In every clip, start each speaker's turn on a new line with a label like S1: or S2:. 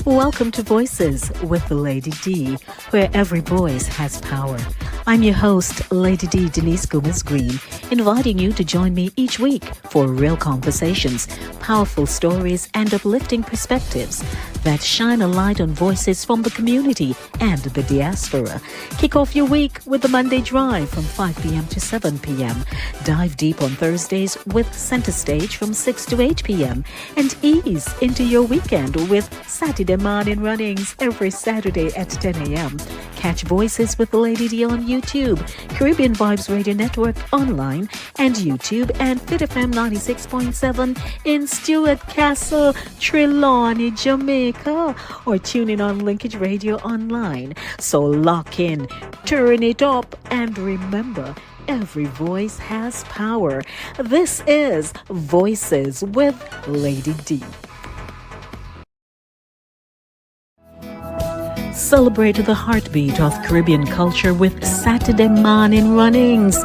S1: Welcome to Voices with Lady D, where every voice has power. I'm your host, Lady D Denise Gomez Green, inviting you to join me each week for real conversations, powerful stories, and uplifting perspectives that shine a light on voices from the community and the diaspora. Kick off your week with the Monday Drive from 5 p.m. to 7 p.m. Dive deep on Thursdays with Center Stage from 6 to 8 p.m. And ease into your weekend with Satideh Mawnin runnings every Saturday at 10 a.m. Catch Voices with Lady D on YouTube, Caribbean Vibes Radio Network online, and YouTube, and Fit FM 96.7 in Stuart Castle, Trelawney, Jamaica, or tune in on Linkage Radio online. So lock in, turn it up, and remember, every voice has power. This is Voices with Lady D. Celebrate the heartbeat of Caribbean culture with Satideh Mawnin runnings.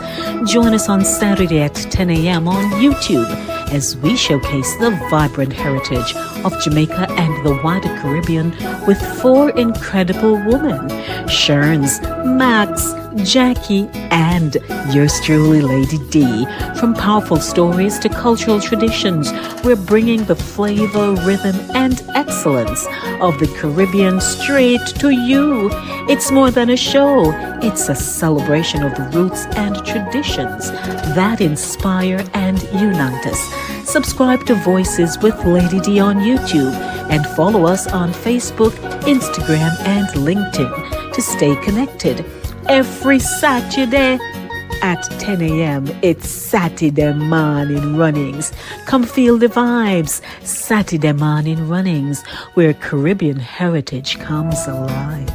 S1: Join us on Saturday at 10 a.m. on YouTube as we showcase the vibrant heritage of Jamaica and the wider Caribbean with 4 incredible women: Sherns, Max, Jackie, and yours truly, Lady D. From powerful stories to cultural traditions, we're bringing the flavor, rhythm, and excellence of the Caribbean straight to you. It's more than a show. It's a celebration of the roots and traditions that inspire and unite us. Subscribe to Voices with Lady D on YouTube and follow us on Facebook, Instagram, and LinkedIn to stay connected. Every Saturday at 10 a.m., it's Satideh Mawnin runnings. Come feel the vibes. Satideh Mawnin runnings, where Caribbean heritage comes alive.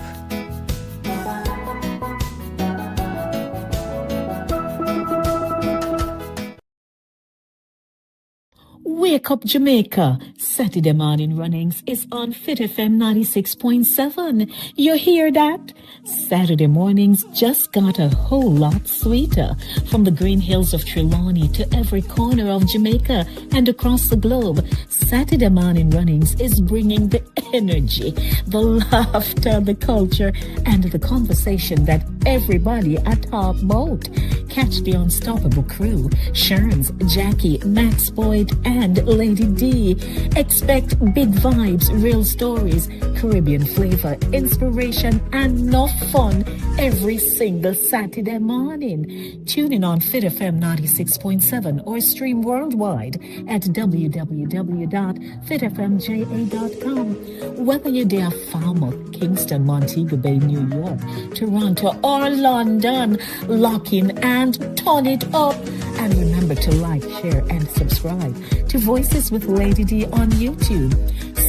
S1: Wake up Jamaica. Satideh Mawnin runnings is on Fit FM 96.7. You hear that? Saturday mornings just got a whole lot sweeter. From the green hills of Trelawney to every corner of Jamaica and across the globe, Satideh Mawnin runnings is bringing the energy, the laughter, the culture, and the conversation that everybody at top boat. Catch the unstoppable crew: Sherns, Jackie, Max Boyd, and Lady D. Expect big vibes, real stories, Caribbean flavor, inspiration, and enough fun every single Saturday morning. Tune in on Fit FM 96.7 or stream worldwide at www.fitfmja.com. Whether you're there Falmouth, Kingston, Montego Bay, New York, Toronto, or London, lock in and turn it up. And remember to like, share, and subscribe to Voices with Lady D on YouTube.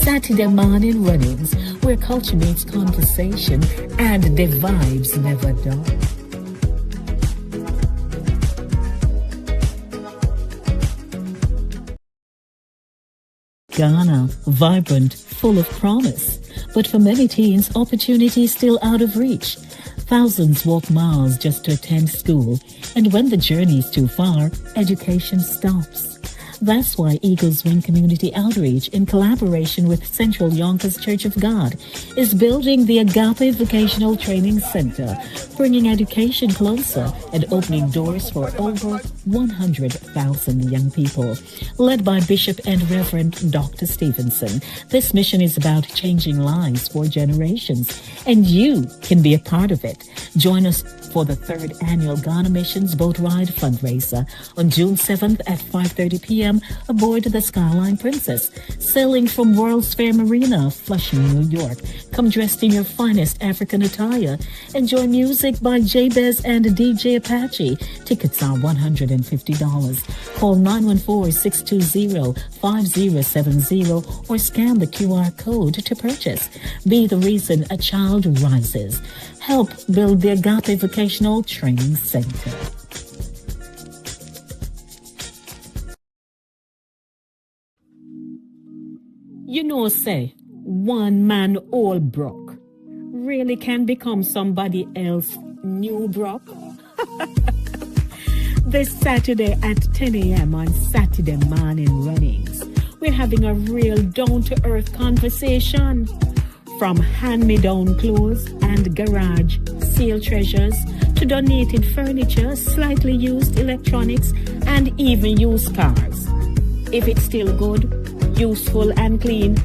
S1: Satideh Mawnin runnings, where culture meets conversation and the vibes never die. Ghana, vibrant, full of promise. But for many teens, opportunity is still out of reach. Thousands walk miles just to attend school, and when the journey is too far, education stops. That's why Eagles Wing Community Outreach, in collaboration with Central Yonkers Church of God, is building the Agape Vocational Training Center, bringing education closer and opening doors for over 100,000 young people. Led by Bishop and Reverend Dr. Stevenson, this mission is about changing lives for generations, and you can be a part of it. Join us for the 3rd annual Ghana Missions Boat Ride fundraiser on June 7th at 5:30 p.m. aboard the Skyline Princess, sailing from World's Fair Marina, Flushing, New York. Come dressed in your finest African attire. Enjoy music by Jabez and DJ Apache. Tickets are $150. Call 914-620-5070 or scan the QR code to purchase. Be the reason a child rises. Help build the Agape Vocational Training Center. You know, say, one man all Bruk really can become somebody else new Bruk. This Saturday at 10 a.m. on Satideh Mawnin runnings, we're having a real down-to-earth conversation. From hand-me-down clothes and garage sale treasures to donated furniture, slightly used electronics, and even used cars. If it's still good, useful, and clean,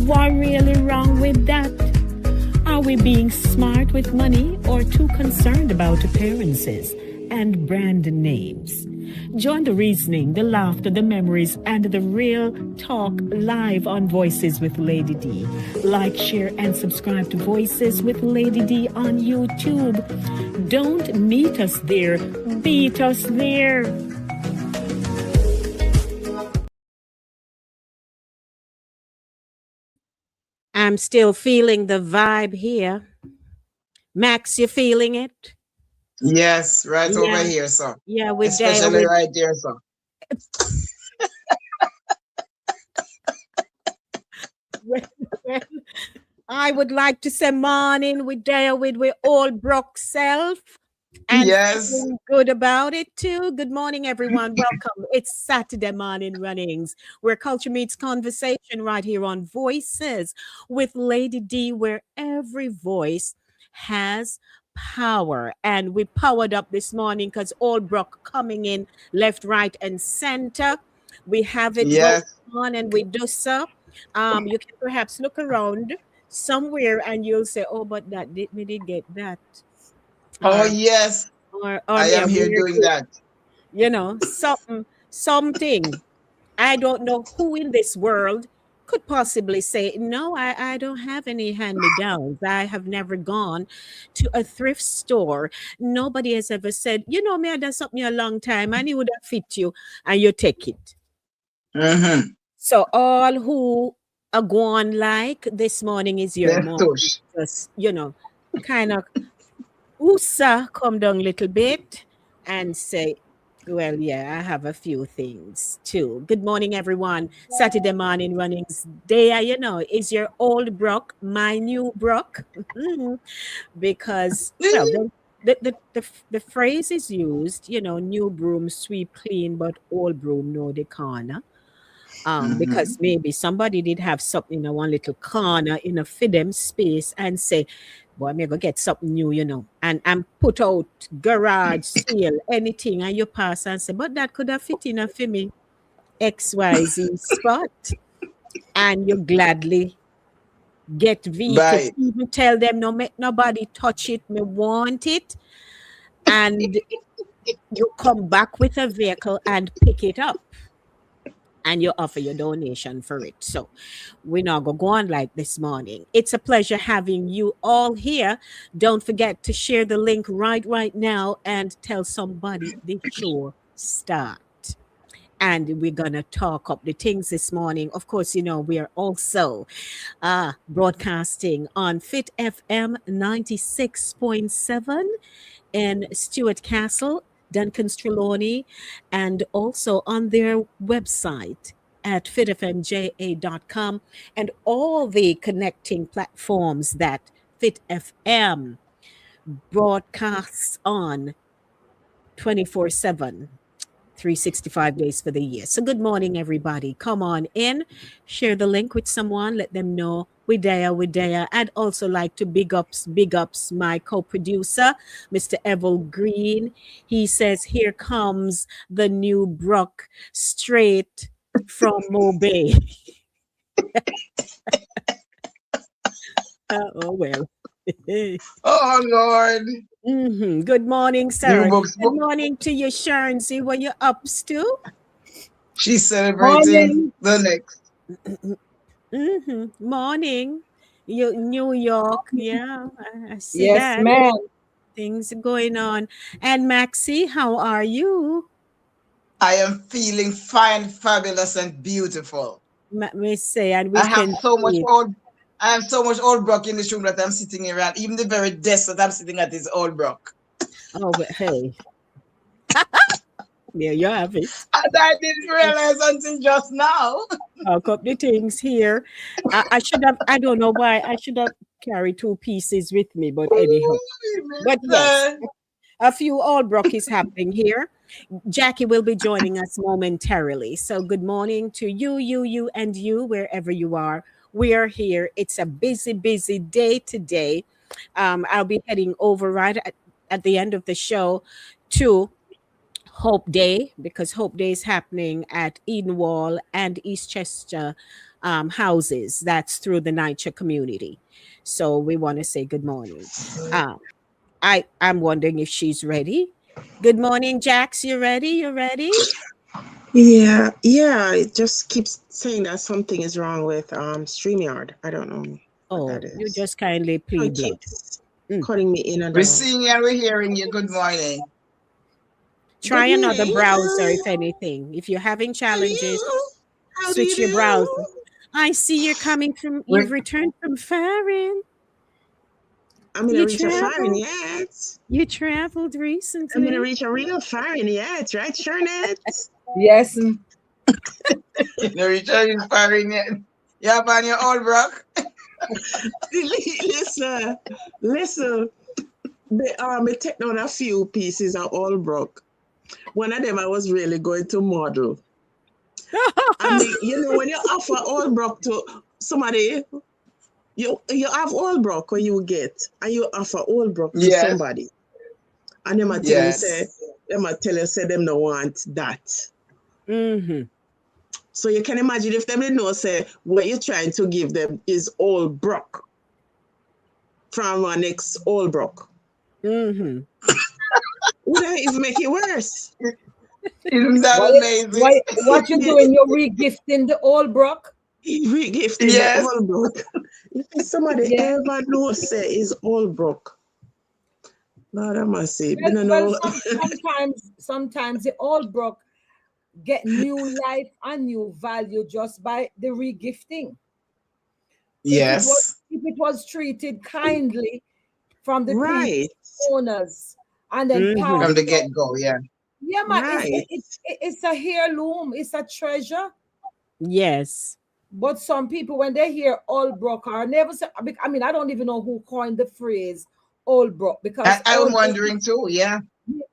S1: what really wrong with that? Are we being smart with money or too concerned about appearances and brand names? Join the reasoning, the laughter, the memories, and the real talk live on Voices with Lady D. Like, share, and subscribe to Voices with Lady D on YouTube. Don't meet us there, beat us there. I'm still feeling the vibe here. Max, you feeling it?
S2: Yes, right over here, sir.
S1: Yeah, we're there.
S2: Especially right there, sir.
S1: Well, I would like to say morning. We're there with all Bruk self. And
S2: yes,
S1: feeling good about it too. Good morning, everyone. Welcome. It's Saturday morning runnings, where culture meets conversation right here on Voices with Lady D, where every voice has power. And we powered up this morning because all Bruk coming in left, right, and center. We have it
S2: yes.
S1: going on, and we do so. You can perhaps look around somewhere, and you'll say, "Oh, but that did we did get that."
S2: Oh, yes.
S1: Or
S2: I
S1: yeah,
S2: am here
S1: we're
S2: doing that.
S1: something. I don't know who in this world could possibly say, no, I don't have any hand-me-downs. I have never gone to a thrift store. Nobody has ever said, me, I done something a long time and it would have fit you, and you take it.
S2: Mm-hmm.
S1: So all who are going like this morning is your
S2: Yes,
S1: morning.
S2: tush.
S1: Just, kind of USA come down a little bit and say, well, yeah, I have a few things too. Good morning, everyone. Saturday morning runnings day, is your old Bruk, my new Bruk. Because, well, the phrase is used, new broom sweep clean, but old broom know the corner. Because maybe somebody did have something in one little corner in a fidem space and say, boy, I'm gonna get something new, and put out garage sale, anything, and you pass and say, but that could have fit in a for me XYZ spot. And you gladly get vehicle
S2: Bye.
S1: to even tell them no make nobody touch it, me want it. And you come back with a vehicle and pick it up. And you offer your donation for it. So we're not going to go on like this morning. It's a pleasure having you all here. Don't forget to share the link right now and tell somebody the show start. And we're going to talk up the things this morning. Of course, we are also broadcasting on Fit FM 96.7 in Stuart Castle, Duncan's Trelawney, and also on their website at fitfmja.com and all the connecting platforms that FitFM broadcasts on 24/7. 365 days for the year. So good morning, everybody. Come on in, share the link with someone, let them know we're there. I'd also like to big ups my co-producer, Mr. Evil Green. He says, here comes the new Bruk straight from Mobay. Oh, well.
S2: Oh, Lord.
S1: Good morning, sir.
S2: New books.
S1: Good morning to you, Sharon. See what you're up to.
S2: She's celebrating the next.
S1: Morning. New York. Yeah, I see
S3: Yes,
S1: that.
S3: ma'am.
S1: Things going on. And Maxie, how are you?
S2: I am feeling fine, fabulous, and beautiful.
S1: We say, and we
S2: I have
S1: can
S2: so much
S1: see it.
S2: I have so much old Bruk in this room that I'm sitting around. Even the very desk that I'm sitting at is old Bruk.
S1: Oh, but hey. There you have it.
S2: And I didn't realize until just now.
S1: A couple of things here. I should have, I don't know why, I should have carried 2 pieces with me, but anyhow. But yes, a few old Bruk is happening here.
S3: Jackie will be joining us momentarily. So good morning to you, and you, wherever you are. We are here. It's a busy, busy day today. I'll be heading over right at the end of the show to Hope Day, because Hope Day is happening at Edenwall and Eastchester houses. That's through the NYCHA community. So we want to say good morning. Um, I'm wondering if she's ready. Good morning, Jax. You ready? You ready?
S4: Yeah, it just keeps saying that something is wrong with StreamYard. I don't know what
S3: Oh,
S4: that
S3: you
S4: is.
S3: just kindly
S4: So
S3: plead
S4: it
S3: blood.
S4: keeps
S3: Mm.
S4: cutting me in and
S2: We're
S4: out.
S2: seeing you and we're hearing you. Good morning.
S3: Try
S4: Good
S3: another
S4: morning.
S3: browser, if anything. If you're having
S4: How do
S3: challenges,
S4: you? How do you
S3: switch your browser.
S4: do?
S3: I see you're coming from.
S2: We
S3: You've returned from foreign.
S4: I'm gonna
S3: You
S4: reach a foreign
S3: traveled.
S4: yet.
S3: You traveled
S4: I'm gonna
S3: recently.
S4: reach a real foreign yet, right, Sharnet?
S5: Yes.
S2: the return is firing yet. Yeah, on your old Bruk.
S4: listen. I take down a few pieces of all broke. One of them I was really going to model. I mean, when you offer all broke to somebody, you have all broke when you get, and you offer all broke to
S2: Yes.
S4: somebody, and them a tell you say,
S2: Yes.
S4: them no want that.
S3: Mm-hmm.
S4: So you can imagine if them know say what you're trying to give them is all broke from our next all broke.
S3: Mm-hmm.
S4: Would that even make it worse?
S2: Isn't that amazing?
S5: What you doing? You're regifting the old Bruk?
S4: Regifting the
S2: Yes.
S4: all broke. If somebody
S5: Yeah.
S4: ever know say is all broke, Lord I must say,
S5: Well,
S4: you
S5: well
S4: know.
S5: sometimes the old Bruk get new life and new value just by the regifting.
S2: Yes.
S5: If it was treated kindly from the previous
S4: Right,
S5: owners and then
S3: Mm-hmm.
S2: From
S5: passed
S2: the
S5: on.
S2: get go, yeah.
S5: Yeah, man,
S4: right.
S5: it's a heirloom, it's a treasure.
S3: Yes.
S5: But some people, when they hear old Bruk, or never say, I mean, I don't even know who coined the phrase old Bruk, because
S2: I'm wondering too, yeah.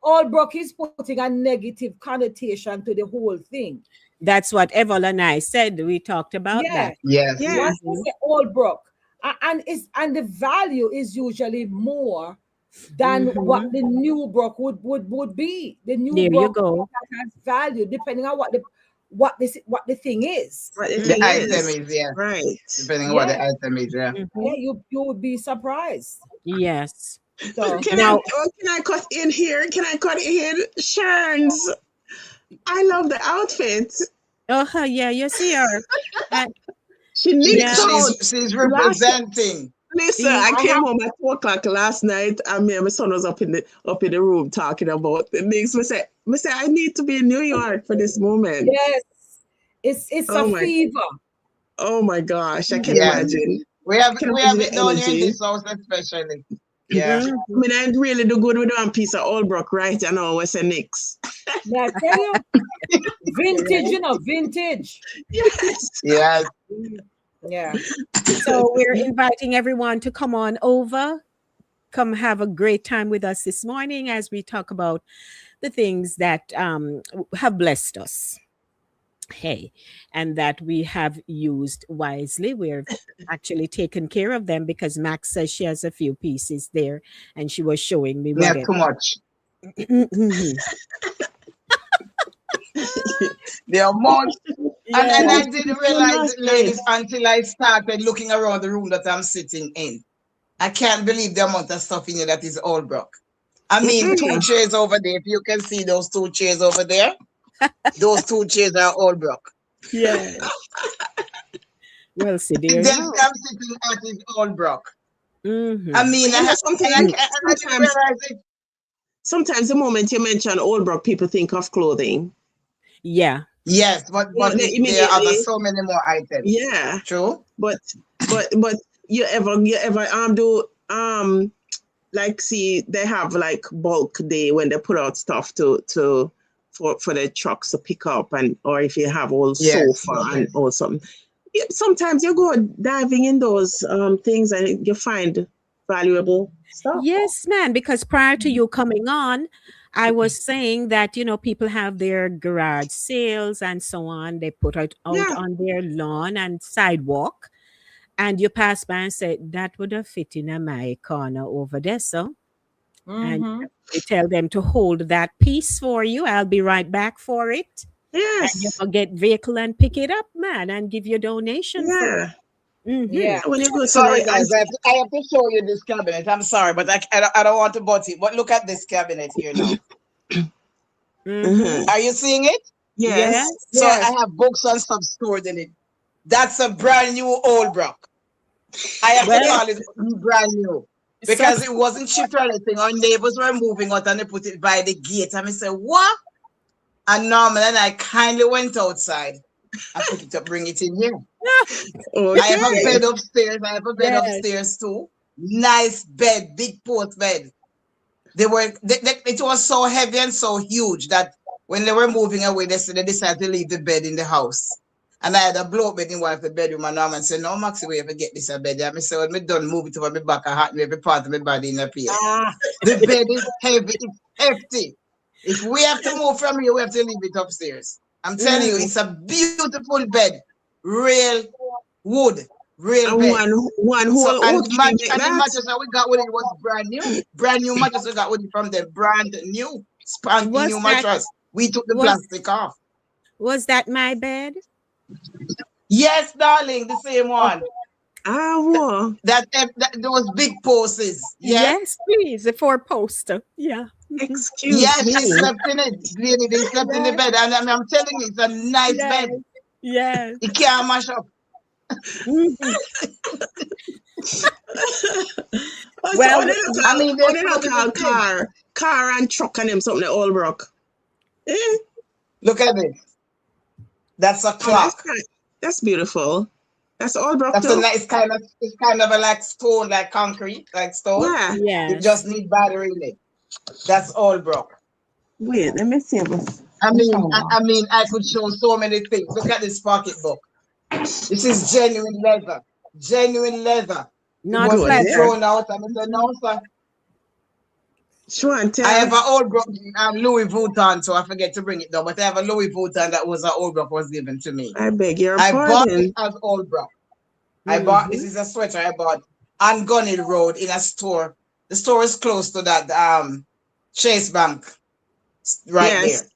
S5: old Bruk is putting a negative connotation to the whole thing.
S3: That's what Evel and I said. We talked about
S5: Yeah.
S3: that.
S2: Yes.
S4: Yeah,
S5: Once they say old Bruk, and the value is usually more than what
S3: Mm-hmm.
S5: the new Bruk would be. The new
S3: There you
S5: Bruk
S3: go.
S5: has value depending on what the thing is.
S4: what the
S2: The
S4: thing
S2: item
S4: is,
S2: is, yeah.
S4: right.
S2: Depending on what the
S5: Yeah,
S2: item is, yeah.
S3: Mm-hmm.
S5: yeah, you would be surprised.
S3: Yes.
S5: So
S3: Now,
S4: Can I cut in here? Can I cut in? Sherns, I love the outfit.
S3: yeah, you see her. Uh,
S4: She
S2: She,
S4: nicked
S3: yeah.
S2: she's
S4: out
S2: she's
S4: last.
S2: representing.
S4: Listen,
S3: See,
S4: I
S5: I
S4: came
S5: have
S4: home at 2 o'clock last night, and me and my son was up in the room talking about the nicks. Me say I need to be in New York for this moment.
S5: yes, it's a
S4: Oh my,
S5: fever.
S4: oh my gosh, I can
S2: Yes.
S4: imagine.
S2: We
S4: I
S2: have
S4: can
S2: we have
S4: imagine
S2: it
S4: the
S2: down here in
S4: energy.
S2: this house especially. Yeah.
S4: I
S3: mhm.
S4: mean, I really do good with one piece of old Brook, right? I know what's a Nicks.
S5: May I tell you, vintage,
S3: Right.
S5: vintage.
S4: Yes.
S2: Yes.
S5: Yeah.
S3: So we're inviting everyone to come on over. Come have a great time with us this morning as we talk about the things that have blessed us. Hey, and that we have used wisely. We're actually taken care of them because Max says she has a few pieces there and she was showing me
S2: Yeah,
S3: whatever.
S2: too much.
S3: Mhm.
S2: The amount and
S3: Yeah.
S2: I
S4: Most
S2: didn't
S4: people
S2: realize
S4: not
S2: it,
S4: say
S2: ladies, until I started looking around the room that I'm sitting in. I can't believe the amount of stuff in here that is all broke. I mean, two
S4: Mm-mm.
S2: chairs over there. If you can see those two chairs over there, those two chairs are all broke.
S3: Yeah. Well, see
S2: The
S3: there
S2: desk
S3: now.
S2: I'm sitting at is all broke. I
S3: Mm-hmm.
S2: mean,
S4: But you know something,
S2: and I didn't
S4: sometimes
S2: realize it.
S4: sometimes the moment you mention old Brook, people think of clothing.
S3: Yeah.
S2: Yes, but
S4: They
S2: there are other
S4: immediately,
S2: so many more items.
S4: yeah.
S2: True.
S4: But but you ever do like see they have like bulk day when they put out stuff to for the trucks to pick up, and or if you have old
S2: Yes.
S4: sofa and or something. Sometimes you go diving in those things and you find valuable stuff.
S3: Yes, man. Because prior to you coming on, I was saying that, people have their garage sales and so on. They put out
S4: Yeah.
S3: on their lawn and sidewalk, and you pass by and say, that would have fit in a my corner over there, so. And
S5: Mm-hmm.
S3: you tell them to hold that piece for you. I'll be right back for it. And you
S4: Yes.
S3: will get vehicle and pick it up, man, and give your donation for it.
S4: Yeah.
S3: Mhm.
S5: Yeah.
S4: When you go to
S2: Sorry,
S4: the
S2: guys. I have to show you this cabinet. I'm sorry, but I don't want to butt it. But look at this cabinet here now.
S3: Mhm.
S2: Are you seeing it?
S3: Yes.
S4: yes.
S2: So
S5: Yes.
S2: I have books and stuff stored in it. That's a brand new old Brock. I have to
S3: Well,
S2: call it brand new
S3: so
S2: because it wasn't shipped or anything. Our neighbors were moving out and they put it by the gate. And I said, what? And Norman and I kindly went outside and pick it up, bring it in here. I have a
S4: Okay.
S2: bed upstairs. I have a bed
S3: yes.
S2: upstairs too. Nice bed, big post bed. It was so heavy and so huge that when they were moving away, they decided to leave the bed in the house. And I had a blow bed in one of the bedroom, and Norman said, no, Maxie, we ever get this a bed. And I said, when me done, move it over my back, I had every part of my body in a place.
S5: Ah.
S2: The bed is heavy, it's hefty. If we have to move from here, we have to leave it upstairs. I'm telling you, it's a beautiful bed. Real wood, real
S4: And
S2: bed.
S4: one
S2: So,
S4: whole
S2: and,
S4: oak tree like
S2: the
S4: that.
S2: mattress that we got with it was brand new. Brand new mattress we got with it from them. Brand new, spanky
S3: Was
S2: new
S3: that
S2: mattress. We took the
S3: was
S2: plastic off.
S3: was that my bed?
S2: Yes, darling, the same one.
S4: Ah, whoa.
S2: That those big poses. Yeah.
S3: Yes, please. A four poster. Yeah.
S4: Excuse
S2: Yes, she
S4: me.
S2: slept in it. Really, they slept in the
S3: Yes.
S2: bed. And I'm telling you, it's a nice
S3: Yes.
S2: bed.
S3: Yes.
S2: It can't mash up.
S3: Mhm.
S4: Also,
S3: Well,
S4: what they not
S2: I
S4: call,
S2: mean,
S4: what
S2: there's
S4: they
S2: so
S4: not
S2: many
S4: call
S2: things.
S4: car and truck and them something the old Brook. Eh?
S2: Look at this. That's a
S4: Oh,
S2: clock.
S4: that's beautiful. That's old Brook
S2: That's a
S4: too.
S2: nice it's kind of a like stone, like concrete, like stone.
S4: Yeah.
S2: You
S3: yes.
S2: just need battery in it. That's all, bro.
S4: Wait, let me see.
S2: I could show so many things. Look at this pocketbook. This is genuine leather. Genuine leather. It
S3: Not
S4: Go
S2: wasn't
S3: pleather.
S4: there.
S2: thrown out. And I said, no, sir.
S4: Show and
S2: I have
S4: tell.
S2: an old Brook, Louis Vuitton, so I forget to bring it down. But I have a Louis Vuitton that was an old Brook was given to me.
S4: I beg your
S2: I bought it
S4: pardon.
S2: as old Brook. I bought this is a sweater I bought on Gunny Road in a store. The store is close to that Chase Bank right there.
S4: Yes.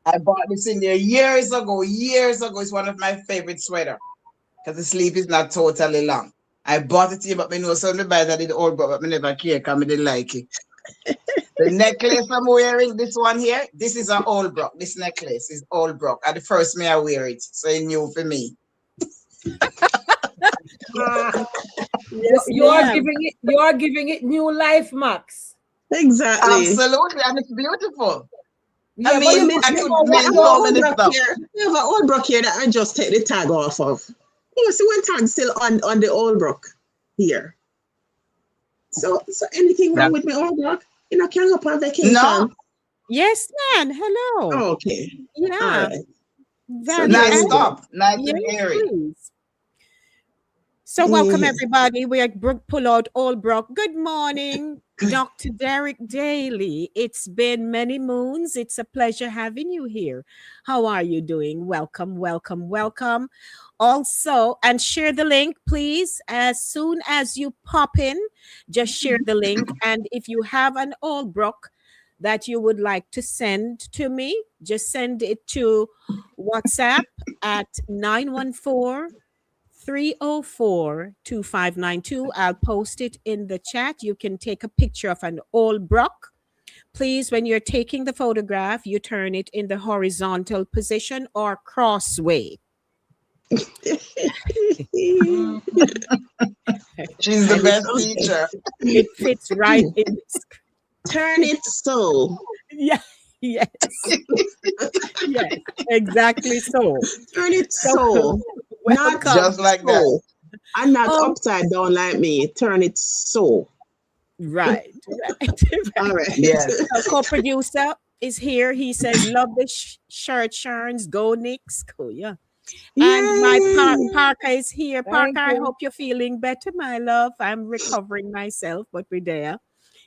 S2: I bought this in there years ago. Years ago, it's one of my favorite sweater because the sleeve is not totally long. I bought it here, but me know some buy that in the old but me never care because I didn't like it. The necklace I'm wearing, this one here, this is an old Brook. This necklace is old Brook. At the first me I wear it, so it's new for me.
S5: Ah.
S3: Yes,
S5: You are
S3: ma'am.
S5: giving it new life, Max.
S4: Exactly.
S2: Absolutely, and it's beautiful.
S5: Yeah,
S2: I
S5: but you
S2: mean,
S5: must
S2: I
S5: know
S2: could
S5: what
S2: mean
S4: have
S2: so
S4: an
S2: many
S4: old Brook
S2: stuff.
S4: here. We have an old Brook here that I just take the tag off of. You see one tag still on the old Brook here. So anything wrong
S2: Yeah.
S4: with my old Brook? You know, can I go on vacation?
S2: No,
S3: Yes, man. Hello.
S4: Okay. All
S3: Yeah.
S4: right.
S3: Value
S2: nice
S3: added.
S2: stuff. Nice
S3: Yes,
S2: and airy.
S3: please. So welcome
S4: Yeah.
S3: everybody. We are Brooke Pullard Allbrook. Good morning, Dr. Derek Daly. It's been many moons. It's a pleasure having you here. How are you doing? Welcome, welcome, welcome. Also, and share the link, please. As soon as you pop in, just share the link. And if you have an Allbrook that you would like to send to me, just send it to WhatsApp at 914-304-2592. I'll post it in the chat. You can take a picture of an old Brook. Please, when you're taking the photograph, you turn it in the horizontal position or crossway.
S2: She's the
S3: And
S2: best
S4: Okay.
S2: teacher.
S3: it fits right in.
S4: Turn it so.
S3: Yeah, yes. Yes, exactly so.
S4: Turn it so. Not
S3: Welcome.
S2: Just like that.
S4: so. And not
S3: Oh.
S4: upside down like me. Turn it so.
S3: Right.
S4: All right.
S2: Yes.
S3: Our co-producer is here. He says, "Love the shirt, Sharns. Go Knicks." Cool, yeah. And my
S4: Yay.
S3: Parker is here.
S5: Thank
S3: Parker, I
S5: you.
S3: hope you're feeling better, my love. I'm recovering myself, but we're there.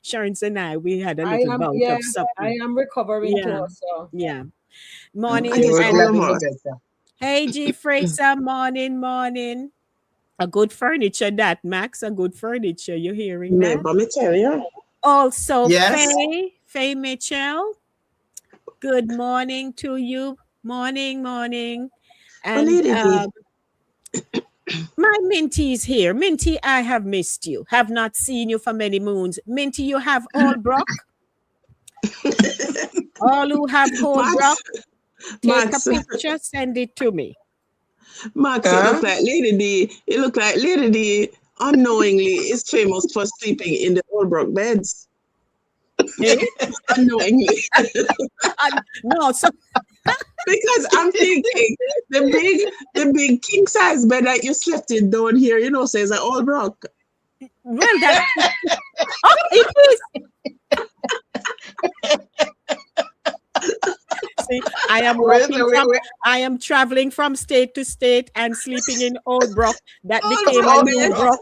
S3: Sharons and I, we had a
S5: I
S3: little
S5: am,
S3: bout
S5: yeah,
S3: of
S5: I
S3: something.
S5: am recovering
S3: Yeah,
S5: too. So
S3: yeah.
S2: Mm,
S3: Morning,
S4: And
S2: you
S4: it's
S2: were
S3: and
S4: all
S2: glad
S4: of
S2: to
S4: us.
S2: get better.
S3: hey, G Fraser, morning, morning. A good furniture, that Max. A good furniture. You hearing that?
S4: Remember me tell you.
S3: Also,
S2: Yes.
S3: Faye Mitchell. Good morning to you. Morning, morning.
S4: Oh,
S3: And
S4: Lady D.
S3: my Minty is here. Minty, I have missed you. Have not seen you for many moons. Minty, you have all Brock. All who have whole Brock,
S4: Max,
S3: take a
S4: Max,
S3: picture, send it to me.
S4: Max, it
S2: Huh?
S4: looked like Lady D. It looked like Lady D unknowingly is famous for sleeping in the old Brook beds.
S3: Eh?
S4: Unknowingly.
S3: No, so
S4: Because I'm thinking the big king size bed that you slept in down here, says an old Brook.
S3: well that oh, it is. See,
S2: Wait, wait, wait.
S3: I am traveling from state to state and sleeping in Old Brook. That
S4: Old
S3: became a
S4: Brook
S3: new
S4: bed.
S3: Brook.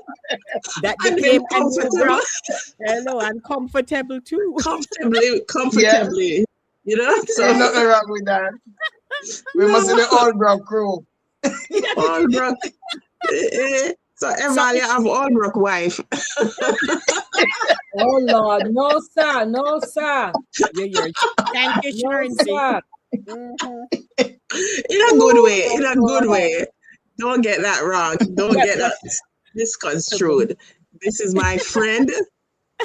S3: That
S4: And them
S3: became a new
S4: comfortable,
S3: Brook. Hello, and comfortable too.
S2: Yes.
S4: comfortably.
S2: Ain't
S4: So
S2: nothing wrong with that. We must be
S4: no,
S2: the old Brock crew.
S4: old Brook. So
S3: So
S4: Evalia have old Brook wife.
S5: oh Lord, no sir, no sir,
S3: you're thank you,
S5: no
S3: Sharonzy.
S5: sir.
S3: Mhm.
S4: In a good way.
S5: Oh
S4: In a good
S5: Lord.
S4: way. Don't get that wrong. Don't
S3: Well,
S4: get
S3: well,
S4: that misconstrued. This is my friend.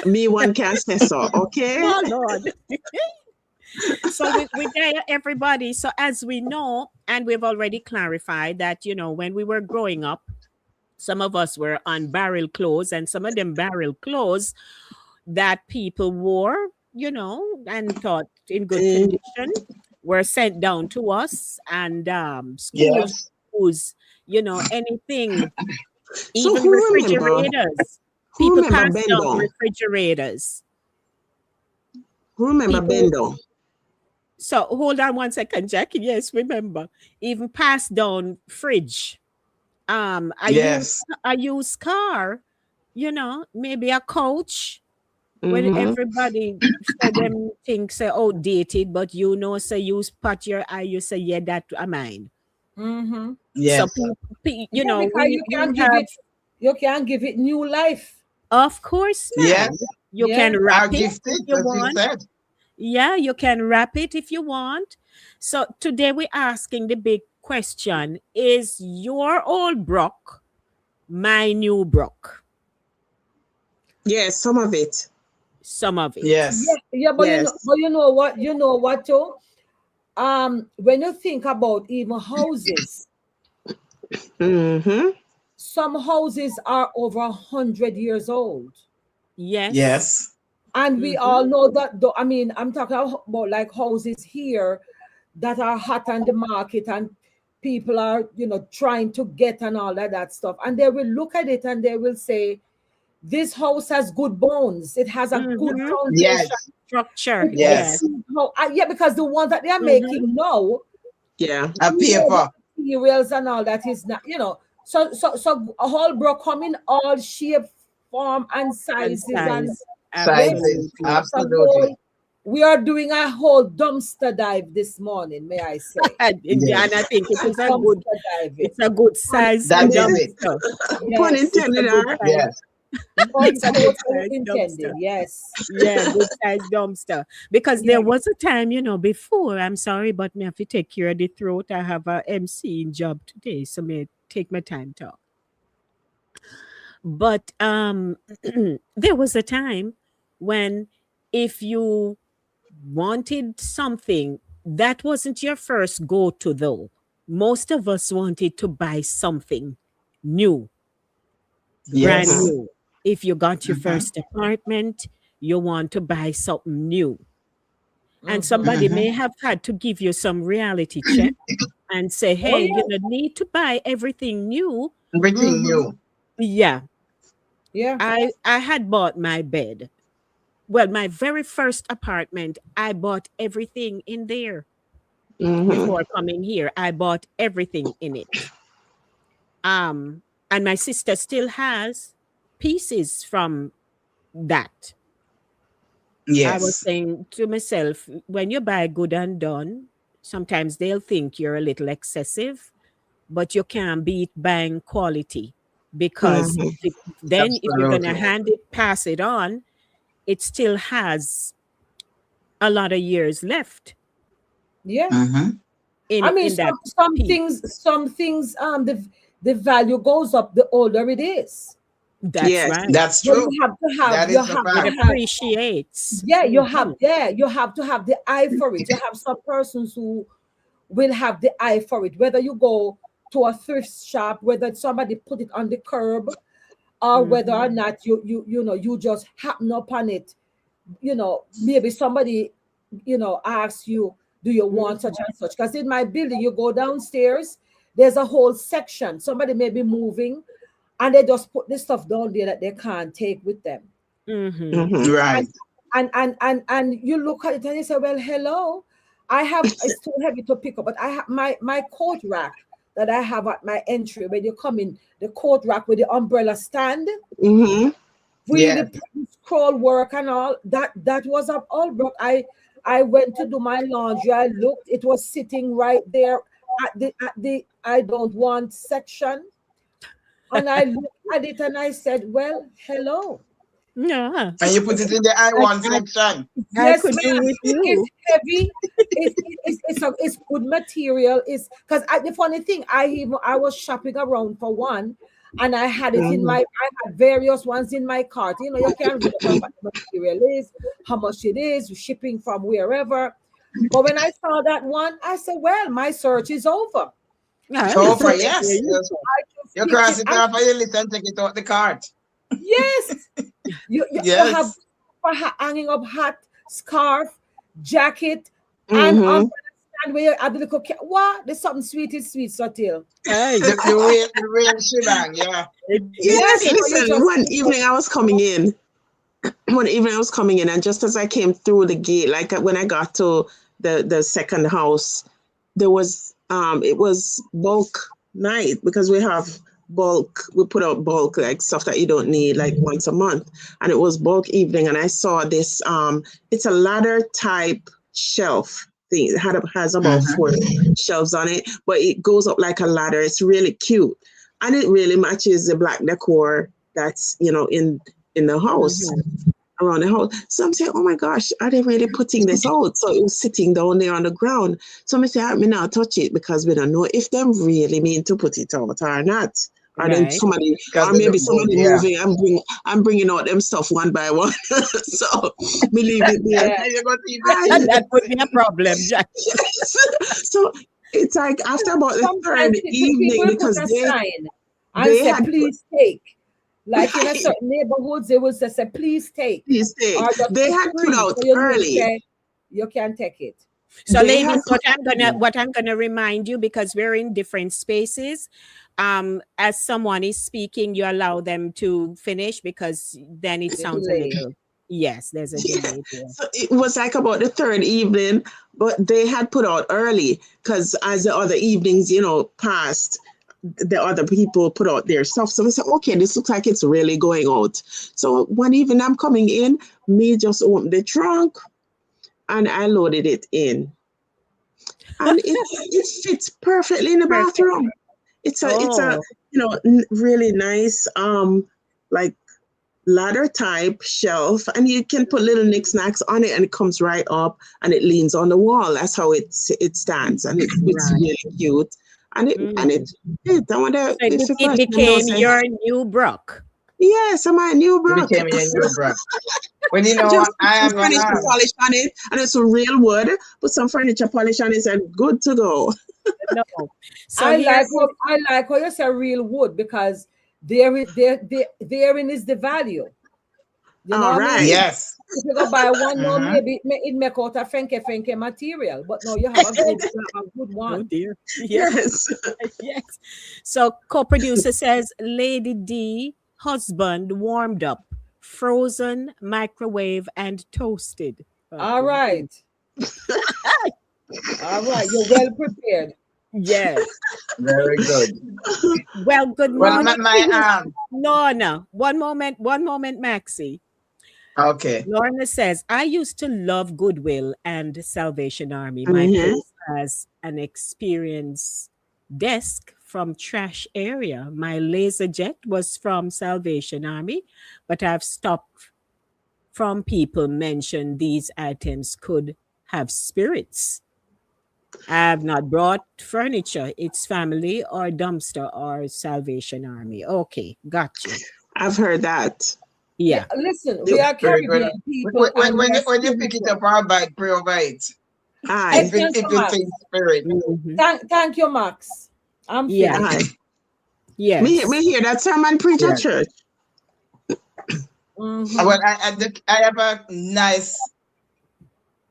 S4: Me one can say so, okay?
S3: oh Lord. So we there, everybody. So as we know, and we've already clarified that, when we were growing up, some of us were on barrel clothes, and some of them barrel clothes that people wore, and thought in good
S4: Mm,
S3: condition were sent down to us, and schools
S2: Yes.
S3: use, anything,
S4: So
S3: even refrigerators.
S4: who
S3: People
S4: remember
S3: passed down
S4: Bendo?
S3: refrigerators.
S4: Who remember
S3: People.
S4: Bendo?
S3: So hold on one second, Jackie. Yes, remember, even passed down fridge.
S2: Yes.
S3: A used car, maybe a coach. When
S4: Mm-hmm.
S3: everybody say them things say outdated, but say you spot your eye, you say, yeah, that are mine.
S5: Mm-hmm.
S3: So
S2: Yes.
S5: Yeah, because
S3: we have,
S5: you can give it new life.
S3: of course, now
S2: Yes.
S3: you
S5: Yeah.
S3: can wrap
S2: Are
S3: it if
S2: gifted,
S3: you
S2: as you
S3: want.
S2: said.
S3: Yeah, you can wrap it if you want. So today we're asking the big question: is your old Brock my new Brock?
S4: Yes, some of it.
S3: Some of it.
S5: Yeah,
S2: Yes.
S5: yeah, but
S4: Yes.
S5: you know what too? When you think about even houses,
S4: Mm-hmm.
S5: some houses are over 100 years old.
S3: Yes.
S2: Yes.
S5: And we
S3: Mm-hmm.
S5: all know that though, I mean, I'm talking about like houses here that are hot on the market and people are, trying to get and all that stuff. And they will look at it and they will say, this house has good bones. It has a good
S3: Mm-hmm.
S5: foundation.
S2: Yes.
S3: Structure.
S5: It
S3: Yes.
S2: Yes.
S5: exceeds yeah, because the ones that they are
S3: Mm-hmm.
S5: making now,
S4: Yeah.
S2: A
S5: the
S2: paper.
S5: materials and all that is not, so a whole bro come in all shape, form, and
S3: And
S5: sizes, and
S3: size.
S5: yeah,
S2: Sizes.
S3: Absolutely.
S5: it's a
S2: Absolutely.
S5: whole. We are doing a whole dumpster dive this morning, may I say?
S3: And I
S2: Yes.
S3: think it is a good,
S5: Dumpster diving.
S3: it's a good size
S2: That is it.
S3: dumpster.
S4: Pun
S5: Yes,
S3: It's a
S4: intended,
S3: good
S4: huh?
S3: size.
S2: Yes.
S3: It's a good
S5: totally
S3: size
S5: intended.
S3: dumpster.
S5: Yes.
S3: Yeah, good size dumpster. Because
S5: Yeah.
S3: there was a time, before, I'm sorry, but me have to take care of the throat. I have a MC job today, so me take my time talk. But there was a time when if you wanted something, that wasn't your first go to though. Most of us wanted to buy something new, brand
S4: Mm-hmm.
S2: Yes.
S3: new. If you got your
S2: Mm-hmm.
S3: first apartment, you want to buy something new. And
S5: Mm-hmm.
S3: somebody may
S2: Mm-hmm.
S3: have had to give you some reality check and say,
S5: Oh
S3: hey, you
S5: yeah.
S3: don't need to buy everything new.
S2: Everything
S5: Mm-hmm.
S2: new.
S3: Yeah,
S5: Yeah.
S3: I had bought my bed. Well, my very first apartment, I bought everything in there
S4: Mm-hmm.
S3: before coming here. I bought everything in it. And my sister still has pieces from that. I was
S2: Yes.
S3: saying to myself, when you buy good and done, sometimes they'll think you're a little excessive, but you can't beat buying quality because
S4: Mhm.
S3: then if you're going to
S2: Absolutely.
S3: hand it, pass it on, it still has a lot of years left
S5: Yeah.
S2: Mm-hmm.
S5: I mean,
S3: in that piece.
S5: some things, the value goes up the older it is.
S3: That's
S4: Yes.
S3: right.
S2: That's
S5: But
S2: true. That
S5: you
S2: is the
S5: have
S3: It
S5: to
S2: fact.
S5: have,
S3: appreciates.
S5: yeah,
S3: Mhm.
S5: you have to have the eye for it. You have some persons who will have the eye for it. Whether you go to a thrift shop, whether somebody put it on the curb, or whether or
S3: Mhm.
S5: not you just happen upon it. Maybe somebody asks you, do you want such and such? Because in my building, you go downstairs, there's a whole section. Somebody may be moving, and they just put this stuff down there that they can't take with them.
S3: Mhm.
S4: Mhm.
S5: And
S2: Right.
S5: and you look at it and you say, well, hello, it's too heavy to pick up, but I have my coat rack that I have at my entry when you come in, the coat rack with the umbrella stand,
S4: Mhm.
S5: really
S2: Yes.
S5: pretty scroll work and all that was up all broke. I went to do my laundry. I looked, it was sitting right there at the I don't want section. And I looked at it and I said, well, hello.
S3: Yeah.
S2: And you put it in the I
S3: I,
S2: one
S3: I,
S2: section.
S3: I
S5: Yes,
S3: could do
S5: ma'am.
S3: with
S5: It's
S3: you.
S5: heavy. It's good material. It's because the funny thing, I was shopping around for one, and I had it in
S4: Mhm.
S5: I had various ones in my cart. You can't read about what the material is, how much it is, shipping from wherever. But when I saw that one, I said, "Well, my search is over."
S3: Yeah,
S2: So
S3: so
S2: for
S3: there
S2: yes,
S3: you
S2: yes.
S3: go.
S5: I just
S2: You
S5: picked
S2: cross
S5: it.
S2: it off of your list and take it out the cart.
S5: Yes, you have
S2: Yes.
S5: hanging up hat, scarf, jacket, and umbrella
S4: Mhm.
S5: stand where you have the little what? There's something sweet is sweet, subtle.
S3: Hey,
S2: The real shebang, yeah.
S3: it
S5: Yes,
S4: Yes.
S3: is.
S5: so you
S4: Listen,
S5: just
S4: one evening I was coming in. One evening I was coming in, and just as I came through the gate, like when I got to the second house, there was it was bulk night because we put out bulk like stuff that you don't need like once a month, and it was bulk evening, and I saw this it's a ladder type shelf thing. Has about
S2: Mm-hmm.
S4: four shelves on it, but it goes up like a ladder. It's really cute, and it really matches the black decor that's in the house,
S3: Mhm.
S4: around the house. So I'm saying, oh my gosh, are they really putting this out? So it was sitting down there on the ground. So I say, I may not touch it because we don't know if them really mean to put it out or not. Or then
S3: Right.
S4: somebody,
S2: Because
S4: or
S2: they look
S4: maybe
S2: good,
S4: somebody
S2: yeah.
S4: moving. I'm bringing out them stuff one by one. So we leave it there.
S5: yeah.
S2: And you go see
S4: And
S3: That would be a problem, Jack.
S4: so it's like after about the
S5: Sometimes
S4: third
S5: people
S4: evening,
S5: will put
S4: because
S5: a
S4: they
S5: sign and
S4: they
S5: say,
S4: had
S5: please take. Like in a
S4: right,
S5: certain neighborhoods, they will say, please take.
S4: these
S5: Or
S4: things
S5: just
S4: they
S5: it's
S4: had put
S5: free.
S4: out
S5: So you know to
S4: early.
S5: say you can take it.
S3: So,
S4: They had
S3: ladies,
S4: put
S3: what I'm gonna remind you, because we're in different spaces. As someone is speaking, you allow them to finish because then it
S5: The
S3: sounds a
S5: delay.
S3: little. Yes, there's a
S4: yeah.
S3: delay there.
S4: So it was like about the third evening, but they had put out early because as the other evenings, passed, the other people put out their stuff. So we said, okay, this looks like it's really going out. So one evening I'm coming in, me just opened the trunk and I loaded it in. And it fits perfectly in the
S3: Perfect.
S4: bathroom. It's a
S3: Oh,
S4: really nice like ladder type shelf, and you can put little knickknacks on it and it comes right up and it leans on the wall. That's how it stands, and it's
S3: right.
S4: really cute. And
S3: Mm.
S4: I wonder
S3: So it,
S4: if the
S3: it
S4: person knows
S3: became
S4: say,
S3: your new Brook.
S4: yes, I'm a new
S2: it
S4: Bruk.
S2: became your new brand. Well, you know what?
S4: Just put
S2: I
S4: some
S2: am
S4: furniture
S2: an
S4: polish on it, and it's a real wood. Put some furniture polish on it, and good to go.
S3: No. So here is
S5: I like how you say real wood because therein is the value. You know
S4: All
S5: what I mean?
S4: right.
S2: yes.
S5: If you go buy one now,
S2: Mm-hmm.
S5: maybe it make out a fenke material, but no, you have a good
S3: oh
S5: one.
S3: dear. Yes,
S4: Yes.
S3: yes. So co-producer says Lady D husband warmed up, frozen, microwave, and toasted. Oh,
S5: All
S3: goodness.
S5: right. All right. You're well prepared.
S3: Yes.
S2: Very good.
S3: Well, good
S2: Well,
S3: morning to
S2: my
S3: you. No, no. One moment, Maxie.
S2: Okay.
S3: Lorna says, I used to love Goodwill and Salvation Army. My
S4: Mm-hmm.
S3: place has an experience desk from trash area. My laser jet was from Salvation Army, but I've stopped from people mention these items could have spirits. I have not brought furniture. It's family or dumpster or Salvation Army. Okay, got you.
S4: I've heard that.
S5: Yeah,
S3: Yeah.
S5: listen, we
S2: The
S5: are
S2: spirit
S5: Caribbean people and we are
S2: when you pick it
S5: spiritual.
S2: up our bike, pray over it.
S4: Aye.
S5: Thank
S2: If
S5: you,
S2: you
S5: Max.
S2: think spirit.
S3: Mhm.
S5: Thank you, Max. I'm
S3: Yeah.
S5: finished.
S4: Aye.
S3: Yes.
S4: Me hear that sermon preach at
S2: Yeah.
S4: church.
S2: Well, I have a nice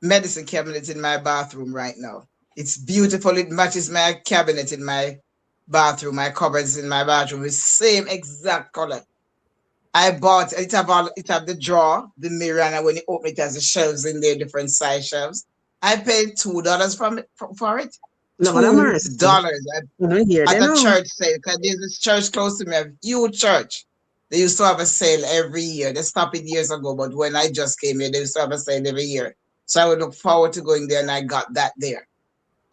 S2: medicine cabinet in my bathroom right now. It's beautiful. It matches my cabinet in my bathroom. My cupboards in my bathroom is same exact color. I bought it. It have the drawer, the mirror, and when you open it, has the shelves in there, different size shelves. I paid $2 for it.
S4: Lord have
S2: $2
S4: mercy. I don't hear
S2: at
S4: they
S2: a
S4: know.
S2: church sale because there's this church close to me, a huge church. They used to have a sale every year. They stopped it years ago, but when I just came here, they used to have a sale every year. So I would look forward to going there, and I got that there.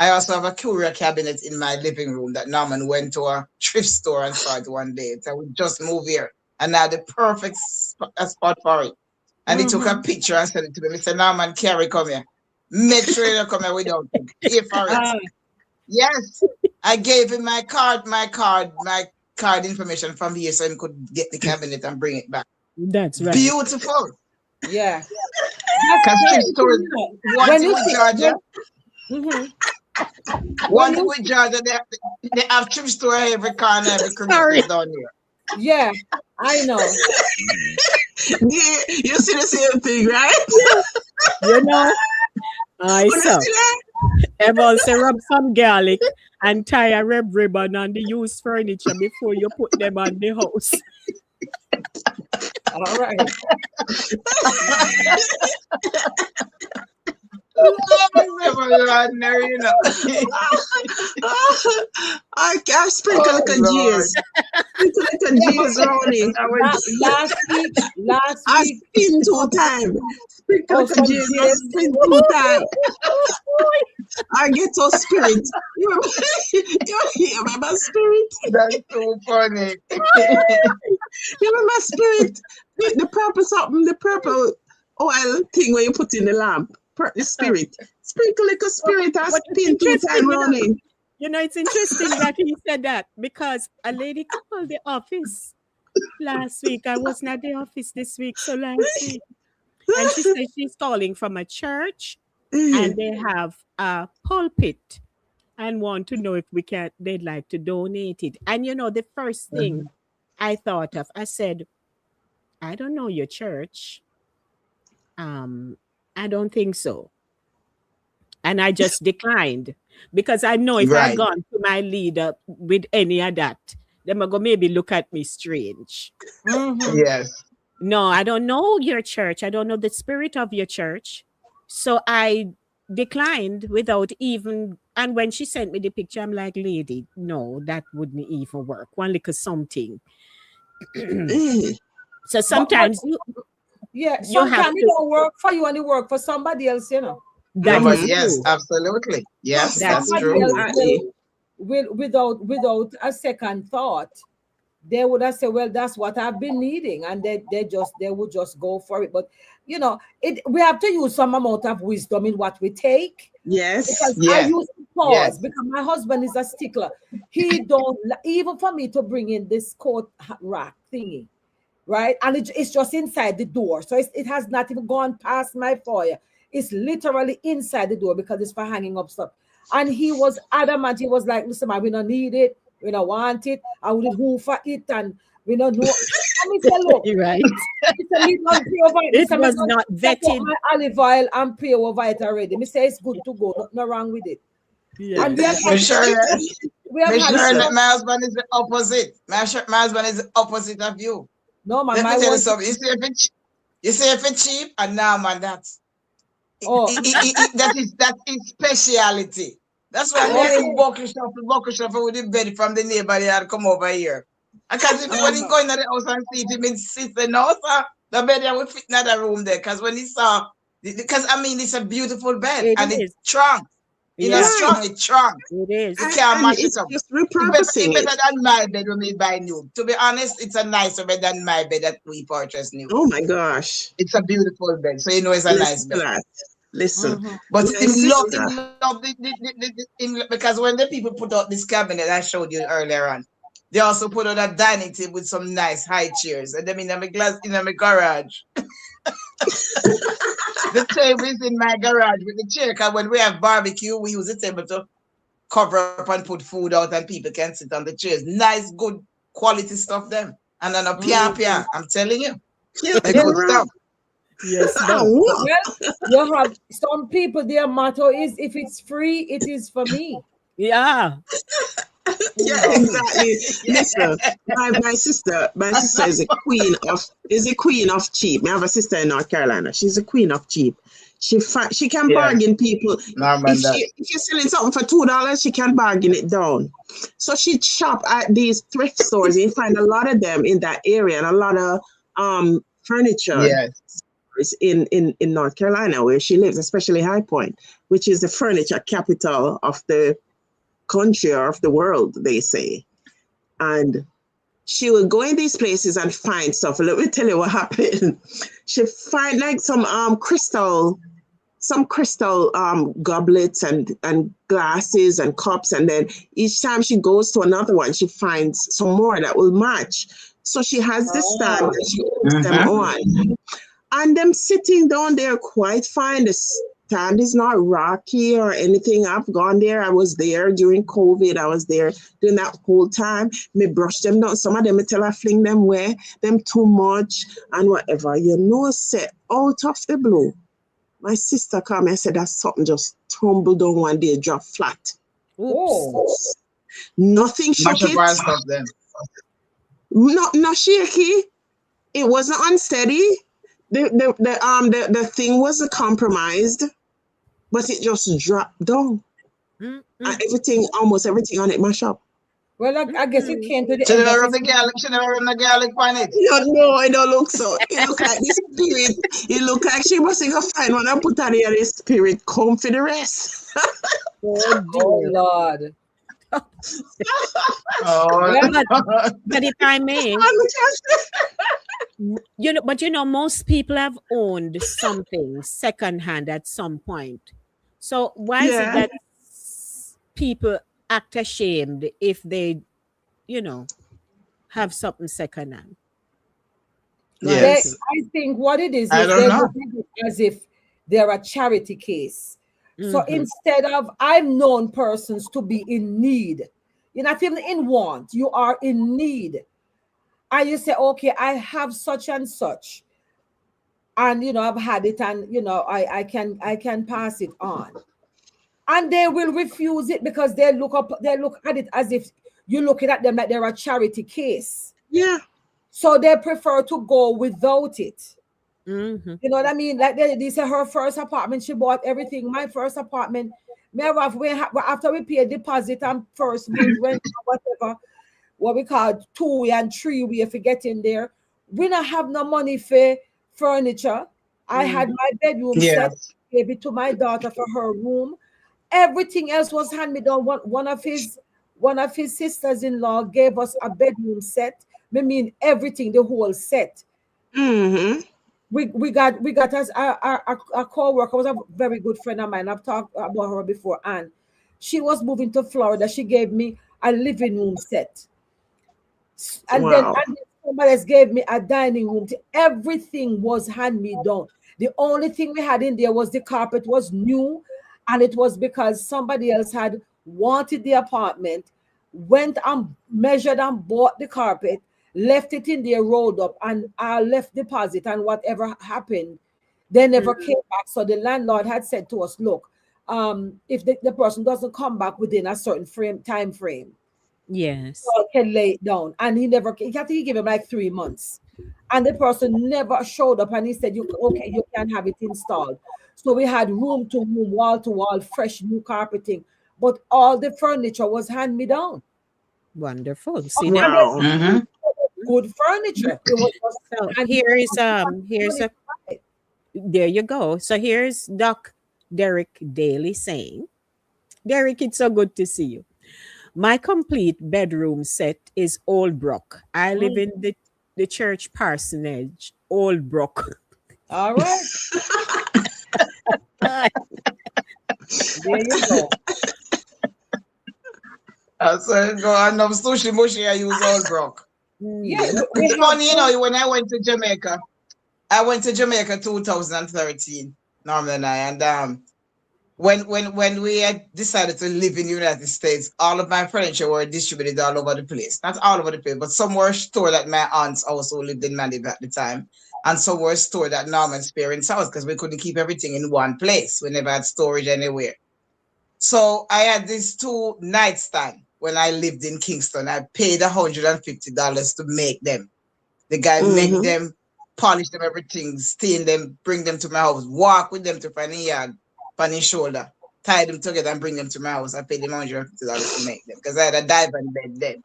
S2: I also have a curio cabinet in my living room that Norman went to a thrift store and saw it one day. So we just moved here, and now the perfect spot for it. And he took a picture and sent it to me. He said, Norman, Carrie, come here. Make sure you don't come here without it. Pay for it. Yes, I gave him my card information from here so he could get the cabinet and bring it back.
S3: That's right.
S2: Beautiful.
S5: Yeah.
S2: Because thrift stores, one
S5: When
S2: thing
S5: you
S2: with
S5: see,
S2: Georgia,
S5: Mhm.
S2: one thing with Georgia, they have thrift store every corner, every
S3: Sorry.
S2: crevice down here.
S5: Yeah, I know.
S4: Yeah, you see the same thing, right?
S3: You know, I
S4: When you
S3: saw.
S4: see that?
S3: Ever say rub some garlic and tie a red ribbon on the used furniture before you put them on the house.
S5: All right.
S2: Extraordinary, you know.
S4: I sprinkle
S2: Oh,
S4: like a
S2: Lord.
S4: G's. Sprinkle like a G's, Ronnie.
S5: Last
S4: I
S5: week.
S4: spin 2 times. Sprinkle
S5: Oh,
S4: like a
S5: some
S4: G's. I
S5: J's.
S4: spin 2 times. I get so spirit. You remember spirit?
S2: That's so funny.
S4: You remember spirit? The purple something, the purple oil thing where you put in the lamp. The spirit. Sprinkle like a spirit. I
S3: But it's
S4: spin 2
S3: interesting,
S4: times, Ronnie.
S3: it's interesting that he said that because a lady called the office last week. I wasn't at the office this week, so last week. And she said she's calling from a church and they have a pulpit and want to know if they'd like to donate it. And the first thing I thought of, I said, I don't know your church. I don't think so. And I just declined because I know if I
S2: Right.
S3: gone to my leader with any of that, they might go maybe look at me strange.
S2: Yes.
S3: No, I don't know your church. I don't know the spirit of your church. So I declined without even, and when she sent me the picture, I'm like, lady, no, that wouldn't even work. One little something. So sometimes
S5: Yeah,
S3: you have
S5: sometimes it
S3: to.
S5: don't work for you and it work for somebody else,
S3: That
S2: But
S3: is
S2: yes,
S3: true.
S2: absolutely. Yes,
S3: That's
S2: that's
S5: Somebody
S2: true.
S5: else will without a second thought, they would have said, well, that's what I've been needing, and they would just go for it. But we have to use some amount of wisdom in what we take.
S4: Yes.
S5: Because I
S2: Yes.
S5: used to pause
S2: Yes.
S5: because my husband is a stickler. He don't even for me to bring in this coat rack thingy, right? And it's just inside the door, so it has not even gone past my foyer. It's literally inside the door because it's for hanging up stuff. And he was adamant. He was like, "Listen, man, we don't need it. We don't want it. I would who for it, and we don't know." And he said, "Look,
S3: You're right.
S5: it
S3: was not vetted.
S5: My olive oil and pray over it already. Me say it's good to go. Nothing wrong with it."
S3: Yeah.
S5: And we have
S2: For sure.
S5: we have
S2: For
S5: had
S2: sure
S5: so-
S2: that my husband is the opposite. My husband is the opposite of you.
S5: No, man,
S2: Let me
S5: my
S2: tell you
S5: one.
S2: something. You say if it's cheap, and now man, that's
S5: Oh,
S2: that is speciality. That's why I
S5: Oh.
S2: do buckle shuffle with the bed from the neighbor there and come over here. Because if when he go into the house and see it, him insist, no, sir, The bed that we fit in the room there, because when he saw, because I mean, it's a beautiful bed,
S3: It
S2: and
S3: is.
S2: it's strong. You know,
S3: Yeah,
S2: strong, it's strong.
S3: it is.
S2: You
S4: And,
S2: can't
S4: and
S2: mash it
S4: it's
S2: up.
S4: just
S2: It's
S4: repurposing
S2: better
S4: it.
S2: than my bed when we buy new. To be honest, it's a nicer bed than my bed that we purchased new.
S4: Oh my gosh.
S2: It's a beautiful bed, so you know it's a nice
S4: Listen to
S2: bed.
S4: that. Listen.
S2: But
S4: My
S2: him love
S4: sister.
S2: because when the people put out this cabinet I showed you earlier on, they also put out a dining table with some nice high chairs, and them in my glass in my garage. The table is in my garage with the chair, because when we have barbecue, we use the table to cover up and put food out, and people can sit on the chairs. Nice, good quality stuff, them. And then a pia. I'm telling you,
S4: Yeah,
S2: the good stuff.
S3: Yes, but
S4: wow.
S5: Well, you have some people, their motto is if it's free, it is for me.
S3: yeah.
S4: Yeah, exactly. Listen, my sister is a queen of cheap. I have a sister in North Carolina. She's a queen of cheap. She can
S2: Yes.
S4: bargain people.
S2: Norman,
S4: If you're selling something for $2, she can bargain it down. So she shop at these thrift stores. You find a lot of them in that area, and a lot of furniture
S2: yes.
S4: in North Carolina where she lives, especially High Point, which is the furniture capital of the country or of the world, they say. And she would go in these places and find stuff. Let me tell you what happened. She find like some crystal goblets and glasses and cups, and then each time she goes to another one, she finds some more that will match. So she has this stand that she puts them on, and them sitting down there quite fine. The stand is not rocky or anything. I've gone there. I was there during COVID. I was there during that whole time. Me brush them down. Some of them, me tell I fling them away, them too much and whatever. You know, say out of the blue, my sister come and said that something just tumbled down one day, drop flat.
S3: Oops.
S4: Nothing shook
S2: Mash up our
S4: it.
S2: stuff then.
S4: Not shaky. It wasn't unsteady. The thing wasn't compromised, but it just dropped down. And almost everything on it mash up.
S5: Well, I guess it came to the
S2: She
S5: end
S2: never
S5: of
S2: rub the garlic. She never rub the garlic on it.
S4: No, it don't look so. It look like this spirit. It look like she must go find one and put on here. The spirit come for the rest.
S5: Oh Lord.
S3: But if I may, most people have owned something secondhand at some point. So why is it that people act ashamed if they, have something secondhand?
S2: Yes.
S5: I think what it is
S2: I don't
S5: they
S2: know.
S5: look at it as if they're a charity case. So instead of, I've known persons to be in need. You're not even in want, you are in need. And you say, okay, I have such and such. And I've had it, and I can pass it on. And they will refuse it because they look at it as if you're looking at them like they're a charity case.
S4: Yeah.
S5: So they prefer to go without it.
S3: Mhm.
S5: You know what I mean? Like they say her first apartment, she bought everything. My first apartment, after we pay deposit and first month rent or whatever, what we call 2 and 3 we if we get in there, we don't have no money for furniture. I had my bedroom set, gave it to my daughter for her room. Everything else was hand me down. One of his sisters-in-law gave us a bedroom set. I mean everything, the whole set.
S4: Mm-hmm.
S5: We got us a co-worker was a very good friend of mine. I've talked about her before, and she was moving to Florida. She gave me a living room set, and then somebody else gave me a dining room. Everything was hand me down. The only thing we had in there was the carpet was new, and it was because somebody else had wanted the apartment, went and measured and bought the carpet, left it in there, rolled up, and I left deposit, and whatever happened, they never came back. So the landlord had said to us, look, if the person doesn't come back within a certain time frame,
S3: yes,
S5: so I can lay it down. And he gave him like 3 months. And the person never showed up, and he said, you can have it installed. So we had room to room, wall to wall, fresh new carpeting, but all the furniture was hand me down.
S3: wonderful. See
S4: Wow.
S5: good furniture. It was just,
S3: So
S5: and
S3: here's a there you go. So here's Doc Derek Daly saying, Derek, it's so good to see you. My complete bedroom set is Old Brook. I live in the church parsonage, Old Brook.
S5: all right. There you go.
S2: So go on of sushi mushi, I use all broke.
S5: Yeah,
S2: It's funny, you know, when I went to Jamaica, 2013, Norman and I, and when we had decided to live in the United States, all of my furniture were distributed all over the place. Not all over the place, but some were stored at my aunt's house who lived in Malibu at the time. And some were stored at Norman's parents' house because we couldn't keep everything in one place. We never had storage anywhere. So I had these 2 nightstands when I lived in Kingston. I paid $150 to make them. The guy make them, polish them, everything, stain them, bring them to my house, walk with them to Fanny Yard, Fanny shoulder, tie them together and bring them to my house. I paid him $150 to make them because I had a diamond bed then.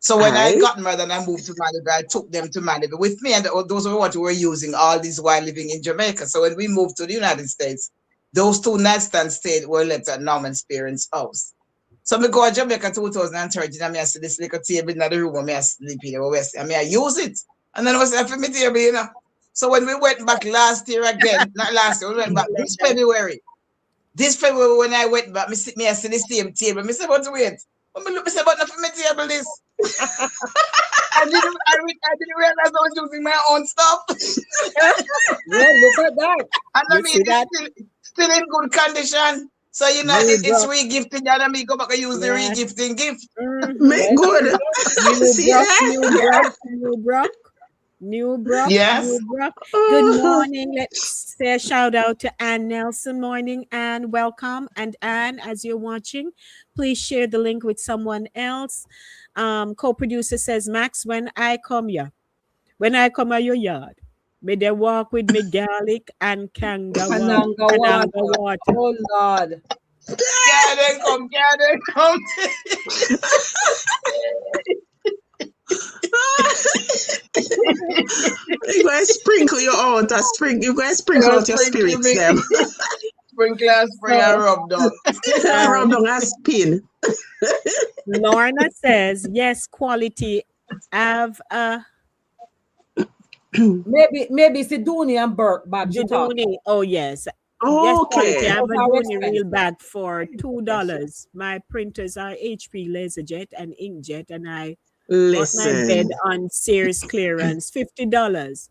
S2: So when I got married and I moved to Malibu, I took them to Malibu with me, and those were what we were using all this while living in Jamaica. So when we moved to the United States, those 2 nightstands were left at Norman's parents' house. So I go to Jamaica 2013, and I see this little table in the room where I sleep in. I use it. And then I was for me table, you know. So when we went back last year again, not last year, we went back this February. This February when I went back, I see the same table. I said, but wait. I said, but not for me table this. I didn't realize I was using my own stuff.
S5: Yeah, look at that.
S2: And I mean, it's still in good condition. So, you know, it's re-gifting, and I go back and use the re-gifting gift.
S4: Make good.
S3: New Bruk.
S2: Yes.
S3: New Bruk. Good morning. Let's say a shout out to Ann Nelson. Morning, Ann. Welcome. And Ann, as you're watching, please share the link with someone else. Co-producer says, Max, when I come at your yard, may they walk with me garlic and kananga water.
S5: Oh Lord.
S2: Gather come.
S4: You're going to sprinkle your out. You're going to sprinkle out your spirits, them.
S2: Sprinkler, spray, and rub down.
S4: Rub down and spin.
S3: Lorna says, yes, quality. Have a
S5: Maybe it's Sidoni and Bruk bag.
S3: Sidoni. Oh, yes.
S4: Okay.
S3: Yes, I have a Sidoni real bag for $2. My printers are HP LaserJet and Inkjet, and I bought my bed on Sears clearance, $50,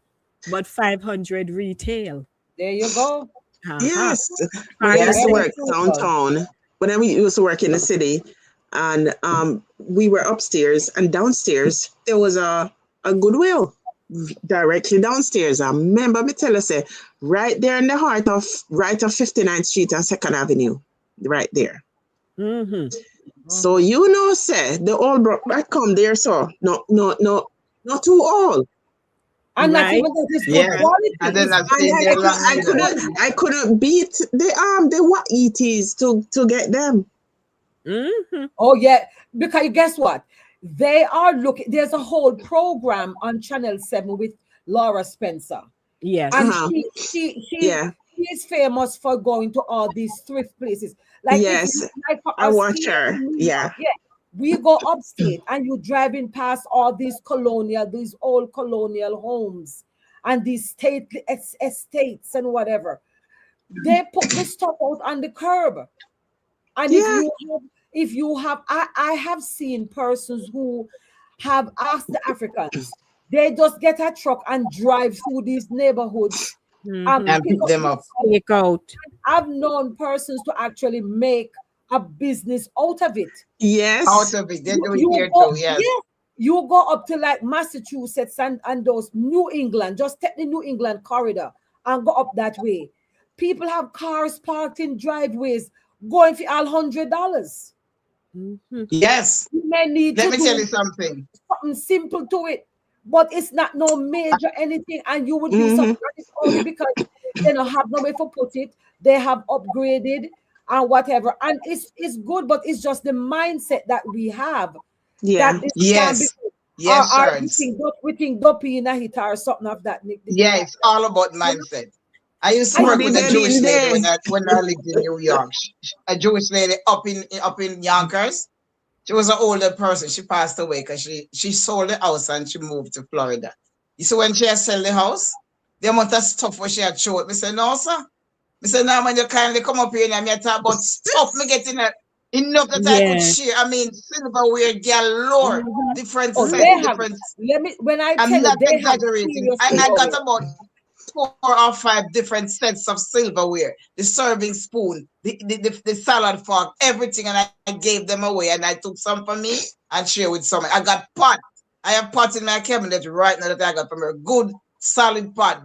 S3: but $500 retail.
S5: There you go.
S4: Yes. I used to work downtown. When we used to work in the city, and we were upstairs, and downstairs there was a Goodwill directly downstairs. I remember me tell us, right there in the heart of 59th Street and 2nd Avenue, right there. So you know, say the old Bruk that come there, so not too old.
S5: And not even that is good quality.
S2: And then
S4: I couldn't beat the what ETs to get them.
S5: Oh yeah, because guess what? They are looking. There's a whole program on Channel 7 with Laura Spencer.
S3: Yes,
S5: and she is famous for going to all these thrift places. Like
S4: I watch her. Yeah.
S5: We go upstate and you driving past all these old colonial homes and these stately estates and whatever. They put this stuff out on the curb. And if you have, I have seen persons who have asked the Africans, they just get a truck and drive through these neighborhoods
S2: and pick them up.
S3: Take out.
S5: I've known persons to actually make a business out of it.
S4: Yes.
S2: Out of it. They do it here too, yes.
S5: Yeah. You go up to like Massachusetts and those New England, just take the New England corridor and go up that way. People have cars parked in driveways going for all $100.
S2: Yes.
S5: You may need
S2: Let me tell you something
S5: simple to it, but it's not no major anything, and you would be surprised only because they don't have no way to put it. They have upgraded and whatever, and it's good, but it's just the mindset that we have.
S2: Yes. Yes,
S5: Or
S2: Shards.
S5: we think dopey in a hit or something of that.
S2: Yeah, it's all about mindset. I used to
S5: I
S2: work
S4: Body
S2: with a
S4: dead
S2: Jewish
S4: in
S2: lady
S4: there.
S2: when I lived in New York. A Jewish lady up in Yonkers. She was an older person. She passed away because she sold the house and she moved to Florida. You see, when she had sold the house, the amount of stuff where she had showed, me say, no, sir. Me say, now when you kindly come up here and me talk about stuff, me getting enough that I could
S3: Yeah.
S2: share. I mean, silverware, galore,
S3: Mhm.
S2: different
S5: Oh,
S2: set,
S5: they
S3: Mhm.
S5: have.
S2: different.
S5: Let me. When I
S2: I'm
S5: tell you,
S2: not
S5: they have
S2: exaggerating.
S5: serious
S2: I got
S5: silverware.
S2: about 4 or 5 different sets of silverware, the serving spoon, the salad fork, everything, and I gave them away. And I took some for me and share with someone. I got pot. I have pot in my cabinet right now that I got from her. Good, solid pot,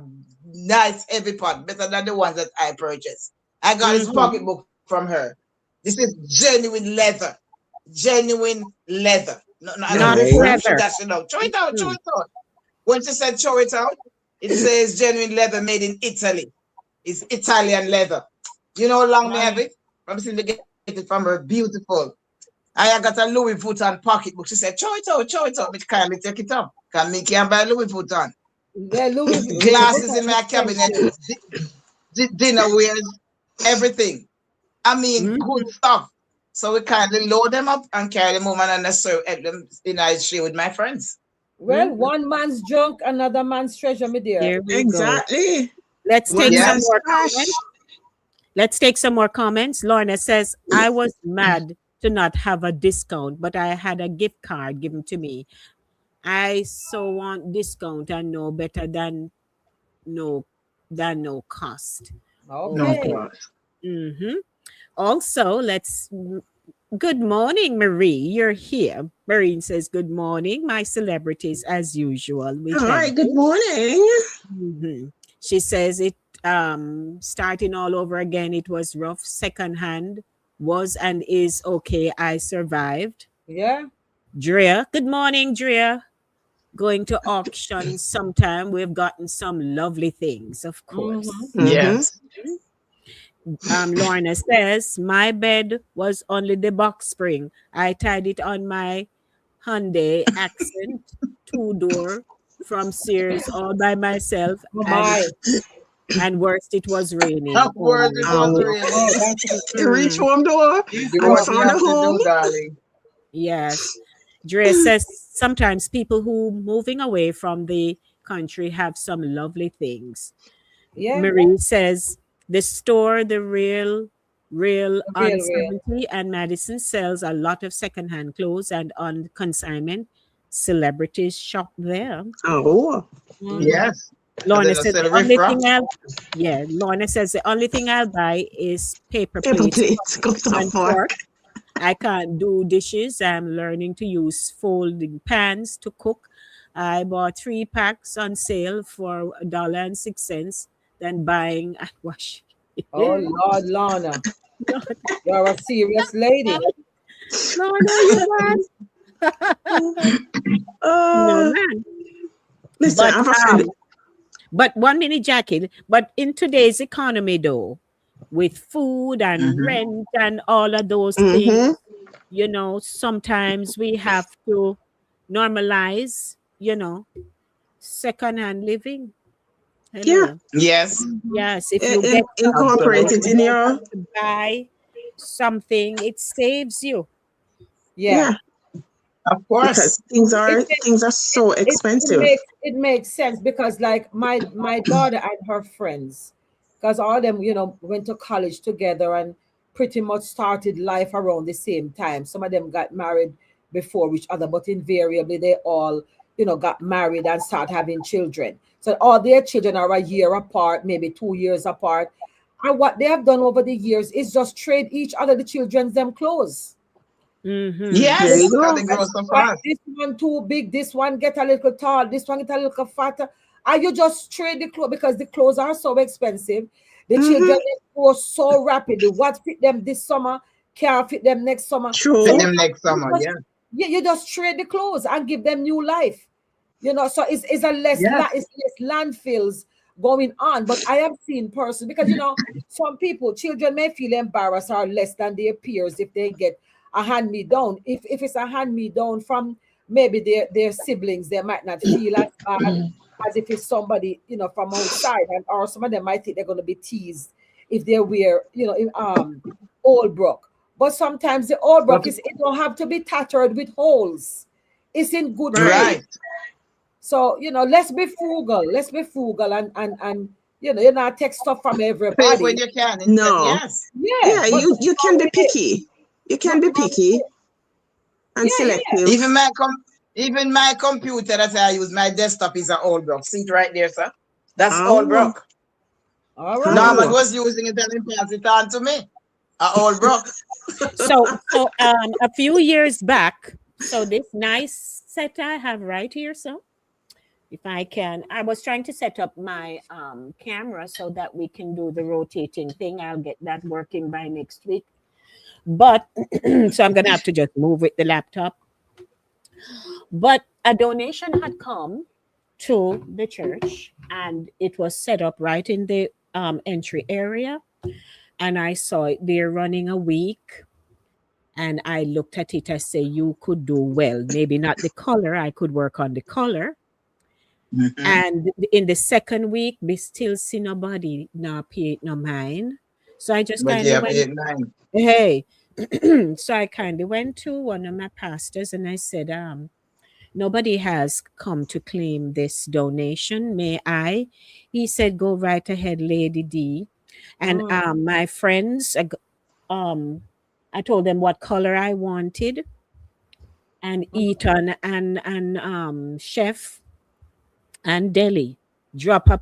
S2: nice, heavy pot, better than the ones that I purchased. I got this
S3: Mhm.
S2: pocketbook from her. This is genuine leather. Genuine leather. No, no, I don't
S3: Not
S2: know who
S4: Nice.
S2: she
S3: leather.
S2: dashed it out. Throw it out, throw
S3: Mhm.
S2: it out. When she said throw it out, it says genuine leather made in Italy. It's Italian leather. You know how long me have it? I'm seeing to get it from her. Beautiful. I got a Louis Vuitton pocketbook. She said, throw it out, throw it out. But kindly take it up. Can me can buy Louis Vuitton.
S5: Yeah, Louis
S2: Glasses
S5: Vuitton
S2: in
S5: is
S2: my cabinet,
S5: expensive.
S2: dinner wears, everything. I mean, good
S3: Mhm.
S2: stuff. So we kindly load them up and carry them home and necessarily help them share with my friends.
S5: Well,
S3: Mhm.
S5: one man's junk, another man's treasure, my dear.
S3: There we go.
S4: Exactly.
S3: Let's take
S4: One
S3: some
S2: Yes.
S4: man's
S3: more
S4: trash.
S3: comments. Let's take some more comments. Lorna says, I was mad to not have a discount, but I had a gift card given to me. I so want discount and know better no no cost.
S4: No
S5: Okay.
S3: Okay.
S4: cost.
S3: Mm-hmm. Also, good morning, Marie. You're here. Maureen says, good morning, my celebrities, as usual. We
S4: All
S3: thank
S4: right. Good
S3: you.
S4: morning.
S3: Mhm. She says it starting all over again. It was rough. Secondhand was and is okay. I survived.
S5: Yeah.
S3: Drea, good morning, Drea. Going to auction sometime. We've gotten some lovely things, of
S5: Mm-hmm.
S3: course.
S4: Mm-hmm.
S2: Yes.
S3: Lorna says, my bed was only the box spring. I tied it on my Hyundai Accent 2-door from Sears all by myself,
S5: Oh my.
S3: and worst, it was raining.
S2: Of
S3: Oh
S2: course, it was
S4: Oh,
S5: Oh,
S2: raining.
S5: that's
S4: you reach
S3: no.
S4: home door
S5: you
S2: Do
S4: and
S2: what
S5: go.
S2: you
S4: found a
S2: have to
S4: home.
S2: do, darling.
S3: Yes. Dre says sometimes people who moving away from the country have some lovely things.
S5: Yeah.
S3: Marie says the store, the real on
S5: Real.
S3: 70 and Madison sells a lot of secondhand clothes and on consignment. Celebrities shop there.
S4: Oh,
S5: Mm-hmm.
S3: Mhm.
S2: Yes. Because they
S3: Lorna
S2: don't
S3: says
S2: sell
S3: the only
S2: riffraff.
S3: thing Lorna says the only thing I'll buy is paper
S4: paper
S3: plates
S4: plates, cups and
S3: and fork.
S4: fork.
S3: I can't do dishes. I'm learning to use folding pans to cook. I bought 3 packs on sale for $1.06, then buying and washing.
S5: Oh Lord, Lorna. You're a serious lady.
S3: Lord, are you mad? No
S4: Uh,
S3: man.
S4: listen, I
S3: But
S4: have a friend.
S3: but 1 minute, Jackie. But in today's economy, though, with food and
S2: Mm-hmm.
S3: rent and all of those things,
S4: Mm-hmm.
S3: sometimes we have to normalize, secondhand living.
S4: Yeah,
S3: Hello.
S2: Yes.
S3: Yes, if you get something
S4: incorporate
S3: and
S4: it
S3: you
S2: Absolutely.
S4: in
S3: don't
S4: your,
S3: want to buy something, it saves you.
S5: Yeah.
S4: yeah,
S2: Of course.
S4: because things
S5: It
S4: are
S5: it,
S4: things are so
S5: it, it
S4: expensive.
S5: makes it makes sense because like my daughter and her friends, because all of them, went to college together and pretty much started life around the same time. Some of them got married before each other, but invariably they all, got married and start having children. So all their children are a year apart, maybe 2 years apart. And what they have done over the years is just trade each other the children's them clothes.
S3: Mm-hmm.
S4: There you
S2: Yes. Because
S4: go.
S2: they grow so
S5: Right,
S2: fast.
S5: this one too big, this one get a little tall, this one get a little fatter. And you just trade the clothes because the clothes are so expensive. The children
S4: Mm-hmm.
S5: they grow so rapidly. What fit them this summer can't fit them next summer.
S2: Fit
S5: So
S4: True.
S2: them next
S5: you
S2: summer.
S5: just,
S2: Yeah.
S5: you just trade the clothes and give them new life. So it's a
S2: Yes.
S5: it's less landfills going on. But I have seen persons because some people, children may feel embarrassed or less than their peers if they get a hand me down. If it's a hand me down from maybe their siblings, they might not feel as bad as if it's somebody, from outside, and or some of them might think they're going to be teased if they wear, old Bruk. But sometimes the old Bruk it don't have to be tattered with holes. It's in good shape.
S2: Right.
S5: So, let's be frugal. Let's be frugal and you're not take stuff from everybody.
S2: Pay when you can.
S4: No.
S2: Yes.
S4: Yeah, you can be picky. You can be picky and selective.
S2: Even my computer that I use, my desktop is an old Bruk. See it right there, sir? That's old Bruk.
S5: All right.
S2: Norman was using it and he passed it on to me. An old Bruk.
S3: So a few years back, so this nice set I have right here, so if I can, I was trying to set up my camera so that we can do the rotating thing. I'll get that working by next week. But so I'm going to have to just move with the laptop. But a donation had come to the church and it was set up right in the entry area. And I saw it there running a week. And I looked at it, I say, you could do well. Maybe not the color. I could work on the color. Mm-hmm. And in the second week, we still see nobody now pay it no mind. So I just kind of went, hey. So I kind of went to one of my pastors and I said, nobody has come to claim this donation. May I? He said, go right ahead, Lady D. And my friends, I told them what color I wanted. And Eaton and Chef and Deli drop a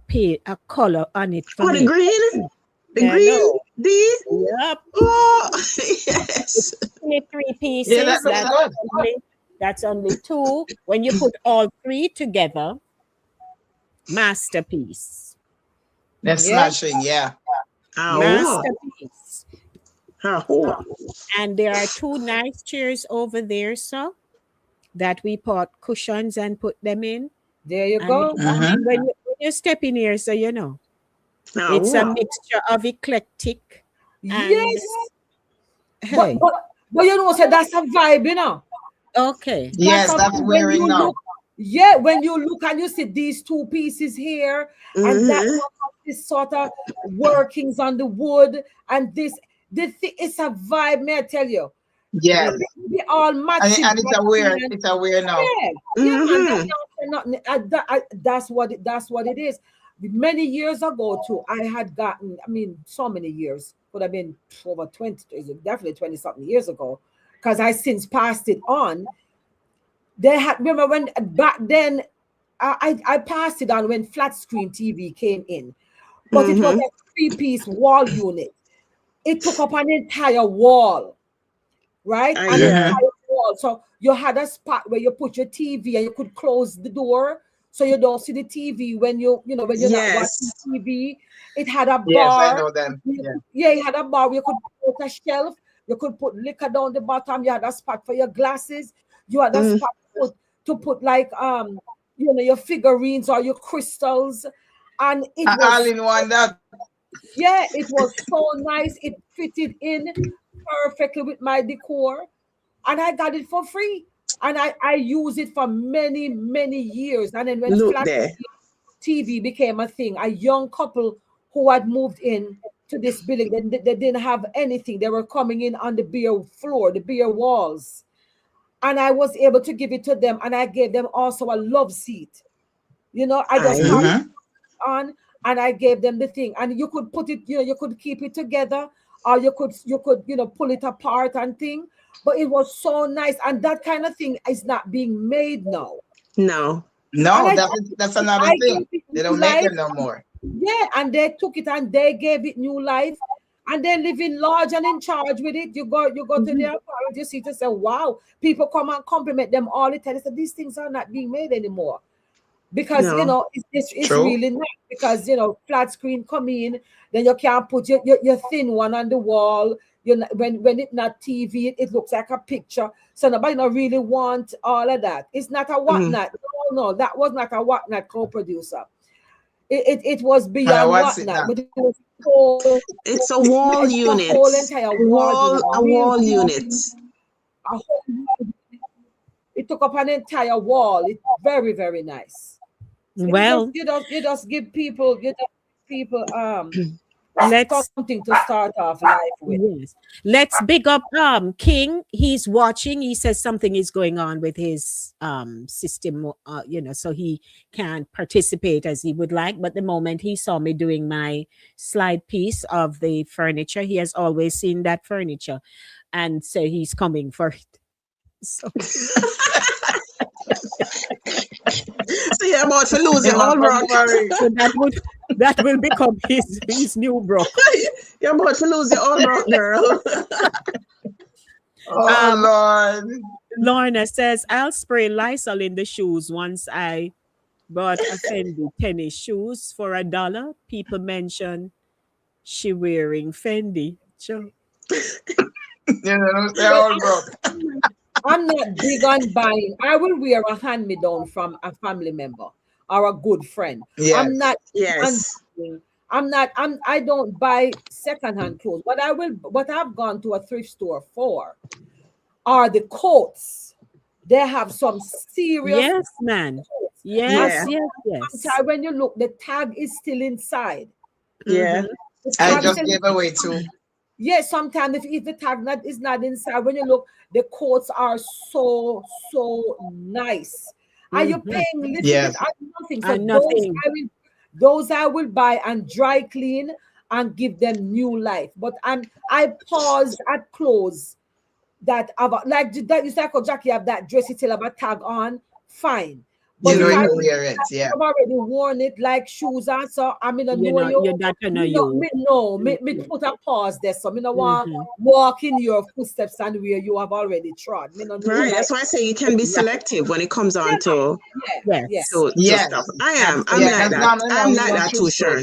S3: color on it for me.
S4: The green? The green? These?
S3: Yep.
S4: Oh, yes.
S3: Only 3 pieces. Yeah, that's only 2. When you put all 3 together, masterpiece.
S2: That's smashing, yeah.
S3: Masterpiece.
S4: Oh.
S3: And there are 2 nice chairs over there, so that we put cushions and put them in.
S5: There you go.
S3: When you step in here, so it's a mixture of eclectic.
S5: Yes. Hey. But so that's a vibe,
S3: Okay.
S2: Yes, that's wearing now.
S5: Yeah, when you look and you see these 2 pieces here, and that one has this sort of workings on the wood, and it's a vibe, may I tell you?
S2: Yeah.
S5: They all match.
S2: And it's a wear now.
S5: Yeah. That's what it is. Many years ago too, I had gotten, so many years, could have been over 20, definitely 20 something years ago, because I since passed it on. Remember when back then, I passed it on when flat screen TV came in, but it was a 3-piece wall unit. It took up an entire wall, right? An entire wall. So you had a spot where you put your TV and you could close the door so you don't see the TV when you're not watching TV. It had a bar.
S2: Yes, I know them.
S5: It had a bar where you could put a shelf. You could put liquor down the bottom. You had a spot for your glasses. You had a spot to put like your figurines or your crystals, and it was
S2: all in one.
S5: Yeah, it was so nice. It fitted in perfectly with my decor, and I got it for free. And I used it for many, many years. And then when flat TV became a thing, a young couple who had moved in to this building, they didn't have anything. They were coming in on the bare floor, the bare walls. And I was able to give it to them. And I gave them also a love seat. I just had it on and I gave them the thing. And you could put it, you could keep it together, or you could pull it apart and thing. But it was so nice. And that kind of thing is not being made now.
S4: No,
S2: that's another thing. They don't make them no more.
S5: Yeah, and they took it and they gave it new life. And they're living large and in charge with it. You go to their apartment, you see to say, wow, people come and compliment them all the time. They say, these things are not being made anymore. Because, it's really nice. Because, flat screen come in, then you can't put your thin one on the wall. When it's not TV, it looks like a picture. So nobody don't really want all of that. It's not a whatnot. No, that was not a whatnot co-producer. It was beyond whatnot, but it was
S4: it's a wall unit.
S5: A whole entire wall
S4: unit.
S5: It took up an entire wall. It's very, very nice. So
S3: Well,
S5: you just give people
S3: let's
S5: something to start off life with.
S3: yes. Let's big up King. He's watching. He says something is going on with his system, so he can't participate as he would like. But the moment he saw me doing my slide piece of the furniture, he has always seen that furniture. And so he's coming for it. So
S4: So you're about to lose your old Bruk.
S3: so that will become his new Bruk.
S4: You're about to lose your old Bruk, girl.
S2: Oh, Lord.
S3: Lorna says, I'll spray Lysol in the shoes. Once I bought a Fendi tennis shoes for $1. People mention she wearing Fendi. Sure.
S2: They're all broke.
S5: I'm not big on buying. I will wear a hand-me-down from a family member or a good friend.
S2: Yes.
S5: I'm not.
S4: Yes.
S5: I don't buy secondhand clothes. What I've gone to a thrift store for are the coats. They have some serious.
S3: Yes, man. Yes.
S5: Sometimes when you look, the tag is still inside.
S4: Yeah.
S5: The
S2: I
S5: tag
S2: just
S5: still-
S2: gave away too.
S5: Yes, sometimes if the tag is not inside, when you look, the coats are so nice. Are you paying little
S2: Yes.
S5: bit? Nothing. So
S3: And nothing.
S5: those I will buy and dry clean and give them new life. But I pause at clothes that have like that. You say, Jackie, have that dressy tail have a tag on, fine. But
S2: You know
S5: if I
S2: you wear it, yeah.
S5: have already worn it like shoes on, so I mean,
S3: You know that you know you.
S5: me put a pause there. So me no want walk in your footsteps and where you have already trod. Me no know
S4: Right.
S5: like-
S4: That's why I say you can be selective when it comes on to
S5: Yes.
S4: to
S2: Yes.
S4: stuff. I'm
S2: Yeah,
S4: like
S2: 'cause
S4: that.
S2: normally
S4: I'm
S2: we
S4: like
S2: love
S4: that too,
S2: thrift store,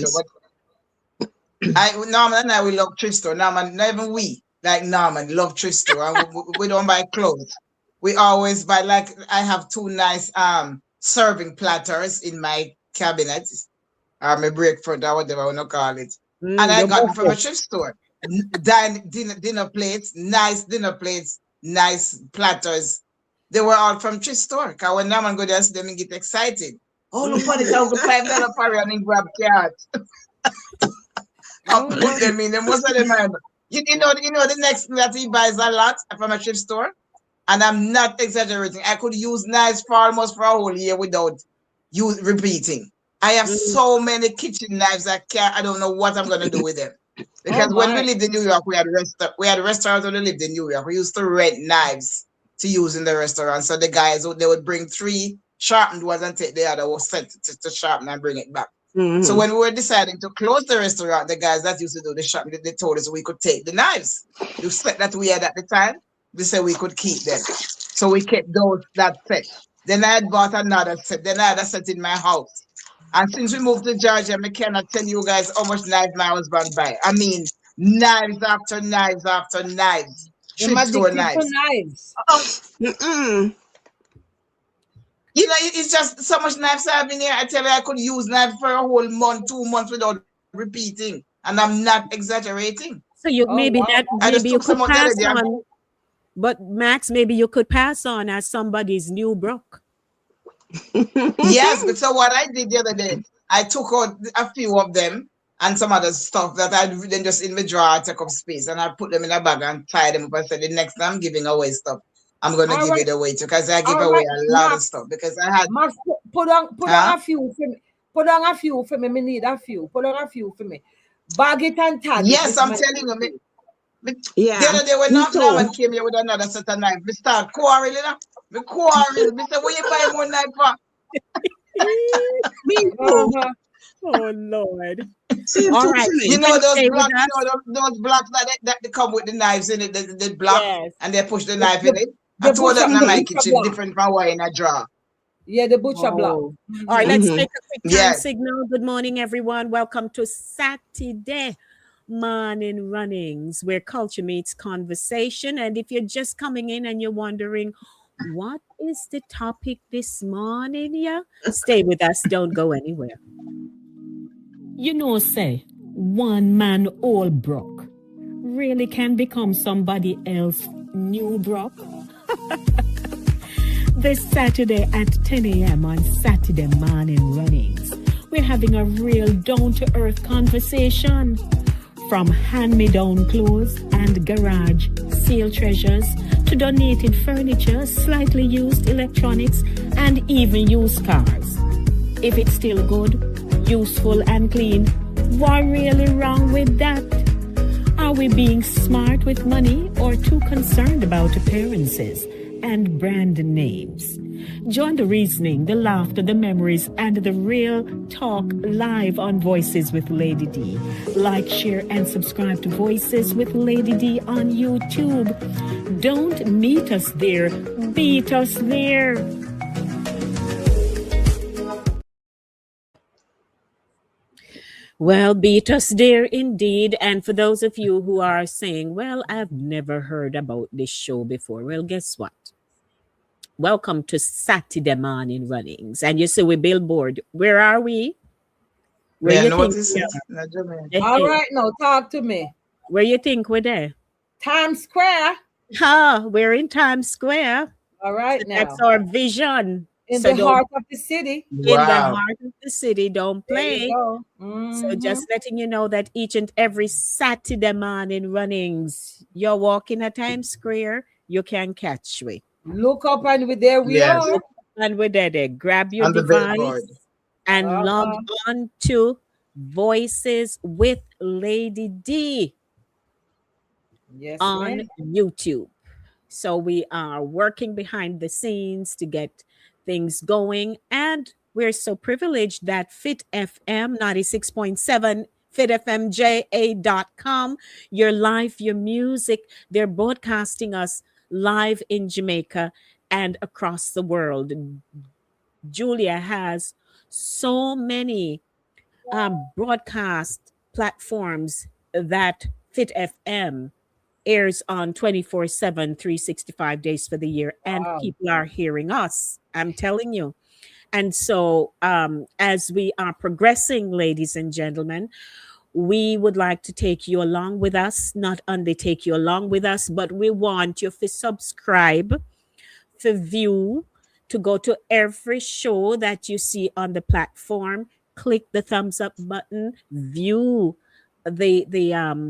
S4: Sharons.
S2: so Norman and I we love thrift store. Norman, not even we like Norman love thrift store. And we don't buy clothes. We always buy, like, I have two nice serving platters in my cabinet, or my breakfast or whatever I want to call it. And I got them from a thrift store. Dinner plates, nice dinner plates, nice platters. They were all from thrift store. Because when Norman go there, see them and get excited. Oh, look for this, I'll go $5 for you and then grab carrots. I'll put them in. And most of them are, you know, the next thing that he buys a lot from a thrift store. And I'm not exaggerating. I could use knives for almost for a whole year without you repeating. I have so many kitchen knives I don't know what I'm gonna do with them. Because when we lived in New York, we had restaurants when we lived in New York. We used to rent knives to use in the restaurant. So the guys, they would bring 3 sharpened ones and take the other set to sharpen and bring it back. So when we were deciding to close the restaurant, the guys that used to do the shopping, they told us we could take the knives. The set that we had at the time, they said we could keep them. So we kept that set. Then I had bought another set. Then I had a set in my house. And since we moved to Georgia, I cannot tell you guys how much knives my husband buy. I mean, knives after knives after knives. Thrift store knives. You know, it's just so much knives I have in here. I tell you, I could use knives for a whole month, 2 months without repeating. And I'm not exaggerating.
S3: So you maybe you could pass on. But Max, maybe you could pass on as somebody's new Bruk.
S2: Yes, but so what I did the other day, I took out a few of them and some other stuff that I then just in my drawer take up space, and I put them in a bag and tie them up. I said the next time I'm giving away stuff, I'm gonna give it away too, because I give away a lot of stuff because I had
S5: put on a few for me. Put on a few for me. Me need a few. Put on a few for me. Bag it and tag it.
S2: Yes, I'm telling you.
S4: Yeah.
S2: The other day when Norman came here with another set of knives, we start quarreling. We quarrel. We say, "What you buy more knife for?"
S3: Me too. Oh Lord! All right,
S2: you know those blocks. You know those blocks that they come with the knives in it. They block and they push the knife in it. I told them in my kitchen different from what in a jar.
S5: Yeah, the butcher block.
S3: All right, let's take a quick time signal. Good morning, everyone. Welcome to Satideh Morning Runnings, where culture meets conversation. And if you're just coming in and you're wondering, what is the topic this morning? Yeah, stay with us. Don't go anywhere. You know, say, one man old Bruk really can become somebody else new Bruk.
S1: This Saturday at 10 a.m. on Saturday Morning Runnings, we're having a real down-to-earth conversation. From hand-me-down clothes and garage sale treasures to donated furniture, slightly used electronics, and even used cars. If it's still good, useful, and clean, what really wrong with that? Are we being smart with money or too concerned about appearances and brand names? Join the reasoning, the laughter, the memories, and the real talk live on Voices with Lady D. Like, share, and subscribe to Voices with Lady D on YouTube. Don't meet us there, beat us there. Well, beat us there indeed. And for those of you who are saying, well, I've never heard about this show before, well, guess what? Welcome to Saturday Morning Runnings. And you see, we billboard. Where are we? Where
S2: Yeah,
S1: you
S2: no,
S1: think
S2: what is
S1: we
S2: it?
S1: are?
S2: Not Jamaica.
S1: Hey,
S5: All right, now talk to me.
S1: where you think we're there?
S5: Times Square.
S1: We're in Times Square.
S5: All right,
S1: So
S5: now
S1: that's our vision.
S5: in
S1: So
S5: the
S1: don't,
S5: heart of the city.
S1: in the
S2: Wow.
S1: heart of the city, don't
S5: There you
S1: play.
S5: go.
S1: So just letting you know that each and every Saturday morning runnings, you're walking at Times Square, you can catch me.
S5: Look up and there we
S2: Yes.
S5: are.
S1: And we're there. Grab your
S2: On the
S1: device
S2: billboard.
S1: and log on to Voices with Lady D
S5: Yes,
S1: on
S5: ma'am.
S1: YouTube. So we are working behind the scenes to get things going. And we're so privileged that Fit FM 96.7, fitfmja.com, your life, your music, they're broadcasting us live in Jamaica and across the world. Julia has so many broadcast platforms that Fit FM airs on 24/7, 365 days for the year, and
S5: Wow.
S1: people are hearing us. I'm telling you. And so, as we are progressing, ladies and gentlemen, we would like to take you along with us, not only take you along with us, but we want you to subscribe, to view, to go to every show that you see on the platform, click the thumbs up button, view the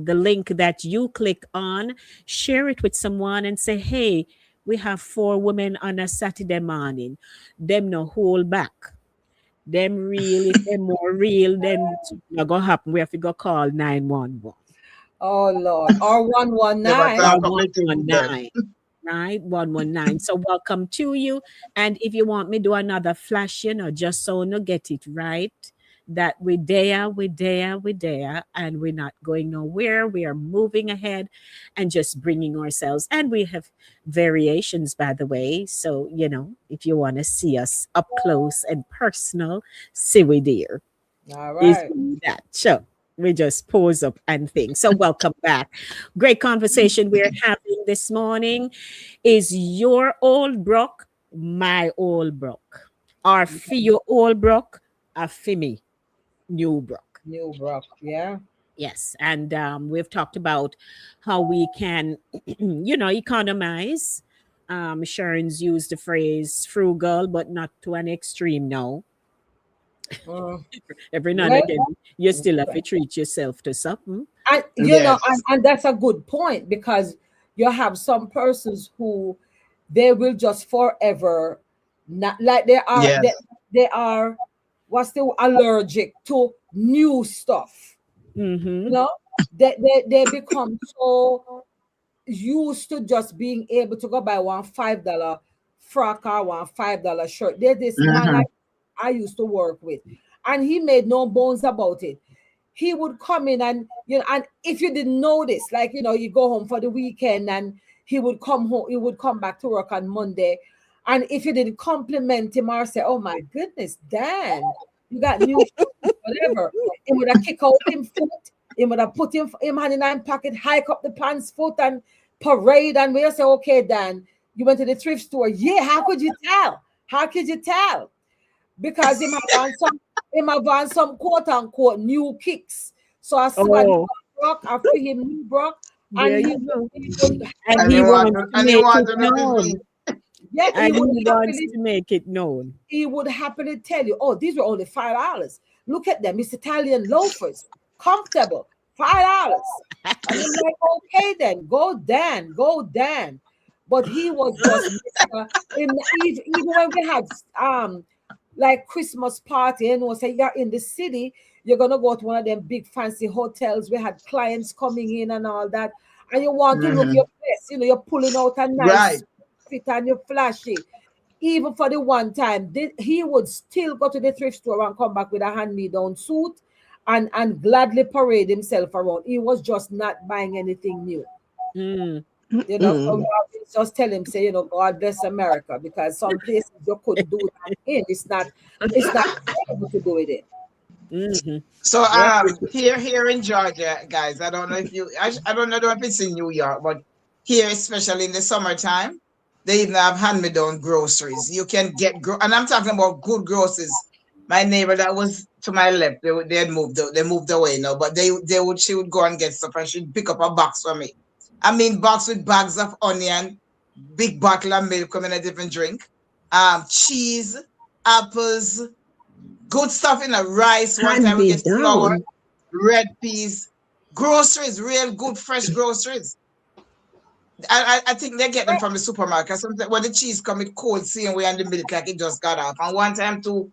S1: link that you click on, share it with someone and say, hey, we have 4 women on a Saturday morning. Them no hold back. Them real, if them more real, then not gonna happen. We have to go call 911.
S5: Oh Lord. Or
S2: Never
S5: 119.
S2: talk up the thing then.
S1: 119. Right, 119. So welcome to you. And if you want me do another flash, just so no get it right, that we're there, and we're not going nowhere. We are moving ahead and just bringing ourselves. And we have variations, by the way. So, if you want to see us up close and personal, see we dear.
S5: All
S1: Is
S5: right.
S1: that. So we just pause up and think. So welcome back. Great conversation we're having this morning. Is your old Bruk my old Bruk? Or for your old Bruk, or for me, new Bruk?
S5: New Bruk. Yeah.
S1: Yes. And we've talked about how we can, economize. Sharon's used the phrase frugal, but not to an extreme now.
S5: Mm.
S1: Every now and
S5: Well,
S1: again, you still have to treat yourself to something.
S5: and
S2: Yes.
S5: and that's a good point, because you have some persons who they will just forever not like
S2: Yes.
S5: they are what's the allergic to new stuff.
S1: Mm-hmm.
S5: They become so used to just being able to go buy one $5 frock or one $5 shirt. There's this man
S2: Mhm.
S5: I used to work with, and he made no bones about it. He would come in and and if you didn't notice, like you go home for the weekend and he would come home, he would come back to work on Monday. And if you didn't compliment him or say, oh my goodness, Dan, you got new shoes, whatever, he would have kick out him foot, he would have put him hand in hand pocket, hike up the pants foot and parade. And we'll say, okay, Dan, you went to the thrift store. Yeah, how could you tell? How could you tell? Because him have on some quote unquote new kicks. So I swear
S1: Oh,
S5: Bruk, I feel him new Bruk, and
S1: there
S5: he
S1: you go.
S5: would
S1: And
S2: And
S1: he
S2: you
S1: wants
S2: want
S1: to
S2: and you
S1: make
S2: want
S1: it
S2: to know
S1: known.
S2: me.
S5: Yeah,
S3: And he wants to make it known.
S5: he would happily tell you, oh, these were only $5. Look at them, it's Italian loafers, comfortable, $5. And I'm like, okay, then go Dan, go Dan. But he was just even when we had like Christmas party and was say you're in the city, you're gonna go to one of them big fancy hotels. We had clients coming in and all that, and you want to look your best, you're pulling out a nice fit and you're flashy. Even for the one time, he would still go to the thrift store and come back with a hand-me-down suit and gladly parade himself around. He was just not buying anything new. So we just tell him, say, God bless America, because some places you could do that in. It's not able to do it in.
S2: So here in Georgia, guys, I don't know if it's in New York, but here, especially in the summertime, they even have hand-me-down groceries. You can get and I'm talking about good groceries. My neighbor that was to my left, they had moved away now, but she would go and get stuff and she'd pick up a box for me. I mean, box with bags of onion, big bottle of milk coming a different drink, cheese, apples, good stuff in a rice. One time we get flour, red peas, groceries, real good fresh groceries. I think they get them from the supermarket. Sometimes when the cheese come with cold, seeing we in the milk like it just got off. And one time too,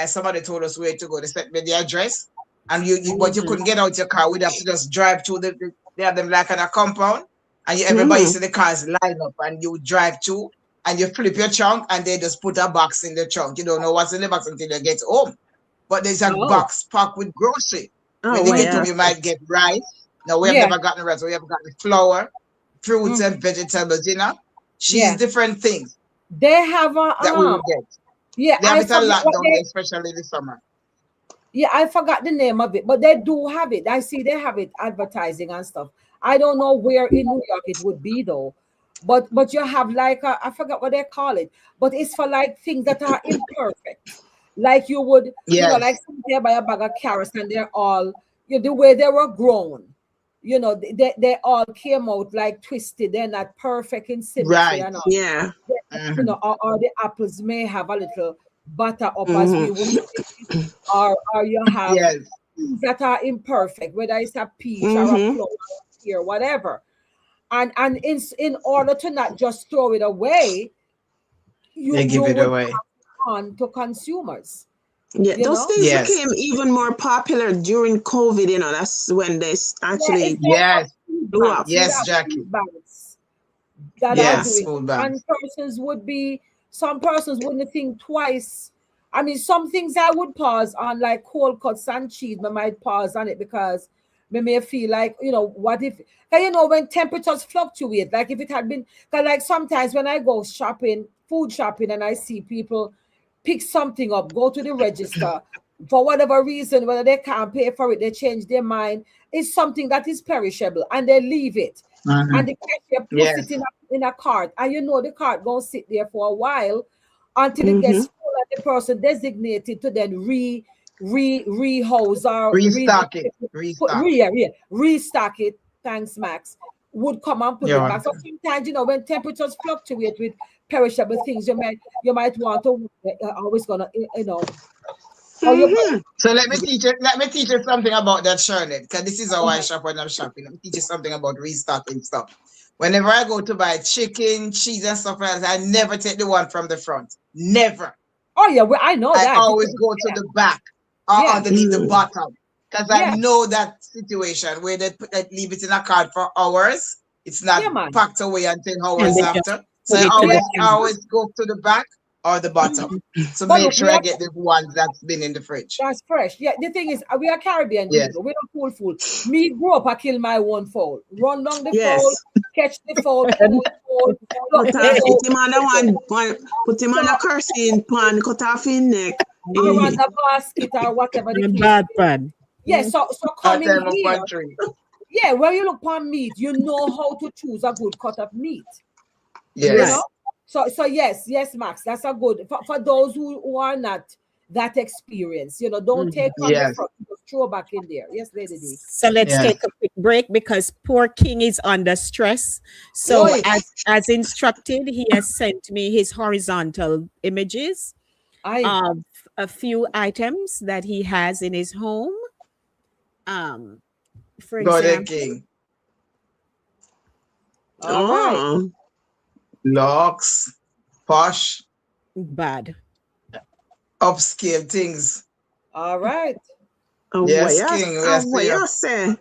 S2: somebody told us where to go. They sent me the address, and but you couldn't get out your car. We'd have to just drive through they have them like in a compound, and everybody see the cars line up, and you drive through, and you flip your trunk, and they just put a box in the trunk. You don't know what's in the box until you get home. But there's a box packed with grocery. When you get home, you might get rice. Now we have never gotten rice. We have gotten flour, fruits and vegetables. Cheese, different things.
S5: They have
S2: that we will get.
S5: Yeah,
S2: they have it a lot down there, especially this summer.
S5: Yeah, I forgot the name of it, but they do have it. I see they have it advertising and stuff. I don't know where in New York it would be though, but you have like I forgot what they call it, but it's for like things that are imperfect. Like you would, like something buy a bag of carrots and they're all the way they were grown. They all came out like twisted. They're not perfect in symmetry and all.
S4: Yeah.
S5: Or the apples may have a little butter up as we would say, or you have things that are imperfect, whether it's a peach or a plum or whatever. And in order to not just throw it away,
S2: they give it away
S5: on to consumers.
S4: Yeah, those things became even more popular during COVID. That's when they actually blew up.
S2: Yes, Jackie.
S5: And some persons wouldn't think twice. I mean, some things I would pause on, like cold cuts and cheese. I might pause on it because I may feel like, what if, when temperatures fluctuate, like if it had been, like sometimes when I go shopping, food shopping, and I see people pick something up, go to the register, for whatever reason, whether they can't pay for it, they change their mind. It's something that is perishable, and they leave it. And the cashier puts it in a cart, and the cart gonna sit there for a while until it gets full, and the person designated to then rehouse or restock it. Thanks, Max. Would come and put it back. So sometimes, when temperatures fluctuate with perishable things, you might want to always gonna,
S2: So let me teach you something about that, Charlotte, because this is how I shop when I'm shopping. Let me teach you something about restocking stuff. Whenever I go to buy chicken, cheese, and stuff like that, I never take the one from the front. Never.
S5: Oh yeah, well, I know that.
S2: I always go to the back or underneath the bottom, because I know that situation where they leave it in a cart for hours. It's not packed away until hours after. So I always go to the back or the bottom to make sure I get the ones that's been in the fridge.
S5: That's fresh. Yeah, the thing is, we are Caribbean people. We don't pull food. Me grew up, I kill my one fowl. Run down the fowl, catch the fowl,
S4: put him on a kerosene pan, cut off his neck.
S5: Around the basket or whatever.
S3: Bad pan.
S5: Yeah, so coming here. Yeah, when you look on meat, you know how to choose a good cut of meat.
S2: Yes.
S5: So yes, Max, that's a good for those who are not that experienced. Don't take on the front, just throw back in there. Yes, Lady D.
S3: So let's
S2: Yeah.
S3: take a quick break because poor King is under stress. So
S5: Oi.
S3: as instructed, he has sent me his horizontal images
S5: Aye.
S3: of a few items that he has in his home. For
S2: Go there,
S3: example,
S2: King.
S5: All right.
S4: Oh,
S2: Locks, posh,
S3: bad.
S2: upscale things.
S5: All right.
S2: Yes, King. We are
S4: what
S2: seeing
S4: you say?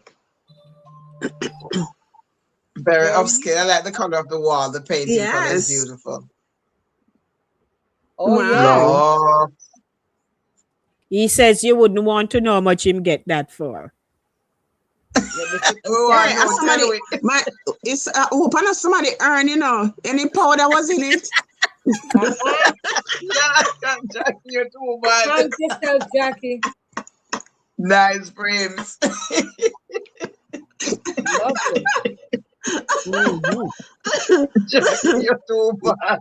S2: very
S5: Very
S2: upscale. I like the color of the wall. The painting color is
S4: Yes.
S2: beautiful.
S5: Oh
S4: Wow.
S5: yeah.
S2: Lock.
S3: He says you wouldn't want to know how much him get that for.
S5: Let me see.
S2: Oh,
S4: Yeah,
S2: I know.
S4: somebody,
S2: Tell me.
S4: it's hope I know somebody earn, any powder was in it.
S2: Jackie, you're too bad.
S5: Thank yourself, Jackie.
S2: Nice frames.
S5: Lovely.
S3: Mhm.
S2: Jackie, you're too bad.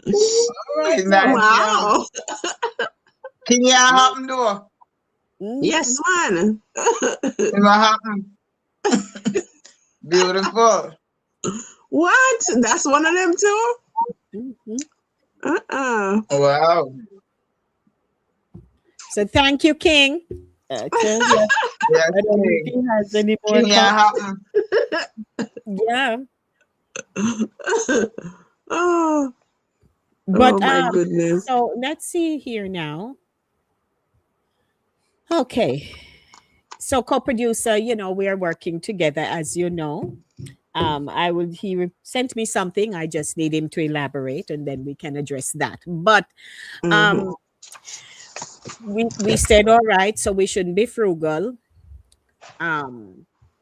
S5: All right.
S2: Nice.
S4: Wow.
S2: Can you happen though?
S4: Yes, man.
S2: Can you happen? Beautiful.
S4: What? That's one of them too?
S3: Mhm.
S2: Wow.
S3: So thank you, King. Okay, yeah.
S2: Yes,
S3: I don't know if
S2: King.
S3: he has any more
S2: Can you
S3: comments.
S2: happen?
S3: Yeah.
S4: Oh,
S3: But
S4: my goodness.
S3: so let's see here now. Okay. So co-producer, we are working together, as you know. Sent me something. I just need him to elaborate and then we can address that. But
S4: Mhm.
S3: we said all right, so we shouldn't be frugal.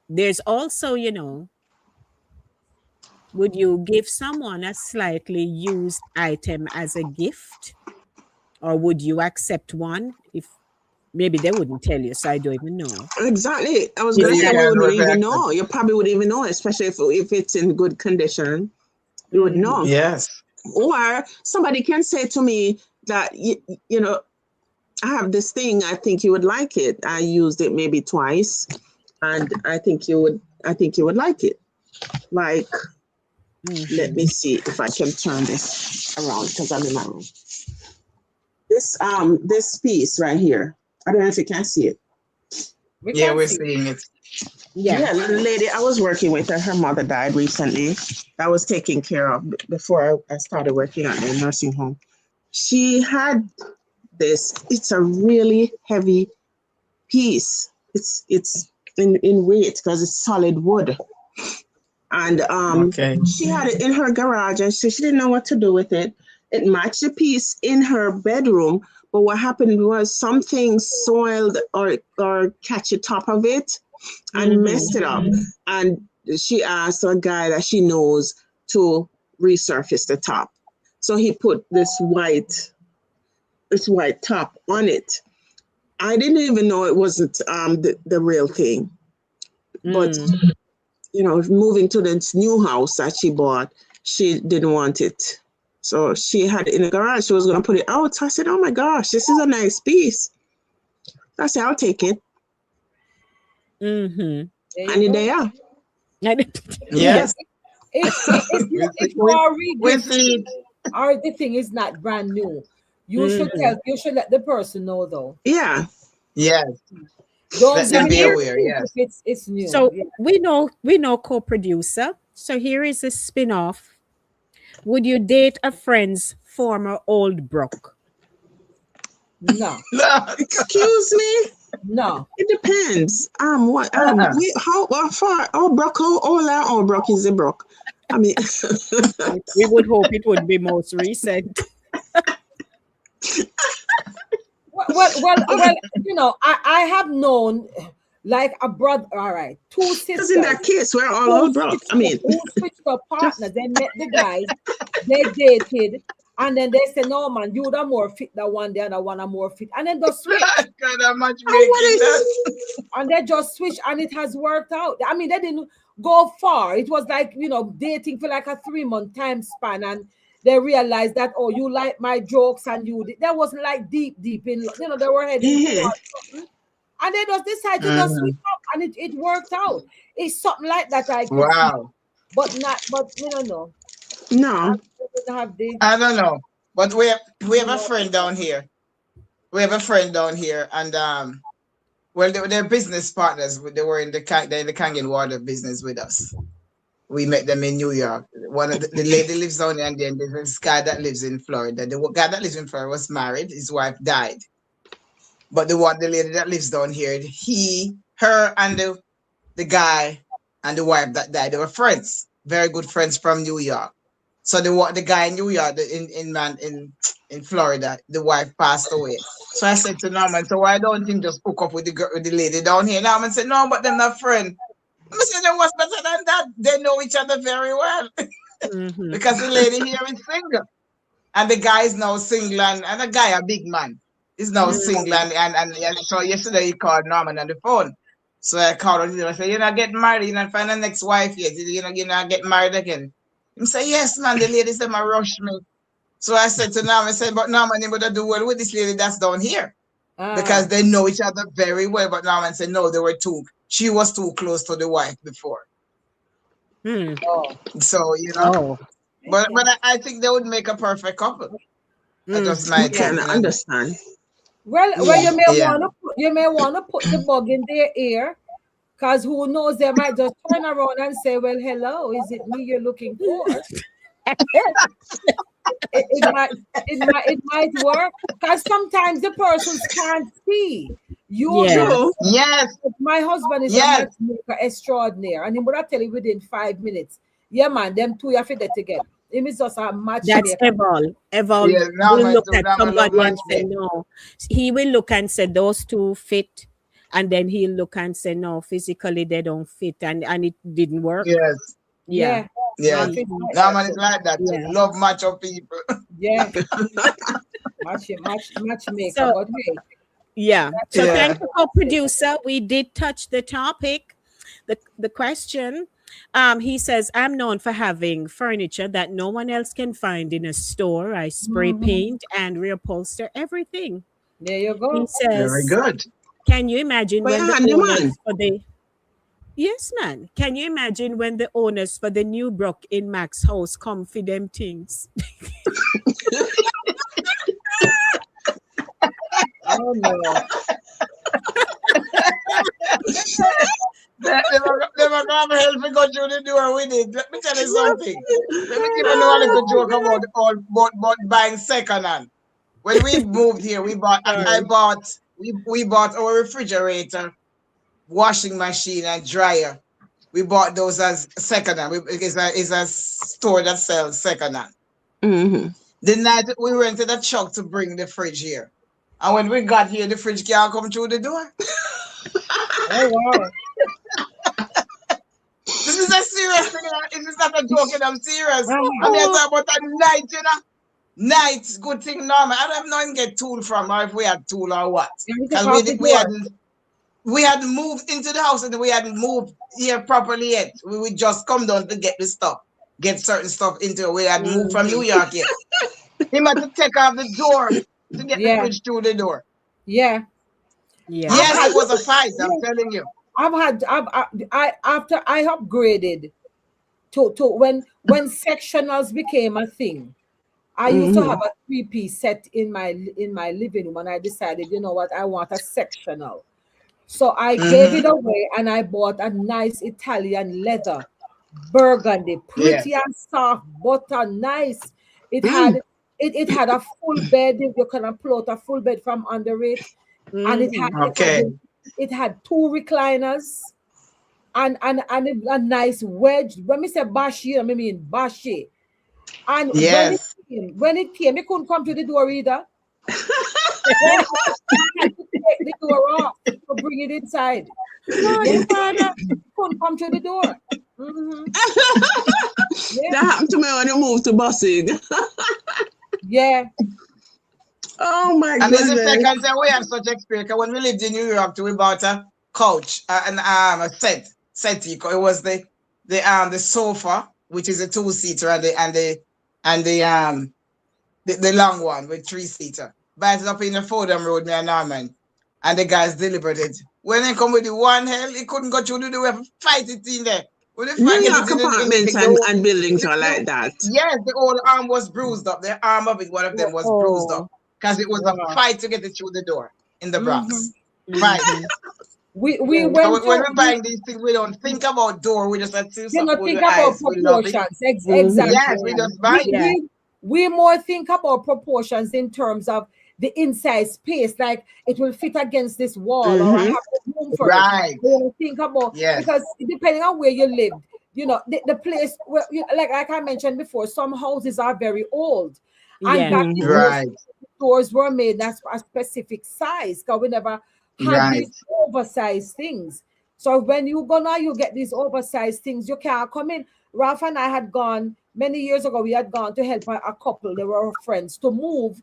S3: There's also, would you give someone a slightly used item as a gift? Or would you accept one if maybe they wouldn't tell you, so I don't even know.
S4: Exactly. I was
S3: Is
S4: gonna
S2: You
S4: say
S3: that
S4: we
S2: can
S4: wouldn't even
S2: reflect.
S4: know. You probably wouldn't even know, especially if it's in good condition. You would know.
S2: Yes.
S4: Or somebody can say to me that I have this thing. I think you would like it. I used it maybe twice, and I think you would like it. Like, let me see if I can turn this around because I'm in my room. This piece right here. I don't know if you can see it.
S5: We
S2: Yeah,
S5: can
S2: we're
S5: see.
S2: seeing it.
S3: Yeah.
S4: Yeah, the lady I was working with, her mother died recently. I was taking care of before I started working at the nursing home. She had this. It's a really heavy piece. It's in weight because it's solid wood. And
S2: Okay.
S4: she had it in her garage, and she didn't know what to do with it. It matched the piece in her bedroom, but what happened was something soiled or catch the top of it and messed it up. And she asked a guy that she knows to resurface the top. So he put this white top on it. I didn't even know it wasn't the real thing. But moving to this new house that she bought, she didn't want it. So she had it in the garage. She was going to put it out. So I said, oh my gosh, this is a nice piece. I said, I'll take it.
S3: Mm-hmm.
S5: There
S4: And
S5: you
S4: they
S5: go.
S4: are.
S2: Yes.
S5: If you are
S2: We see it.
S5: or the thing is not brand new, you should let the person know though.
S4: Yeah.
S2: Yes.
S5: Don't
S2: Let them
S5: give
S2: be
S5: it
S2: aware. Yes.
S5: if it's new.
S3: So
S5: Yeah.
S3: we know co-producer. So here is a spin-off. Would you date a friend's former old Bruk?
S5: No,
S4: Excuse me.
S5: no.
S4: It depends. How old Brock is it Brock? I mean,
S3: We would hope it would be most recent.
S5: Well, I have known like a brother. All right, two
S4: because
S5: sisters.
S4: in that case, we're all
S5: who
S4: old Brock.
S5: switched
S4: I mean,
S5: who switched up partners. They met the guys, they dated, and then they said, "No, man, you the more fit the one, the other one are more fit," and then they switch,
S2: Kind of much
S4: what
S2: making that.
S4: is
S5: and they just switch, and it has worked out. I mean, they didn't go far. It was like dating for like a 3-month time span, and they realized that, oh, you like my jokes and you did. That wasn't like deep in, you know, they were heading towards something. And they just decided to just switch up, and it worked out. It's something like that I could see,
S2: Wow.
S5: but we don't know.
S4: No.
S2: I don't know. But we have a friend down here. We have a friend down here, and well, they're business partners. They were in the Kangen water business with us. We met them in New York. One of the lady lives down there, and then there's this guy that lives in Florida. The guy that lives in Florida was married. His wife died. But the lady that lives down here, her, and the guy and the wife that died, they were friends, very good friends from New York. So the guy in New York, in Florida, the wife passed away. So I said to Norman, so why don't you just hook up with the lady down here? Norman said, no, but they're not friends. I said, what's better than that? They know each other very well. Because the lady here is single. And the guy is now single, and the guy, a big man, is now single. And so yesterday he called Norman on the phone. So I called him. I said, you're not getting married, you're not find a next wife yet. You're not getting married again. He said, yes, man, the lady said, rush me. So I said to Norman, I said, but Norman, you better do well with this lady that's down here. Because they know each other very well. But Norman said, no, she was too close to the wife before. So, but I think they would make a perfect couple. That's my
S4: opinion. I understand.
S5: Well, you may wanna put the bug in their ear, because who knows, they might just turn around and say, well, hello, is it me you're looking for? it might work, because sometimes the persons can't see.
S2: Yes.
S5: My husband is a matchmaker extraordinaire, and he would tell you within 5 minutes. Yeah, man, them two have to get together. It is just a matchmaker.
S3: That's Evol. Will look at somebody and say no. He will look and say those two fit, and then he'll look and say no, physically they don't fit, and it didn't work.
S2: Yes.
S5: Yeah.
S2: Norman is like that. Yeah. Love macho people.
S5: Yeah. Matchmaker.
S3: So, yeah. So thank you, producer. We did touch the topic, the question. He says, I'm known for having furniture that no one else can find in a store. I spray paint and reupholster everything.
S5: There you go.
S3: He says,
S2: very good.
S3: Can you imagine when the owners for the Yes, man. Can you imagine when the owners for the new Bruk in Mac's house come for them things?
S5: Oh no.
S2: They were going to help me go through the door with it. Let me tell you something. Let me give you a little joke about buying second hand. When we moved here, we bought our refrigerator, washing machine, and dryer. We bought those as second hand. It's a store that sells second hand. The night we rented a truck to bring the fridge here. And when we got here, the fridge can't come through the door.
S5: Oh, wow.
S2: This is a serious thing. This is not a joke, I'm serious. I'm here talking about a night, Night, good thing, normal. I don't know if get tool from, or if we had tool or what. Because we hadn't moved into the house, and we hadn't moved here properly yet. We would just come down to get the stuff, get certain stuff into it. We hadn't moved from New York yet. He had to take off the door to get the fridge through the door.
S5: Yeah.
S2: Yes, it was a fight, I'm telling you.
S5: After I upgraded to when sectionals became a thing. I used to have a 3-piece set in my living room, and I decided, you know what, I want a sectional. So I gave it away, and I bought a nice Italian leather burgundy, pretty and soft, butter, nice. It had a full bed. You can float a full bed from under it, and it had 2 recliners and a nice wedge. When we say bashi, I mean bashi. And when it came, it couldn't come to the door either. I had to take the door off to bring it inside. Couldn't come to the door.
S4: That happened to me when you moved to Bossig.
S5: Yeah.
S4: Oh my
S2: goodness. And there's a second time we have such experience. When we lived in New York, we bought a couch and a settee. It was the sofa, which is a 2-seater, and and the long one with 3-seater. But it's up in the Fordham Road, me and Norman. And the guys delivered it. When they come with the one hell, he couldn't go through the door, fight it in there. When they
S4: New
S2: fight
S4: York
S2: it in the
S4: apartments
S2: thing, the
S4: and buildings are like that.
S2: yes, the whole arm was bruised up. The arm of it, one of them was bruised up. Because it was a fight to get it through the door in the Bronx. Fight.
S5: We
S2: So
S5: went
S2: when
S5: to,
S2: we're buying these things, we don't think about door. We just have to
S5: you know, think
S2: with
S5: about
S2: eyes. We love it.
S5: proportions. Exactly.
S2: Yes, we just buy it.
S3: Yeah.
S5: We more think about proportions in terms of the inside space, like it will fit against this wall, or I have room for
S2: Right.
S5: it. We don't think about because depending on where you live, you know, the place where, you know, like I mentioned before, some houses are very old, and
S3: Yeah.
S5: back in those
S2: Right.
S5: doors were made that's a specific size because we never had
S2: Right.
S5: these oversized things. So when you go now, you get these oversized things. You can't come in. Ralph and I had gone many years ago. We had gone to help a couple. They were our friends to move.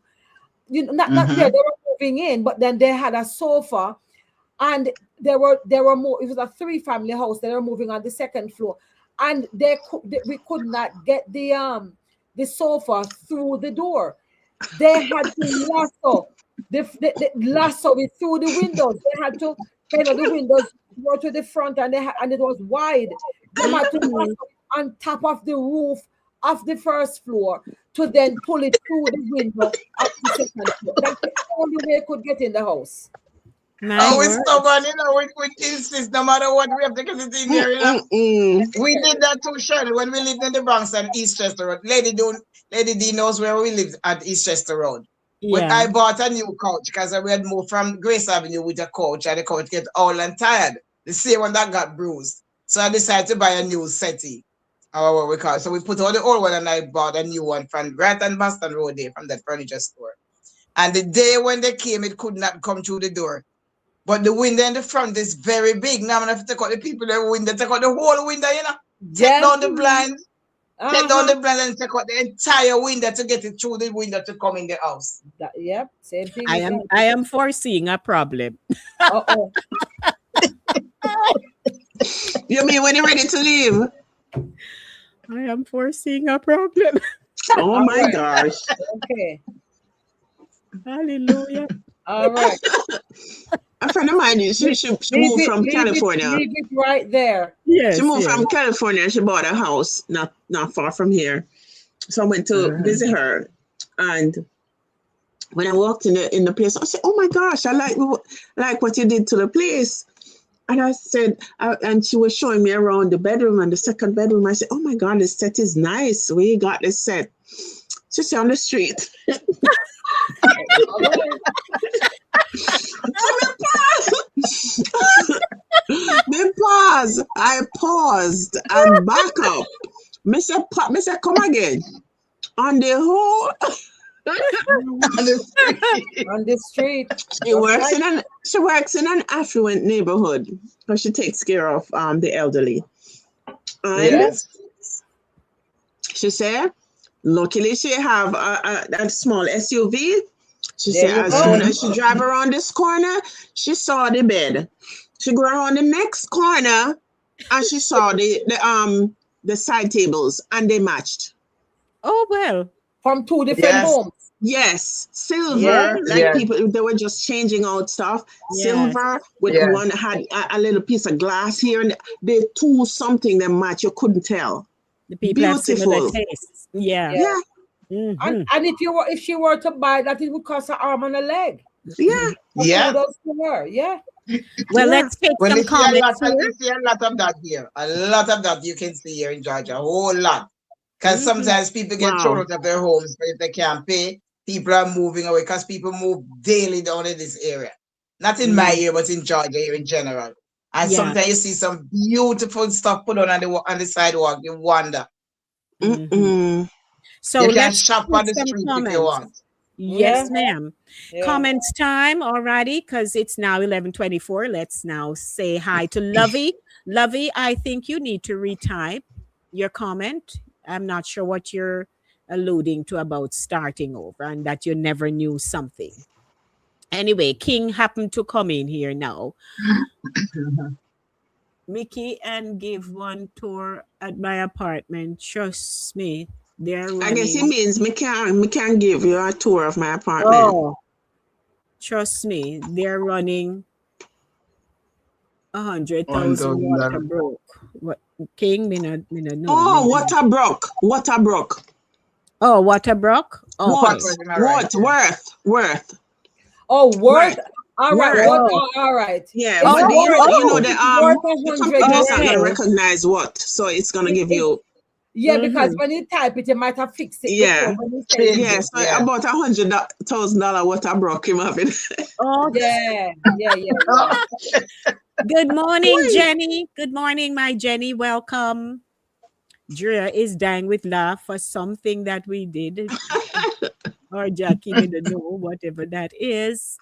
S5: You know, not there. They were moving in, but then they had a sofa, and there were more. It was a 3-family house. They were moving on the second floor, and we could not get the sofa through the door. They had to lasso the lasso it through the windows. They had to, you know, the windows were to the front, and and it was wide. They had to lasso it on top of the roof of the first floor to then pull it through the window of the second floor. That's the only way it could get in the house.
S2: Oh, it's stubborn, you know, we insist no matter what, we have to get it in there, you know. We did that too, Shirley, when we lived in the Bronx and East Chester Road. Lady D knows where we lived at East Chester Road. When I bought a new couch, because we had moved from Grace Avenue with a couch, and the couch get old and tired. The same one that got bruised. So I decided to buy a new settee. Or what we call it. So we put all the old one and I bought a new one from right on Boston Road there from that furniture store. And the day when they came, it could not come through the door. But the window in the front is very big. Now I'm gonna have to take out the people in the window, take out the whole window, you know. Take down the blinds, take down the blinds and take out the entire window to get it through the window to come in the house.
S5: Yep, same thing.
S3: I am foreseeing a problem.
S4: You mean when you're ready to leave?
S3: I am foreseeing a problem.
S4: Oh my gosh.
S5: Okay.
S3: Hallelujah.
S5: All right.
S4: A friend of mine, she moved from California.
S5: Leave it right there.
S3: Yes.
S4: She moved from California. She bought a house not far from here. So I went to visit her, and when I walked in the place, I said, "Oh my gosh, I like what you did to the place." And I said, and she was showing me around the bedroom and the second bedroom. I said, "Oh my God, this set is nice. Where you got this set?" She said, "On the street." I paused and back up. Mr. Come again. On the whole.
S5: On the street.
S4: She works in an affluent neighborhood, because she takes care of the elderly. And she said, luckily she have a small SUV. She said as soon as she drive around this corner, she saw the bed. She go around the next corner and she saw the side tables, and they matched.
S3: Oh well.
S5: From 2 different homes.
S4: Yes, silver. People, they were just changing out stuff. Silver with one had a little piece of glass here, and they two something that match. You couldn't tell.
S3: The people have similar tastes. Yeah.
S5: And if she were to buy that, it would cost an arm and a leg.
S2: Yeah.
S5: Those to her. Yeah.
S3: Well, let's take some comments.
S2: You see a lot of that here. A lot of that you can see here in Georgia. A whole lot. Because sometimes people get thrown out of their homes, but if they can't pay, people are moving away, because people move daily down in this area. Not in my area, but in Georgia here in general. And sometimes you see some beautiful stuff put on the sidewalk. You wonder.
S3: So
S2: you can
S3: let's
S2: shop on the street if you want.
S3: Yes, ma'am. Comments time already, because it's now 11:24. Let's now say hi to Lovey. Lovey, I think you need to retype your comment. I'm not sure what you're alluding to about starting over and that you never knew something. Anyway, King happened to come in here now. Mickey and give one tour at my apartment. Trust me, They're
S4: I guess it
S3: running.
S4: means me can give you a tour of my apartment.
S3: Oh, trust me, they're running 100,000 water
S2: $1,000.
S3: broke. What King? Me not know.
S4: Oh,
S3: Me not-
S4: water brook.
S3: Oh, water broke.
S2: What
S3: Okay.
S2: was in my right?
S4: Worth.
S5: Oh, worth. All right.
S4: Worth.
S5: What?
S3: Oh.
S5: All right.
S4: Yeah,
S5: It's
S4: but
S5: worth-
S4: the
S5: worth
S4: the
S5: 100
S4: computer is not
S5: grand.
S4: gonna
S3: Okay.
S4: recognize what, so it's gonna give you
S5: Yeah, because
S3: Mhm.
S5: when you type it, you might have fixed it
S4: Yeah.
S5: before. When you say
S2: Change
S4: yeah,
S2: it,
S4: so
S2: yeah.
S4: about $100,000 water brook him having.
S3: Oh,
S5: yeah.
S3: good morning, Jenny. Good morning, my Jenny. Welcome. Drea is dying with laugh for something that we did. Or Jackie didn't know, whatever that is.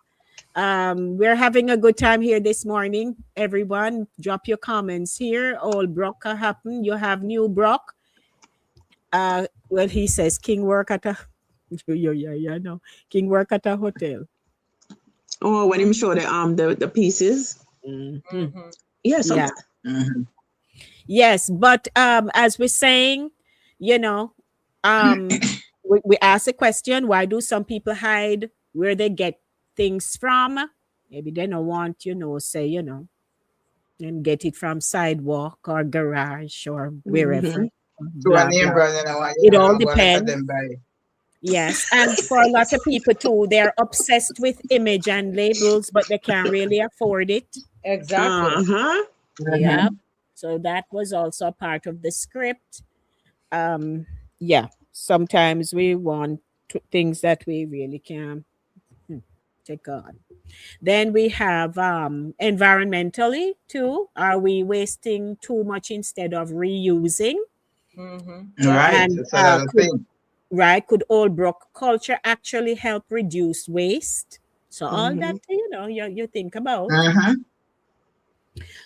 S3: We're having a good time here this morning. Everyone, drop your comments here. Old Brock happen. You have new Brock. Well, he says King work at a no. King work at a hotel.
S4: Oh, when him show the pieces.
S5: Mhm.
S4: Yeah,
S3: Yeah.
S2: Mhm.
S3: Yes, but as we're saying, you know, we ask a question: why do some people hide where they get things from? Maybe they don't want, say, and get it from sidewalk or garage or wherever.
S2: To a
S3: Blah,
S2: name
S3: blah.
S2: brand, and I want
S3: It
S2: you
S3: all
S2: to go let
S3: depends.
S2: them buy.
S3: Yes, and for a lot of people too, they're obsessed with image and labels, but they can't really afford it.
S5: Exactly.
S4: Uh-huh.
S3: Yeah. So that was also a part of the script. Yeah. Sometimes we want things that we really can take on. Then we have environmentally too. Are we wasting too much instead of reusing?
S2: Right,
S3: And
S2: that's another thing.
S3: could old Brook culture actually help reduce waste? So all that you think about.
S2: Mhm.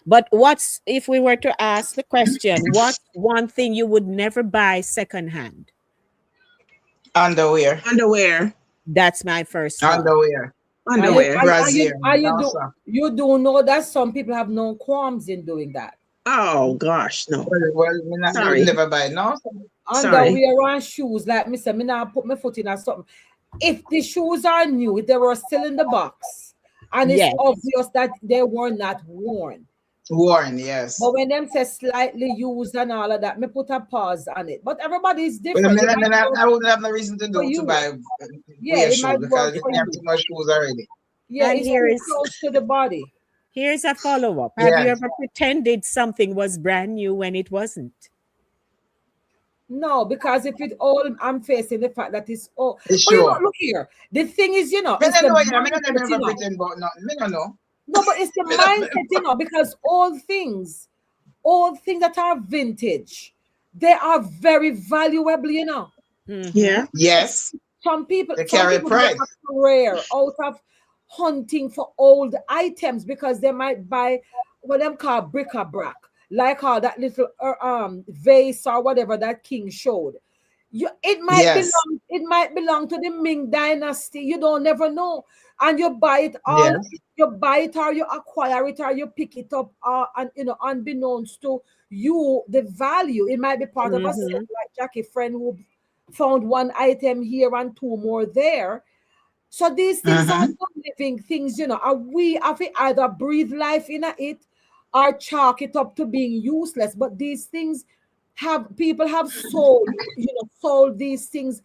S3: But what's if we were to ask the question, what's one thing you would never buy secondhand?
S2: Underwear.
S3: That's my first thought.
S2: Underwear. Brazier.
S5: You do know that some people have no qualms in doing that.
S4: Oh gosh, no.
S2: Well,
S4: Sorry.
S2: never buy no.
S4: Sorry.
S5: Underwear and shoes, like me say, me now put my foot in or something. If the shoes are new, if they were still in the box, and it's
S3: Yes.
S5: obvious that they were not worn.
S2: Worn, yes.
S5: But when them say slightly used and all of that, me put a pause on it. But everybody is
S2: Well,
S5: different.
S2: I wouldn't have no reason to buy wear
S5: it
S2: shoes
S5: might
S2: because
S5: work for
S2: we have
S5: you.
S2: too much shoes already.
S5: Yeah,
S3: And
S5: it's
S3: here
S5: too
S3: is-
S5: close to the body.
S3: Here's a follow-up. Have you
S2: Yes.
S3: ever pretended something was brand new when it wasn't?
S5: No, because if it all, I'm facing the fact that it's all.
S2: It's
S5: But
S2: sure.
S5: look here. The thing is,
S2: Me
S5: it's
S2: don't
S5: the
S2: know, I
S5: mindset,
S2: never pretend about nothing. Me don't know.
S5: No, but it's the mindset, because all things that are vintage, they are very valuable.
S4: Yeah.
S2: Yes.
S5: Some people
S2: They carry
S5: make
S2: price.
S5: a career out of hunting for old items because they might buy what them call bric-a-brac, like how that little vase or whatever that king showed. It might belong to the Ming dynasty. You don't never know, and you buy it all.
S2: Yes.
S5: You buy it or you acquire it or you pick it up, and unbeknownst to you, the value. It might be part of a set, like Jackie friend who found one item here and two more there. So these things are living things, and we have to either breathe life in it or chalk it up to being useless. But these things people have sold these things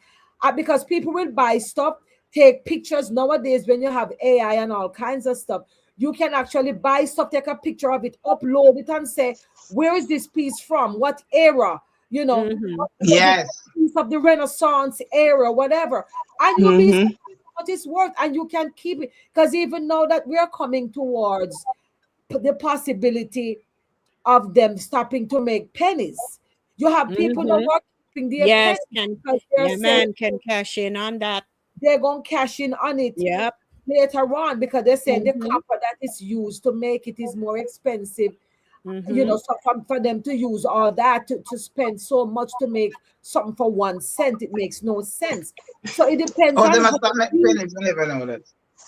S5: because people will buy stuff, take pictures. Nowadays, when you have AI and all kinds of stuff, you can actually buy stuff, take a picture of it, upload it, and say, where is this piece from? What era?
S2: Yes.
S5: Piece of the Renaissance era, whatever. And you'll be surprised what it's worth, and you can keep it. Because even now that we are coming towards the possibility of them stopping to make pennies, you have people that are keeping their
S3: Yes,
S5: pennies because they're saying
S3: can cash in on that.
S5: they're going to cash in on it
S3: Yep.
S5: later on because they're saying the copper that is used to make it is more expensive. So for them to use all that to spend so much to make something for 1 cent, it makes no sense. So it depends on
S2: They must
S5: how
S2: stop making pennies. I never know that.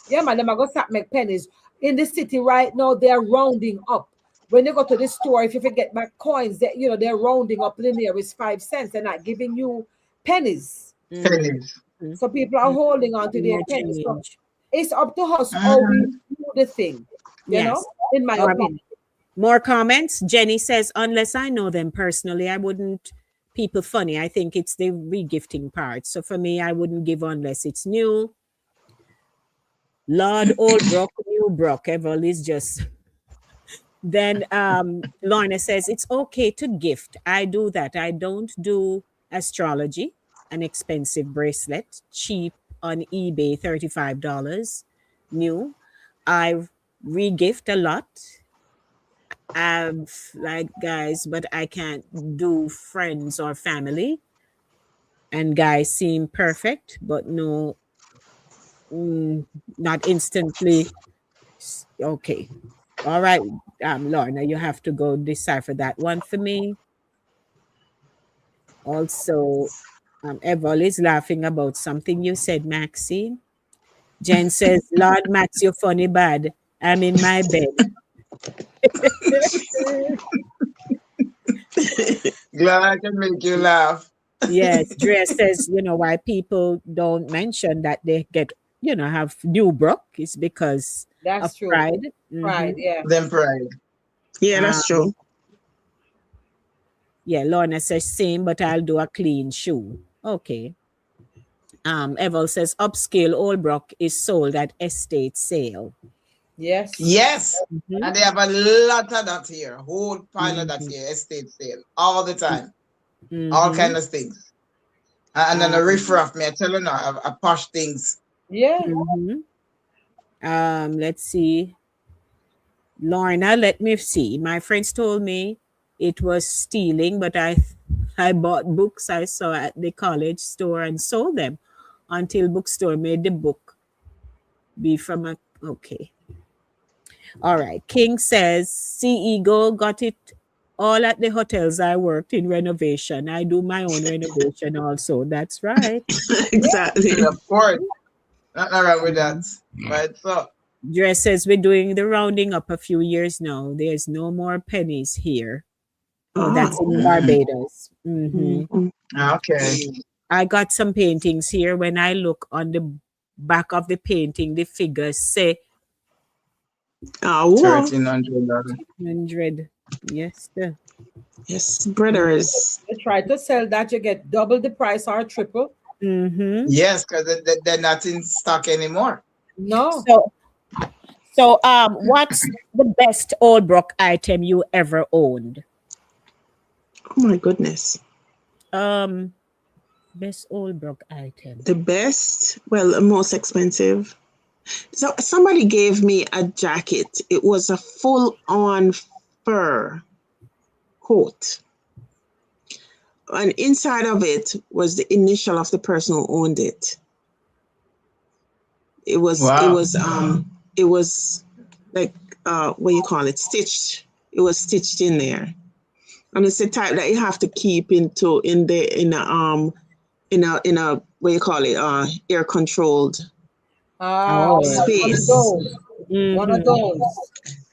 S5: Yeah, man, them are gonna start make pennies. In the city right now, they're rounding up. When you go to the store, if you forget back coins, they're rounding up the nearest 5 cents. They're not giving you pennies.
S2: Pennies.
S5: So people are holding on to their
S3: More
S5: pennies. So
S3: change.
S5: it's up to us how we do the thing, you know,
S3: Yes.
S5: in my
S3: Or
S5: opinion.
S3: more comments. Jenny says, unless I know them personally, I wouldn't people funny. I think it's the regifting part. So for me, I wouldn't give unless it's new. Lord Old Brook, New Brook. Evel is just then Lorna says it's okay to gift. I do that. I don't do astrology, an expensive bracelet, cheap on eBay, $35 new. I regift a lot. I've like guys, but I can't do friends or family. And guys seem perfect, but no, not instantly. Okay. All right, Lorna, you have to go decipher that one for me. Also, Evol is laughing about something you said, Maxine. Jen says, Lord Max, you're funny bad. I'm in my bed.
S2: Glad I can make you laugh.
S3: Yes, Drea says, why people don't mention that they get, have new Brook is because
S5: That's
S3: of
S5: true.
S3: pride.
S5: Pride, yeah.
S2: Them pride.
S4: Yeah, that's true.
S3: Yeah, Lorna says same, but I'll do a clean shoe. Okay. Evel says upscale Old Brook is sold at estate sale.
S5: Yes.
S2: Yes.
S3: Mhm.
S2: And they have a lot of that here. Whole pile of that here. Estate sale. All the time. All kind of things. And then a riffraff, me I tell you now, a posh things.
S5: Yeah.
S3: Let's see. Lorna, let me see. My friends told me it was stealing, but I bought books I saw at the college store and sold them until bookstore made the book be from a okay. All right. King says, see Ego got it all at the hotels I worked in renovation. I do my own renovation also. That's right.
S4: Exactly.
S2: And of course. Nothing wrong with that. Right. So
S3: Dress says we're doing the rounding up a few years now. There's no more pennies here. Oh, that's in Barbados.
S2: okay.
S3: I got some paintings here. When I look on the back of the painting, the figures say
S4: Oh,
S3: $1,300. Yes, sir.
S4: Yes, brothers.
S5: You try to sell that, you get double the price or triple.
S2: Yes, because they're not in stock anymore.
S5: No.
S3: So what's the best Old Brook item you ever owned?
S4: Oh my goodness.
S3: Best Old Brook item.
S4: The best, well, the most expensive. So somebody gave me a jacket. It was a full-on fur coat. And inside of it was the initial of the person who owned it. It was like what you call it, stitched. It was stitched in there. And it's the type that you have to keep in a what you call it, air controlled space.
S5: One of those.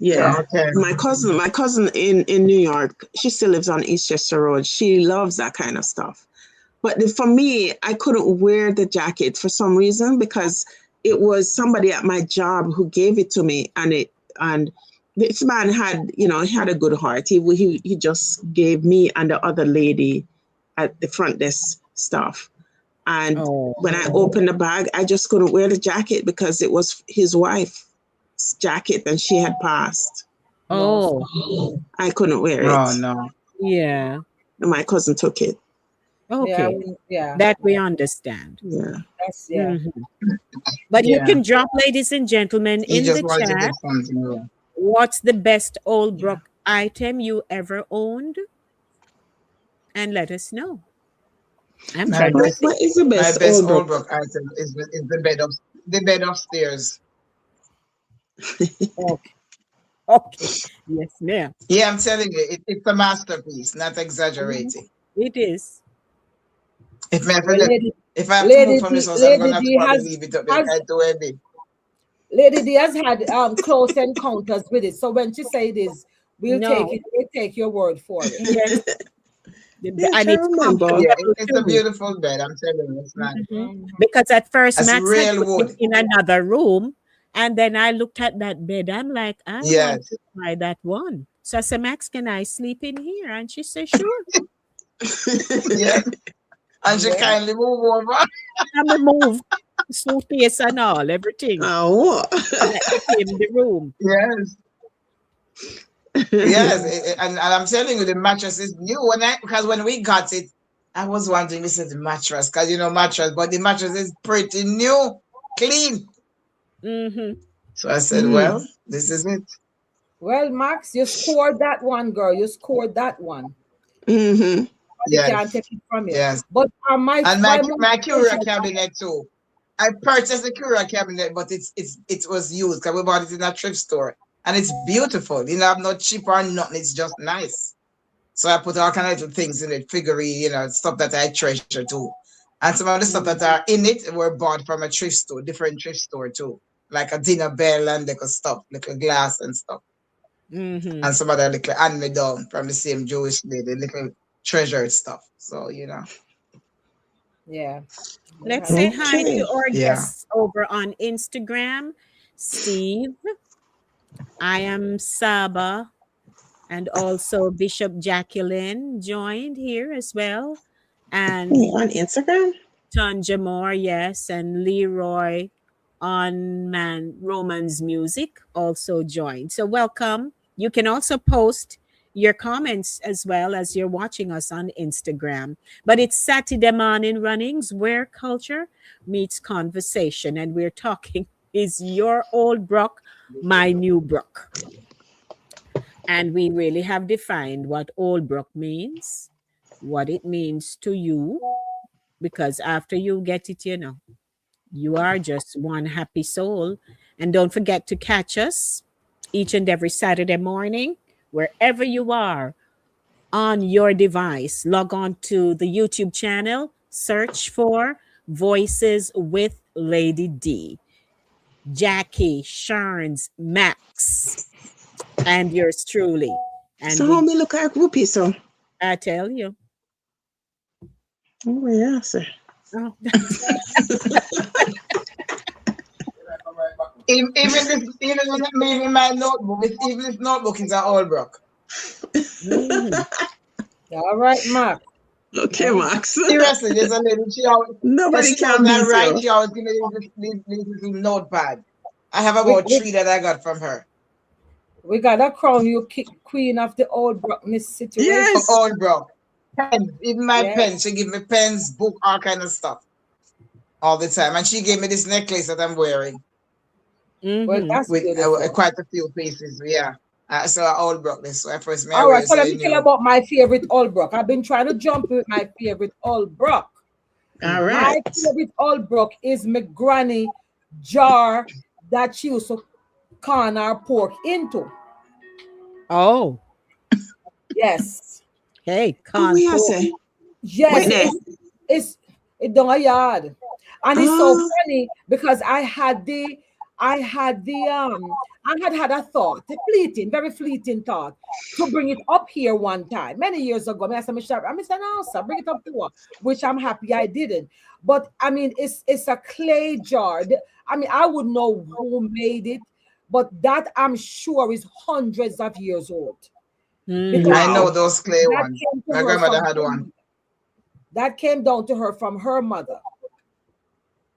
S4: Yeah.
S2: Okay.
S4: My cousin in New York, she still lives on Eastchester Road. She loves that kind of stuff. But for me, I couldn't wear the jacket for some reason because it was somebody at my job who gave it to me, and this man had, he had a good heart. He just gave me and the other lady at the front desk stuff. And when I opened the bag, I just couldn't wear the jacket because it was his wife's jacket and she had passed. I couldn't wear it.
S2: Oh no.
S3: Yeah.
S4: And my cousin took it.
S3: Okay.
S5: Yeah.
S3: That we understand.
S4: Yeah.
S5: That's, yeah.
S3: But you can drop, ladies and gentlemen,
S2: He
S3: in
S2: just
S3: the
S2: wanted to
S3: chat.
S2: get something wrong.
S3: What's the best Old Brook item you ever owned? And let us know. I'm trying to think.
S4: What is the
S2: My
S4: best
S2: best
S4: Old
S2: Old
S4: Brook?
S2: Brook item is the bed upstairs.
S3: Okay. Yes, ma'am.
S2: Yeah, I'm telling you, it's a masterpiece, not exaggerating.
S3: It is.
S2: If I have to move from this house, I'm gonna have to probably leave it up there. I do a bit.
S5: Lady D has had close encounters with it. So when she say this, we'll take your word for it.
S3: Yes.
S4: Yes,
S3: And
S4: I
S3: it's
S4: remember.
S2: Yeah,
S3: comfortable
S2: it's a
S3: too.
S2: beautiful bed. I'm telling you, it's nice.
S3: Because at first
S2: That's
S3: Max had
S2: real
S3: put it
S2: wood.
S3: in another room, and then I looked at that bed. I'm like, I want
S2: Yes.
S3: to try that one. So I said, Max, can I sleep in here? And she said, sure.
S2: Yeah. And she
S5: Yeah.
S2: kindly move over.
S3: And we moved suitcase and all, everything.
S4: Oh.
S3: That became the room.
S2: Yes. Yes. And I'm telling you, the mattress is new. Because when we got it, I was wondering, this is the mattress, because mattress, but the mattress is pretty new, clean.
S3: Hmm.
S2: So I said,
S4: Mm.
S2: well, this is it.
S5: Well, Max, you scored that one, girl. You scored that one.
S4: Mm-hmm.
S5: They can't
S2: Yes.
S5: take it from you.
S2: Yes.
S5: But
S2: And
S5: my
S2: my
S5: most
S2: Curio
S5: special
S2: cabinet too. I purchased the Curio cabinet, but it was used because we bought it in a thrift store. And it's beautiful. I'm not cheap or nothing. It's just nice. So I put all kind of little things in it, figurine, stuff that I treasure too. And some of the stuff that are in it were bought from a thrift store, different thrift store too. Like a dinner bell and little stuff, little glass and stuff.
S3: Hmm.
S2: And some other little hand-me-down from the same Jewish lady, little treasured stuff. So,
S5: yeah.
S3: Let's
S5: Yeah.
S3: say hi to
S4: Okay.
S3: our
S2: yeah.
S3: guests over on Instagram. Steve, I am Saba, and also Bishop Jacqueline joined here as well.
S4: Me
S3: And
S4: on Instagram?
S3: Tanja Moore, yes, and Leroy on Romans Music also joined. So welcome. You can also post your comments as well as you're watching us on Instagram. But it's Saturday morning runnings where culture meets conversation, and we're talking is your old Bruk my new Bruk? And we really have defined what old Bruk means, what it means to you, because after you get it, you are just one happy soul. And don't forget to catch us each and every Saturday morning, wherever you are on your device. Log on to the YouTube channel, search for Voices with Lady D, Jackie, Sharns, Max, and yours truly. And
S4: So how me look like whoopee, so?
S3: I tell you,
S4: Oh, yeah, sir.
S3: oh,
S2: Even in my notebook, even this notebook is an old Brook.
S3: mhm.
S5: All right, Max.
S4: Okay, Max.
S2: Seriously, there's a lady,
S4: Nobody
S2: she knows
S4: can
S2: I
S4: beat
S2: write,
S4: you.
S2: she always give me this little notepad. I have
S5: We,
S2: about
S5: we,
S2: 3 that I got from her.
S5: we got to crown you queen of the old Brockness situation.
S4: Yes.
S2: Old Brook. Pens, even my
S5: Yes.
S2: pens. She give me pens, book, all kind of stuff. All the time. And she gave me this necklace that I'm wearing
S5: Well,
S3: Mhm.
S5: that's
S2: with
S5: beautiful.
S2: quite a few pieces. Yeah. So I old Brook this. So at first me I
S5: All
S2: wear
S5: right, so
S2: so
S5: let
S2: you
S5: me tell you
S2: knew.
S5: about my favorite Old Brook. I've been trying to jump with my favorite Old Brook.
S4: All
S5: My
S4: right.
S5: favorite Old Brook is my granny jar that she used to corn our pork into.
S3: Oh,
S5: Yes.
S3: hey,
S4: Oh, we are
S3: Concord.
S4: say.
S5: Yes,
S4: Wait there.
S5: it's done a yard. And it's so
S4: Oh,
S5: funny because I had a thought, a fleeting, very fleeting thought to bring it up here one time many years ago. I said, no, sir, bring it up to her, which I'm happy I didn't. But I mean, it's a clay jar. I mean, I would know who made it, but that I'm sure is hundreds of years old because
S2: I know
S4: wow.
S2: those clay
S5: that
S2: ones.
S5: came to
S2: My
S5: her
S2: grandmother
S5: from
S2: had
S5: her
S2: one.
S5: mother. That came down to her from her mother.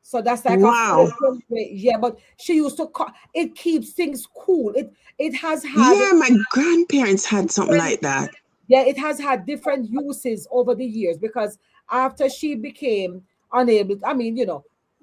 S5: So that's like a
S4: Wow.
S5: yeah, but she used to it keeps things cool. It has had
S4: Yeah, my grandparents had something
S5: different,
S4: like that.
S5: yeah, it has had different uses over the years because after she became unable, I mean,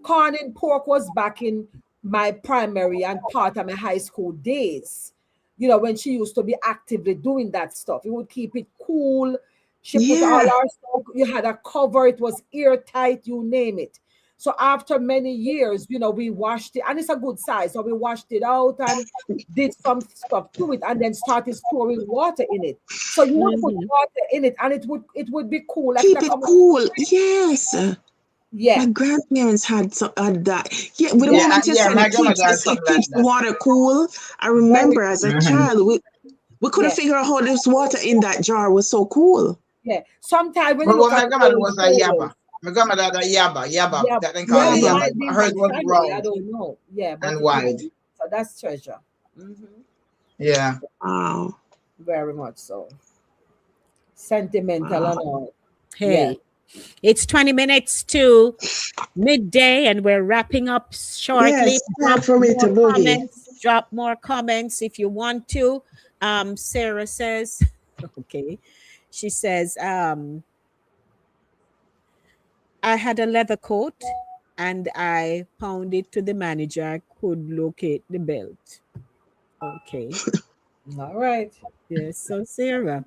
S5: corn and pork was back in my primary and part of my high school days. When she used to be actively doing that stuff, it would keep it cool. She put all
S4: Yeah.
S5: our stuff, you had a cover, it was airtight, you name it. So after many years, we washed it, and it's a good size. So we washed it out and did some stuff to it, and then started storing water in it. So you would put
S3: Mhm.
S5: water in it, and it would be cool. Like
S4: Keep
S5: that
S4: it
S5: come
S4: cool. Yes. My
S5: yeah,
S4: grandparents had that. Yeah, with the
S5: yeah,
S4: moment you
S2: Yeah,
S4: said
S2: my grandmother had
S4: it
S2: something like
S4: keeps the
S2: that.
S4: water cool. I
S5: very
S4: remember as a
S2: Mm-hmm.
S4: child, we couldn't
S5: yeah.
S4: figure out how this water in that jar was so cool.
S5: Yeah. Sometimes when you
S2: But
S5: look
S2: what
S5: at
S2: my grandmother
S5: old
S2: was a
S5: photos,
S2: yabba. My grandmother had a yabba.
S5: yeah,
S2: That they call
S5: yeah,
S2: a
S5: it
S2: yabba.
S5: might be
S2: Hers
S5: my
S2: was
S5: family. I
S2: round
S5: don't know. Yeah, but
S2: and
S5: it
S2: wide.
S5: so that's treasure.
S2: Yeah.
S4: Wow.
S5: Very much so. Sentimental
S4: Wow.
S5: and all. Yeah.
S3: Hey, it's 20 minutes to midday, and we're wrapping up shortly.
S4: Yes, time for me to boogie.
S3: Drop more comments if you want to. Sarah says, okay. She says, I had a leather coat and I pounded to the manager. I could locate the belt. Okay.
S5: All right.
S3: Yes. So Sarah.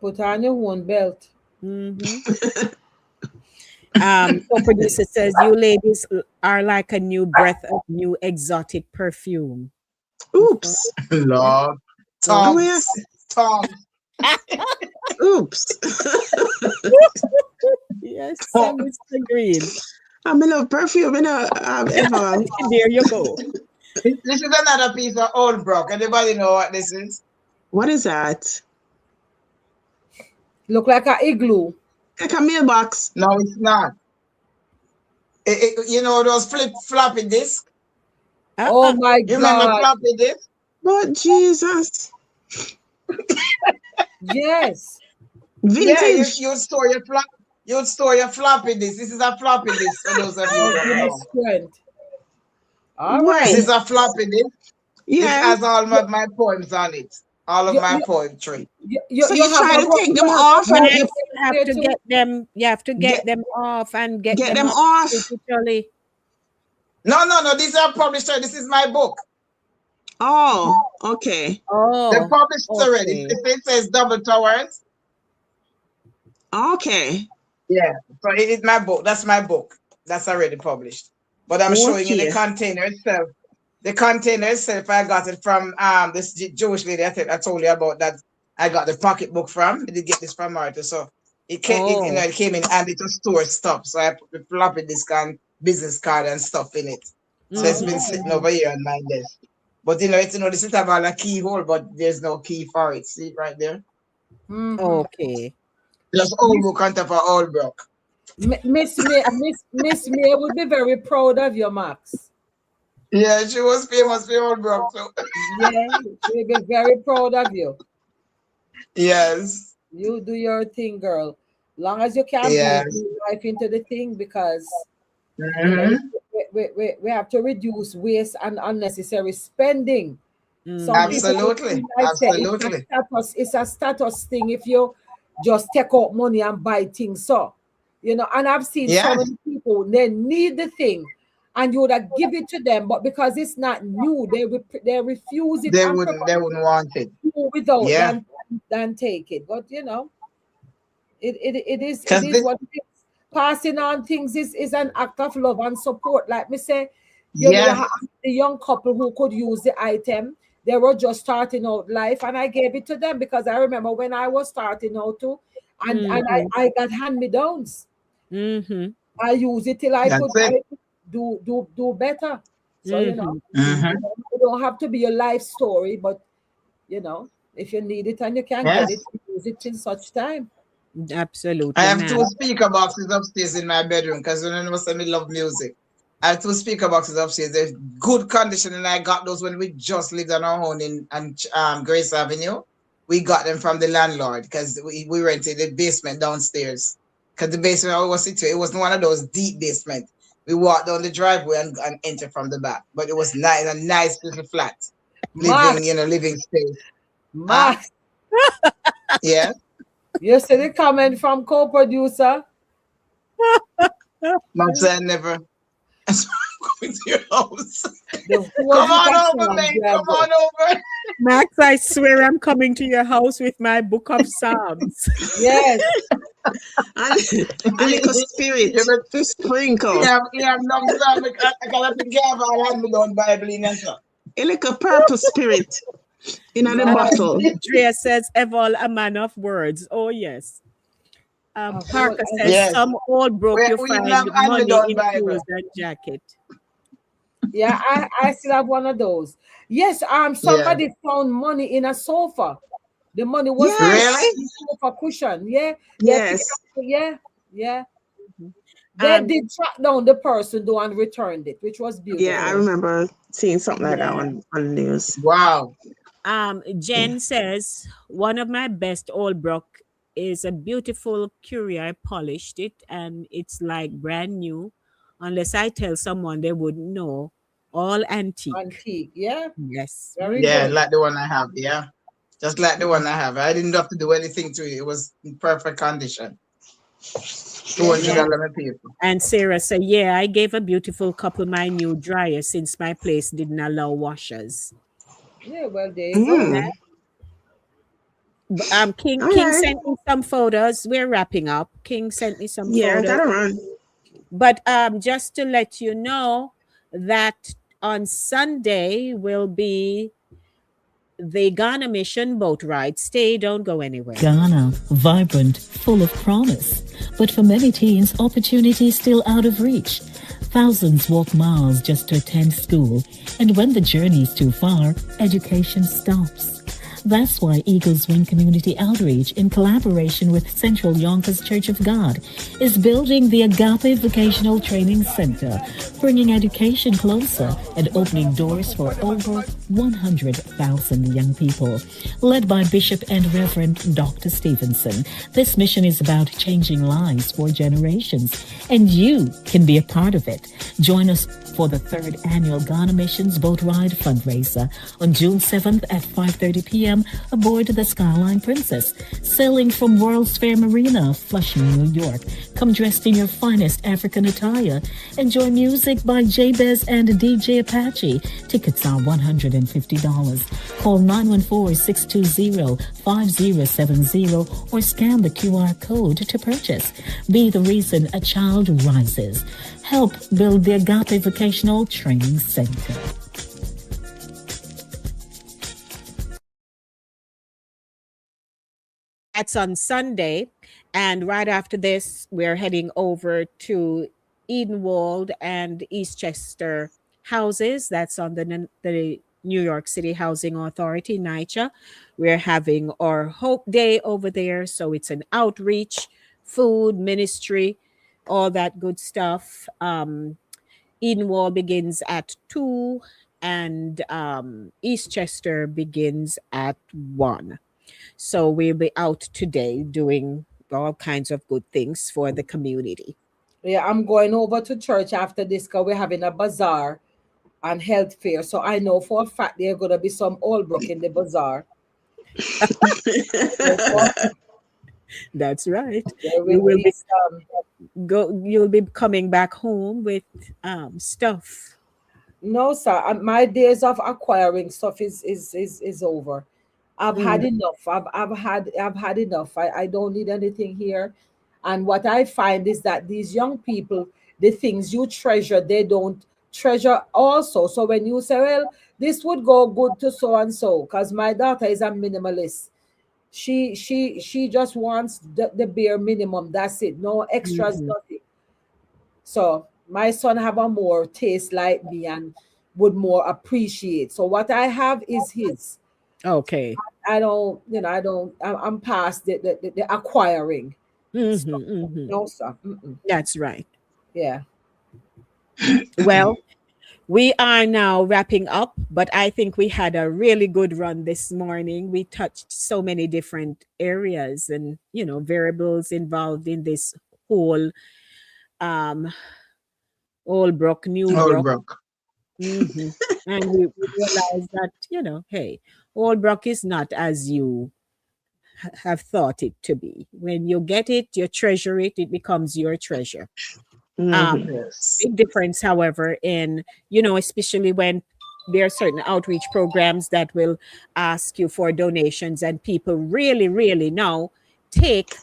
S5: Put on your own belt.
S3: Mm-hmm. Co-producer says you ladies are like a new breath of new exotic perfume.
S4: Oops.
S2: Lord.
S3: So,
S2: Tongues. Tongues.
S4: Oops.
S3: yes, so
S2: Tongues.
S3: Mr. Green.
S4: I'm in love perfume, ever.
S3: There you go.
S2: This is another piece of old Bruk. Anybody know what this is?
S4: What is that?
S5: Look like an igloo.
S4: Like a mailbox.
S2: No, it's not. You know those floppy disk?
S5: Oh my
S2: You remember
S5: God.
S2: floppy disk?
S4: But Jesus.
S5: Yes.
S2: Yeah,
S4: Vintage.
S2: you'd store your floppy disk. This is a floppy disk for those of you who
S5: Oh,
S2: don't
S5: give me
S2: know.
S5: strength. All
S4: Why?
S2: This
S5: right.
S2: is a floppy disk. It
S4: Yeah.
S2: has all of my poems on it. All of
S5: You,
S2: my
S5: you,
S2: poetry.
S4: So
S5: you
S4: you
S5: have
S4: try to take them off and
S3: Yes,
S4: you
S3: you have to get them. You have to get them off and get
S4: get
S3: them
S4: them
S3: off
S4: off.
S3: digitally.
S2: No. These are published. This is my book.
S4: Oh, okay.
S2: They're
S3: Oh,
S2: published already.
S3: okay.
S2: It says Double Towers.
S4: Okay.
S2: Yeah. So it is my book. That's my book. That's already published. But I'm showing you the
S4: Okay.
S2: container itself. The container itself, I got it from this Jewish lady. I told you about that. I got the pocketbook from. I did get this from her. So it came,
S3: Oh,
S2: it came in and it was store stuff. So I put the floppy disk and business card and stuff in it. So it's
S5: All
S2: been
S5: right.
S2: sitting over here on my desk. But this is about a keyhole, but there's no key for it. See it right there?
S3: okay.
S2: Just old book on top of old Bruk.
S5: Miss May would be very proud of you, Max.
S2: Yeah, she was famous for old Bruk too.
S5: Yeah, she'll be very proud of you.
S2: Yes.
S5: You do your thing, girl. Long as you can
S2: Yes.
S5: put life into the thing, because you know
S2: Mhm.
S5: we have to reduce waste and unnecessary spending. Some people would
S2: Absolutely.
S5: feel like say
S2: Absolutely.
S5: it's a status thing if you just take out money and buy things. So, and I've seen so
S2: Yes.
S5: many people, they need the thing and you would have give it to them, but because it's not new, they refuse it
S2: They
S5: and
S2: wouldn't
S5: prefer
S2: want it.
S5: to do without
S2: Yeah.
S5: than take it. But it
S2: Because
S5: is
S2: this
S5: what it is. Passing on things is an act of love and support. Like me say, you
S2: yes.
S5: have the young couple who could use the item. They were just starting out life, and I gave it to them because I remember when I was starting out too, and I got hand-me-downs.
S3: Mm-hmm.
S5: I use it till I
S2: That's
S5: could
S2: it.
S5: do better. So
S2: Mhm.
S5: it don't have to be a life story, but if you need it and you can get
S2: Yes.
S5: it, use it till such time.
S3: Absolutely,
S2: I have
S3: ma'am.
S2: 2 speaker boxes upstairs in my bedroom because when I know some love music. I have 2 speaker boxes upstairs. They're good condition, and I got those when we just lived on our own in Grace Avenue. We got them from the landlord because we rented the basement downstairs. Because the basement I was situated, it wasn't one of those deep basements. We walked down the driveway and enter from the back. But it was nice, a nice little flat.
S5: Max,
S2: Living space.
S5: Max,
S2: Yeah.
S5: you see the comment from co-producer.
S2: Max, I never. That's why I'm going to your house.
S5: The whole
S2: Come
S5: book
S2: on
S5: of
S2: over,
S5: Psalms
S2: mate.
S5: you have
S2: Come
S5: got.
S2: on over.
S3: Max, I swear I'm coming to your house with my book of Psalms.
S5: Yes,
S4: And a little spirit
S2: Yeah, but
S4: to sprinkle.
S2: you have no time. I cannot be careful. I hand me down Bible in answer.
S4: A little purple spirit in the
S5: Max.
S4: bottle.
S3: Drea says, Evol, a man of words. Oh, yes. Parker says,
S2: Yes.
S3: some old Bruk you
S2: We
S3: find
S2: have hand me
S3: money
S2: down
S3: in
S2: Bible.
S3: clothes and jacket.
S5: Yeah, I still have one of those. Yes, somebody found money in a sofa. The money was
S4: Yes.
S5: for cushion. Yeah, yeah,
S4: Yes.
S5: yeah, yeah. They
S3: Um,
S5: did track down the person though and returned it, which was
S4: Yeah, I
S5: beautiful.
S4: remember seeing something like that
S3: yeah.
S4: on the news.
S2: Wow.
S3: Jen says one of my best Old Brook is a beautiful curio. I polished it and it's like brand new. Unless I tell someone they wouldn't know. All antique.
S5: Antique, yeah,
S3: Yes.
S5: very
S2: Yeah,
S5: good.
S2: like the one I have. Yeah. Just like the one I have. I didn't have to do anything to it. It was in perfect condition.
S5: Yeah,
S3: Yeah.
S2: $200 people.
S3: And Sarah said, yeah, I gave a beautiful couple my new dryer since my place didn't allow washers.
S5: yeah. Well, there you go.
S3: Yeah.
S4: Mm.
S3: King
S4: All
S3: King
S4: right.
S3: sent me some photos. We're wrapping up. King sent me some
S4: Yeah,
S3: photos.
S4: gotta run.
S3: But just to let you know that on Sunday will be the Ghana Mission boat ride. Stay, don't go anywhere.
S1: Ghana, vibrant, full of promise. But for many teens, opportunity is still out of reach. Thousands walk miles just to attend school, and when the journey is too far, education stops. That's why Eagles Wing Community Outreach, in collaboration with Central Yonkers Church of God, is building the Agape Vocational Training Center, bringing education closer and opening doors for over 100,000 young people. Led by Bishop and Reverend Dr. Stevenson, this mission is about changing lives for generations, and you can be a part of it. Join us for the third annual Ghana Missions Boat Ride fundraiser on June 7th at 5:30 p.m. aboard the Skyline Princess, sailing from World's Fair Marina, Flushing, New York. Come dressed in your finest African attire. Enjoy music by Jabez and DJ Apache. Tickets are $150. Call 914-620-5070 or scan the QR code to purchase. Be the reason a child rises. Help build the Agape Vocational Training Center.
S3: That's on Sunday. And right after this, we're heading over to Edenwald and Eastchester houses. That's on the New York City Housing Authority, NYCHA. We're having our Hope Day over there. So it's an outreach, food, ministry, all that good stuff. Edenwald begins at 2 and Eastchester begins at 1. So we'll be out today doing all kinds of good things for the community.
S5: Yeah, I'm going over to church after this because we're having a bazaar and health fair. So I know for a fact there are going to be some Old Brook in the bazaar.
S3: That's right.
S5: There
S3: You will
S5: be
S3: be
S5: some.
S3: you'll be coming back home with stuff.
S5: No, sir. My days of acquiring stuff is over. I've had enough. I've had enough. I don't need anything here. And what I find is that these young people, the things you treasure, they don't treasure also. So when you say, well, this would go good to so and so, because my daughter is a minimalist. She just wants the bare minimum. That's it. No extras,
S3: Mhm.
S5: nothing. So my son have a more taste like me and would more appreciate. So what I have is his.
S3: Okay.
S5: I don't, I'm past the acquiring. No, sir.
S3: That's right.
S5: Yeah.
S3: Well, we are now wrapping up, but I think we had a really good run this morning. We touched so many different areas and, variables involved in this whole Old Brook, New
S2: Old
S3: Brook.
S2: Brook.
S3: And we realized that, hey, Old Brook is not as you have thought it to be. When you get it, you treasure it, it becomes your treasure.
S2: Yes.
S3: Big difference, however, in, especially when there are certain outreach programs that will ask you for donations and people really, really now take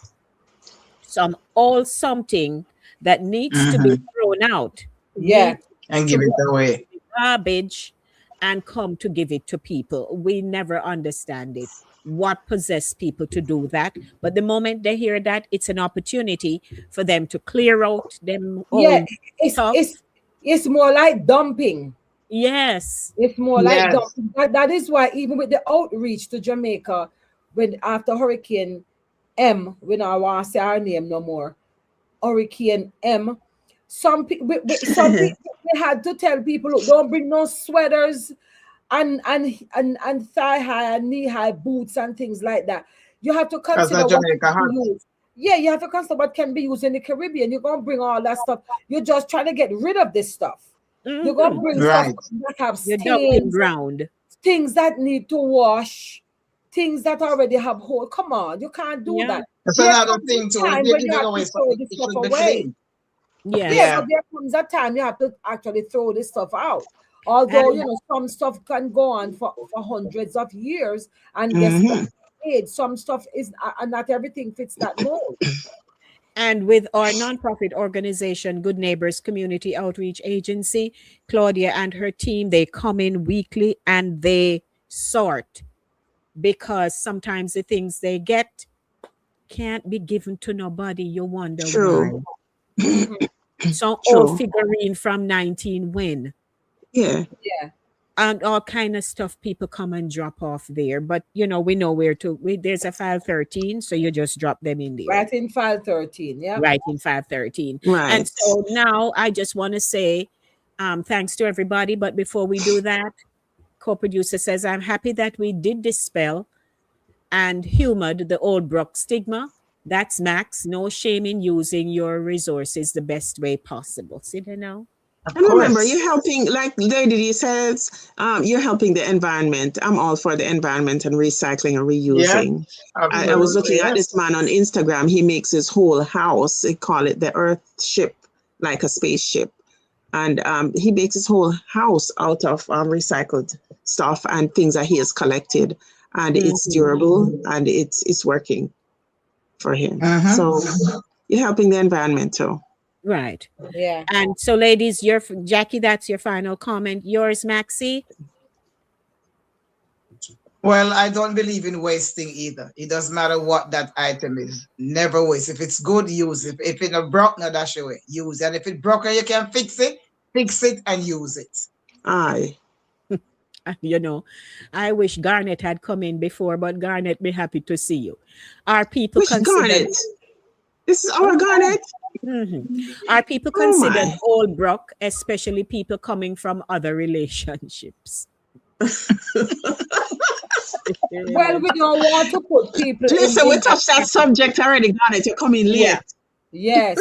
S3: something that needs to be thrown out.
S5: Yeah.
S2: And give it away.
S3: Garbage and come to give it to people. We never understand it. What possessed people to do that? But the moment they hear that, it's an opportunity for them to clear out them
S5: Yeah,
S3: old stuff.
S5: it's more like dumping.
S3: Yes.
S5: It's more like
S2: Yes.
S5: dumping. That is why even with the outreach to Jamaica, when after Hurricane M, when I want to say our name no more, Hurricane M, some people they had to tell people, look, don't bring no sweaters and thigh high and knee high boots and things like that. You have to
S2: Because
S5: consider
S2: that
S5: what
S2: Jamaica
S5: can
S2: hot.
S5: be used. Yeah, you have to consider what can be used in the Caribbean. You're gonna bring all that stuff. You're just trying to get rid of this stuff. You're gonna bring stuff
S2: Right.
S5: that have
S3: You're dumping
S5: stains,
S3: ground.
S5: things that need to wash, things that already have hole. Come on, you can't do
S3: Yeah.
S5: that.
S2: That's
S5: There
S2: another
S5: comes
S2: thing too.
S5: a
S2: If
S5: time
S2: you're
S5: when you
S2: giving
S5: have to
S2: away
S5: throw
S2: something,
S5: this
S2: it
S5: stuff
S2: should be
S5: away.
S2: clean.
S3: Yes.
S5: Yeah,
S2: Yeah.
S5: but there comes a time you have to actually throw this stuff out. Although,
S3: And
S5: some stuff can go on for hundreds of years and guess what?
S2: Mm-hmm.
S5: Some stuff is, and not everything fits that mold.
S3: And with our nonprofit organization, Good Neighbors Community Outreach Agency, Claudia and her team, they come in weekly and they sort, because sometimes the things they get can't be given to nobody. You wonder why.
S4: True.
S5: Mhm.
S3: Some old
S4: True.
S3: figurine from 19 when,
S4: Yeah.
S5: Yeah.
S3: and all kind of stuff people come and drop off there. But we know where to. There's a file 13, so you just drop them in there.
S5: Right in file 13. Yeah.
S3: Right in 513. And
S4: Right.
S3: so now I just want to say thanks to everybody. But before we do that, co-producer says, I'm happy that we did dispel and humored the old Bruk stigma. That's Max. No shame in using your resources the best way possible. See there now?
S2: Of
S4: And remember,
S2: course.
S4: you're helping, like Lady D says, you're helping the environment. I'm all for the environment and recycling and
S2: Yeah.
S4: reusing. I was
S2: Absolutely.
S4: looking at
S2: Yes.
S4: this man on Instagram. He makes his whole house, they call it the Earth ship, like a spaceship. And he makes his whole house out of recycled stuff and things that he has collected. And it's durable and it's working for him.
S2: Mm-hmm.
S4: So you're helping the environment too.
S3: Right.
S5: Yeah.
S3: And so, ladies, Jackie, that's your final comment. Yours, Maxie?
S2: Well, I don't believe in wasting either. It doesn't matter what that item is. Never waste. If it's good, use it. If it's not broke, no dash away. Use it. And if it's broken, you can fix it and use it.
S4: Aye.
S3: I wish Garnet had come in before, but Garnet, be happy to see you. Our people
S4: Which
S3: consider
S4: Garnet? This is our Garnet?
S3: Our people
S4: Oh,
S3: considered
S4: my.
S3: old Bruk, especially people coming from other relationships.
S5: Well, we don't want to put people
S4: Listen, we
S5: in
S4: touched that subject already, Garnet. You're coming late.
S3: Yeah.
S5: Yes.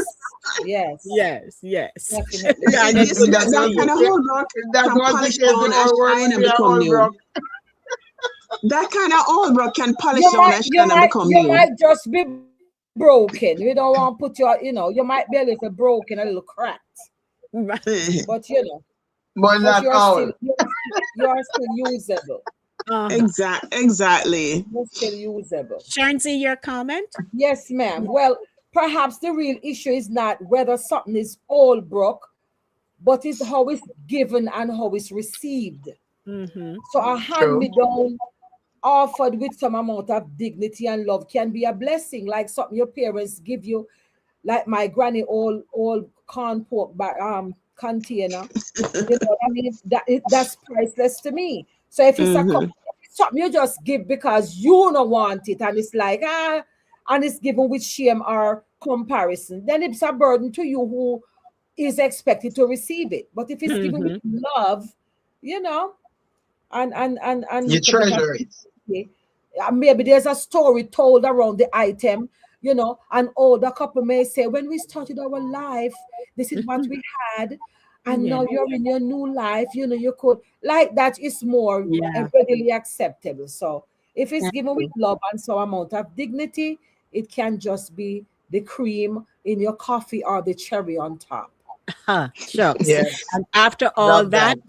S5: Yes.
S3: Yes.
S5: Definitely.
S3: Garnet,
S4: You see,
S3: good to
S4: that
S3: see
S4: kind
S3: you.
S4: of whole Bruk
S2: That
S4: can
S2: was the
S4: polish
S2: case in
S4: down and
S2: our world
S4: shine
S2: when
S4: and
S2: we are
S4: become
S2: all
S4: new.
S2: broke.
S4: That kind of old Bruk can polish
S5: You
S4: down
S5: might,
S4: and
S5: you
S4: shine and
S5: might,
S4: become
S5: you
S4: new.
S5: might just be broken. We don't want to put you might be a little broken, a little cracked,
S3: Right.
S5: but
S2: But
S5: but
S2: not all.
S5: you're still usable.
S4: Exactly.
S5: You're still usable.
S3: Shanzi, your comment?
S5: Yes, ma'am. Well, perhaps the real issue is not whether something is all broke, but it's how it's given and how it's received. So a hand me down offered with some amount of dignity and love can be a blessing, like something your parents give you, like my granny old corn pork container. I mean, that's priceless to me. So if it's something you just give because you don't want it, and it's like and it's given with shame or comparison, then it's a burden to you who is expected to receive it. But if it's given with love, and
S2: You treasure it.
S5: maybe there's a story told around the item, an older couple may say, when we started our life, this is what we had, and now you're in your new life, you could, like, that is more readily acceptable. So if it's given with love and some amount of dignity, it can just be the cream in your coffee or the cherry on top.
S3: Shucks.
S2: Yes.
S3: And after all
S2: Love that.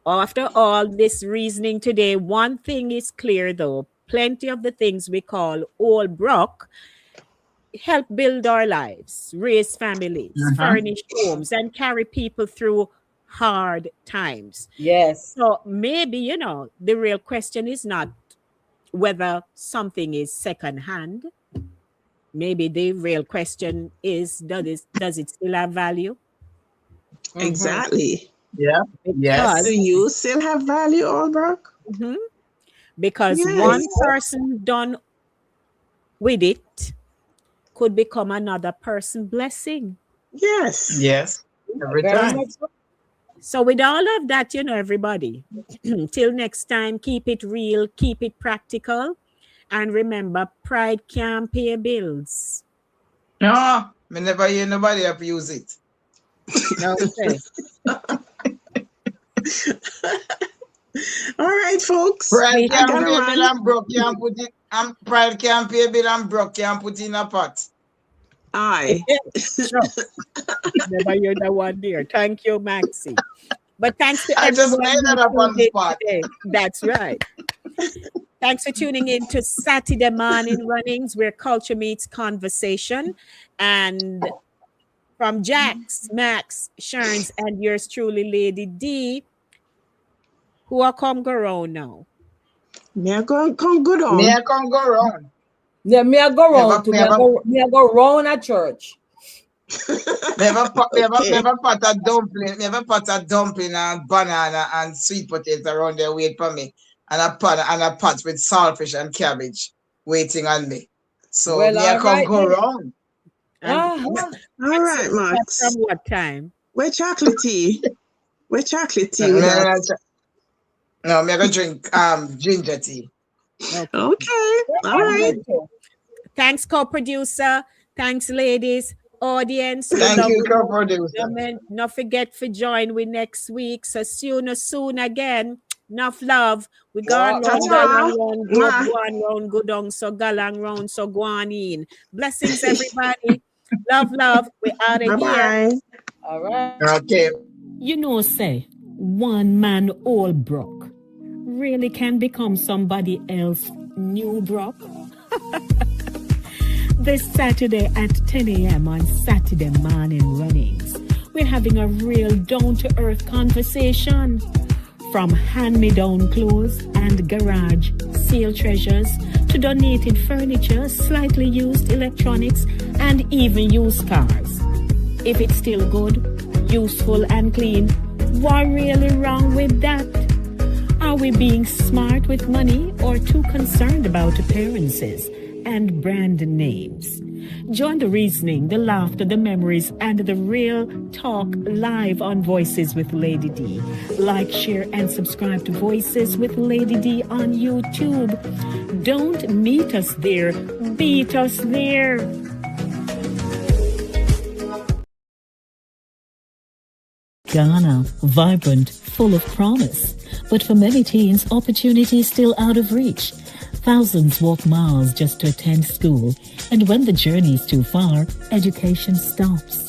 S3: after all this reasoning today, one thing is clear though. Plenty of the things we call old Bruk help build our lives, raise families, furnish homes, and carry people through hard times.
S5: Yes.
S3: So maybe, the real question is not whether something is secondhand. Maybe the real question is, does it still have value?
S4: Exactly.
S2: Yeah. Yes.
S4: Do you still have value, old Bruk?
S3: Because
S4: Yes.
S3: one person done with it could become another person's blessing.
S4: Yes.
S2: Yes. Every
S5: Very
S2: time.
S5: much so.
S3: So with all of that, everybody, till next time, keep it real, keep it practical, and remember, pride can't pay bills.
S2: No, me never hear nobody abuse it.
S3: Okay.
S4: All right, folks.
S2: Pride
S3: We
S2: can't
S4: gotta
S2: pay
S4: run.
S2: bill and Bruk can't put it. And pride can't pay bill and Bruk can't put in a pot.
S4: Aye.
S3: Sure. Never hear that one there. Thank you, Maxie. But thanks to
S2: I just
S3: everyone
S2: made that
S3: who
S2: up on
S3: tuned
S2: the
S3: in
S2: spot.
S3: today. That's right. Thanks for tuning in to Saturday Morning Runnings, where culture meets conversation. And from Jax, Max, Sharns, and yours truly, Lady D, who are come go round now.
S4: Me I come good on.
S2: Me I can go wrong.
S5: Yeah, me I go round too. Me I go round at church.
S2: Never pot
S4: Okay.
S2: a dumpling, never pot a dumpling and banana and sweet potato around there wait for me. And a pot with saltfish and cabbage waiting on me. So
S5: Well,
S2: me I
S5: all
S2: can
S5: right
S2: go
S5: then.
S2: wrong.
S5: Uh-huh.
S4: All right, Max.
S3: From what time?
S4: Where chocolate tea? Where chocolate tea with that?
S2: No, me I go drink ginger tea.
S3: Okay.
S4: Okay. All right.
S3: Thanks, co-producer. Thanks, ladies. Audience. we
S2: Thank
S3: love
S2: you,
S3: you.
S2: co-producer.
S3: Not forget to join we next week. So soon again. Enough love. We gone round,
S4: Ta-ta.
S3: round, go up, go on round, go down, so galang round, so go on in. Blessings, everybody. Love. We out of here.
S4: Bye-bye.
S5: All right.
S2: Okay.
S1: Say, one man all Bruk really can become somebody else new Bruk. This Saturday at 10 a.m. on Saturday Morning Runnings, we're having a real down-to-earth conversation. From hand-me-down clothes and garage sale treasures to donated furniture, slightly used electronics, and even used cars. If it's still good, useful and clean, what really wrong with that? Are we being smart with money or too concerned about appearances and brand names? Join the reasoning, the laughter, the memories, and the real talk live on Voices with Lady D. Like, share, and subscribe to Voices with Lady D on YouTube. Don't meet us there, beat us there. Ghana, vibrant, full of promise. But for many teens, opportunity is still out of reach. Thousands walk miles just to attend school, and when the journey is too far, education stops.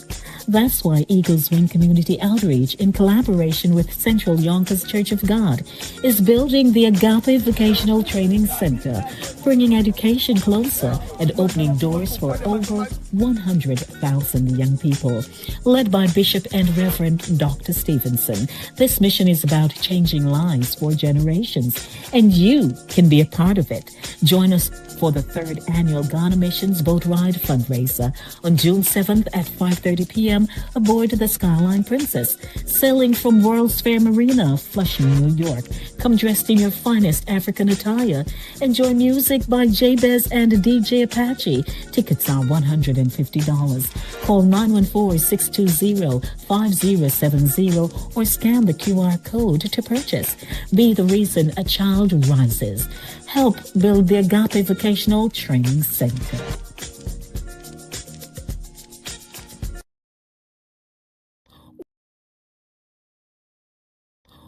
S1: That's why Eagles Wing Community Outreach, in collaboration with Central Yonkers Church of God, is building the Agape Vocational Training Center, bringing education closer and opening doors for over 100,000 young people. Led by Bishop and Reverend Dr. Stevenson, this mission is about changing lives for generations, and you can be a part of it. Join us for the 3rd annual Ghana Missions Boat Ride fundraiser on June 7th at 5:30 p.m. aboard the Skyline Princess, sailing from World's Fair Marina, Flushing, New York. Come dressed in your finest African attire. Enjoy music by Jabez and DJ Apache. Tickets are $150. Call 914-620-5070 or scan the QR code to purchase. Be the reason a child rises. Help build the Agape Vocational Training Center.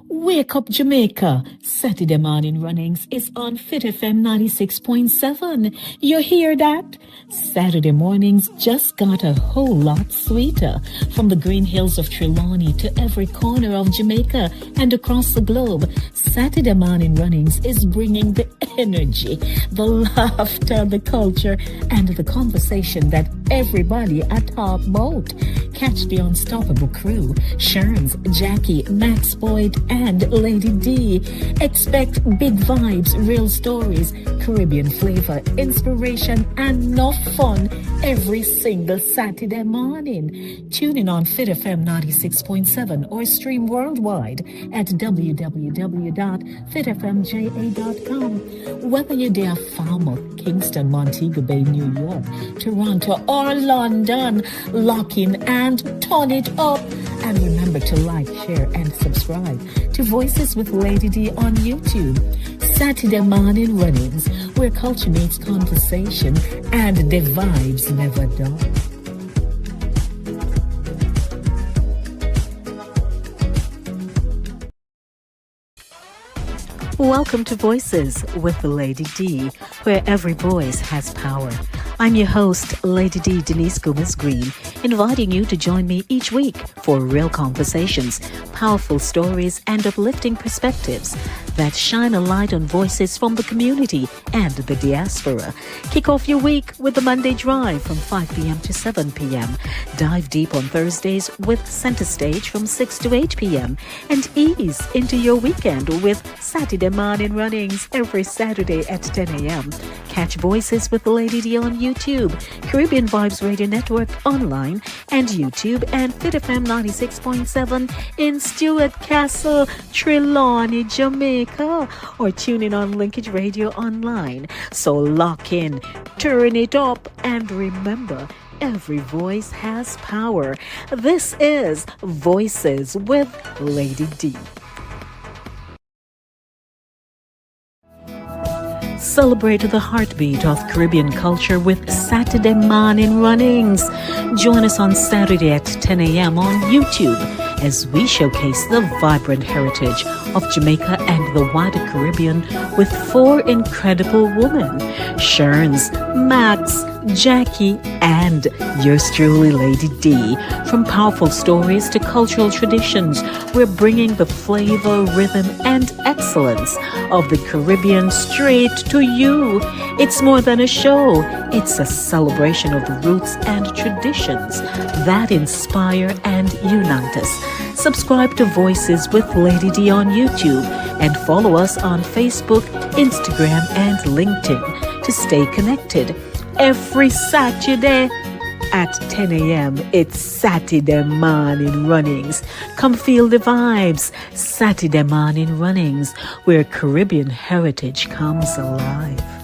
S1: Wake Up Jamaica. Saturday Morning Runnings is on Fit FM 96.7. You hear that? Saturday mornings just got a whole lot sweeter. From the green hills of Trelawney to every corner of Jamaica and across the globe, Saturday Morning Runnings is bringing the energy, the laughter, the culture, and the conversation that everybody a top boat. Catch the unstoppable crew, Sherns, Jackie, Max Boyd, and Lady D. Expect big vibes, real stories, Caribbean flavor, inspiration, and enough fun every single Saturday morning. Tune in on Fit FM 96.7 or stream worldwide at www.fitfmja.com. Whether you're there Falmouth, Kingston, Montego Bay, New York, Toronto, or London, lock in and turn it up. And remember to like, share, and subscribe to Voices with Lady D on YouTube. Saturday morning runnings, where culture meets conversation and the vibes never dull. Welcome to Voices with Lady D, where every voice has power. I'm your host, Lady D Denise Gomez Green, inviting you to join me each week for real conversations, powerful stories, and uplifting perspectives that shine a light on voices from the community and the diaspora. Kick off your week with the Monday Drive from 5 p.m. to 7 p.m. Dive deep on Thursdays with Center Stage from 6 to 8 p.m. And ease into your weekend with Saturday morning runnings every Saturday at 10 a.m. Catch Voices with Lady D on YouTube, Caribbean Vibes Radio Network online, and YouTube, and Fit FM 96.7 in Stuart Castle, Trelawney, Jamaica, or tune in on Linkage Radio online. So lock in, turn it up, and remember, every voice has power. This is Voices with Lady D. Celebrate the heartbeat of Caribbean culture with Saturday morning runnings. Join us on Saturday at 10 a.m. on YouTube as we showcase the vibrant heritage of Jamaica and the wider Caribbean with 4 incredible women, Sherns, Max, Jackie, and yours truly, Lady D. From powerful stories to cultural traditions, we're bringing the flavor, rhythm, and excellence of the Caribbean straight to you. It's more than a show. It's a celebration of the roots and traditions that inspire and unite us. Subscribe to Voices with Lady D on YouTube and follow us on Facebook, Instagram, and LinkedIn to stay connected. Every Saturday at 10 a.m. it's Saturday morning runnings. Come feel the vibes. Saturday morning runnings, where Caribbean heritage comes alive.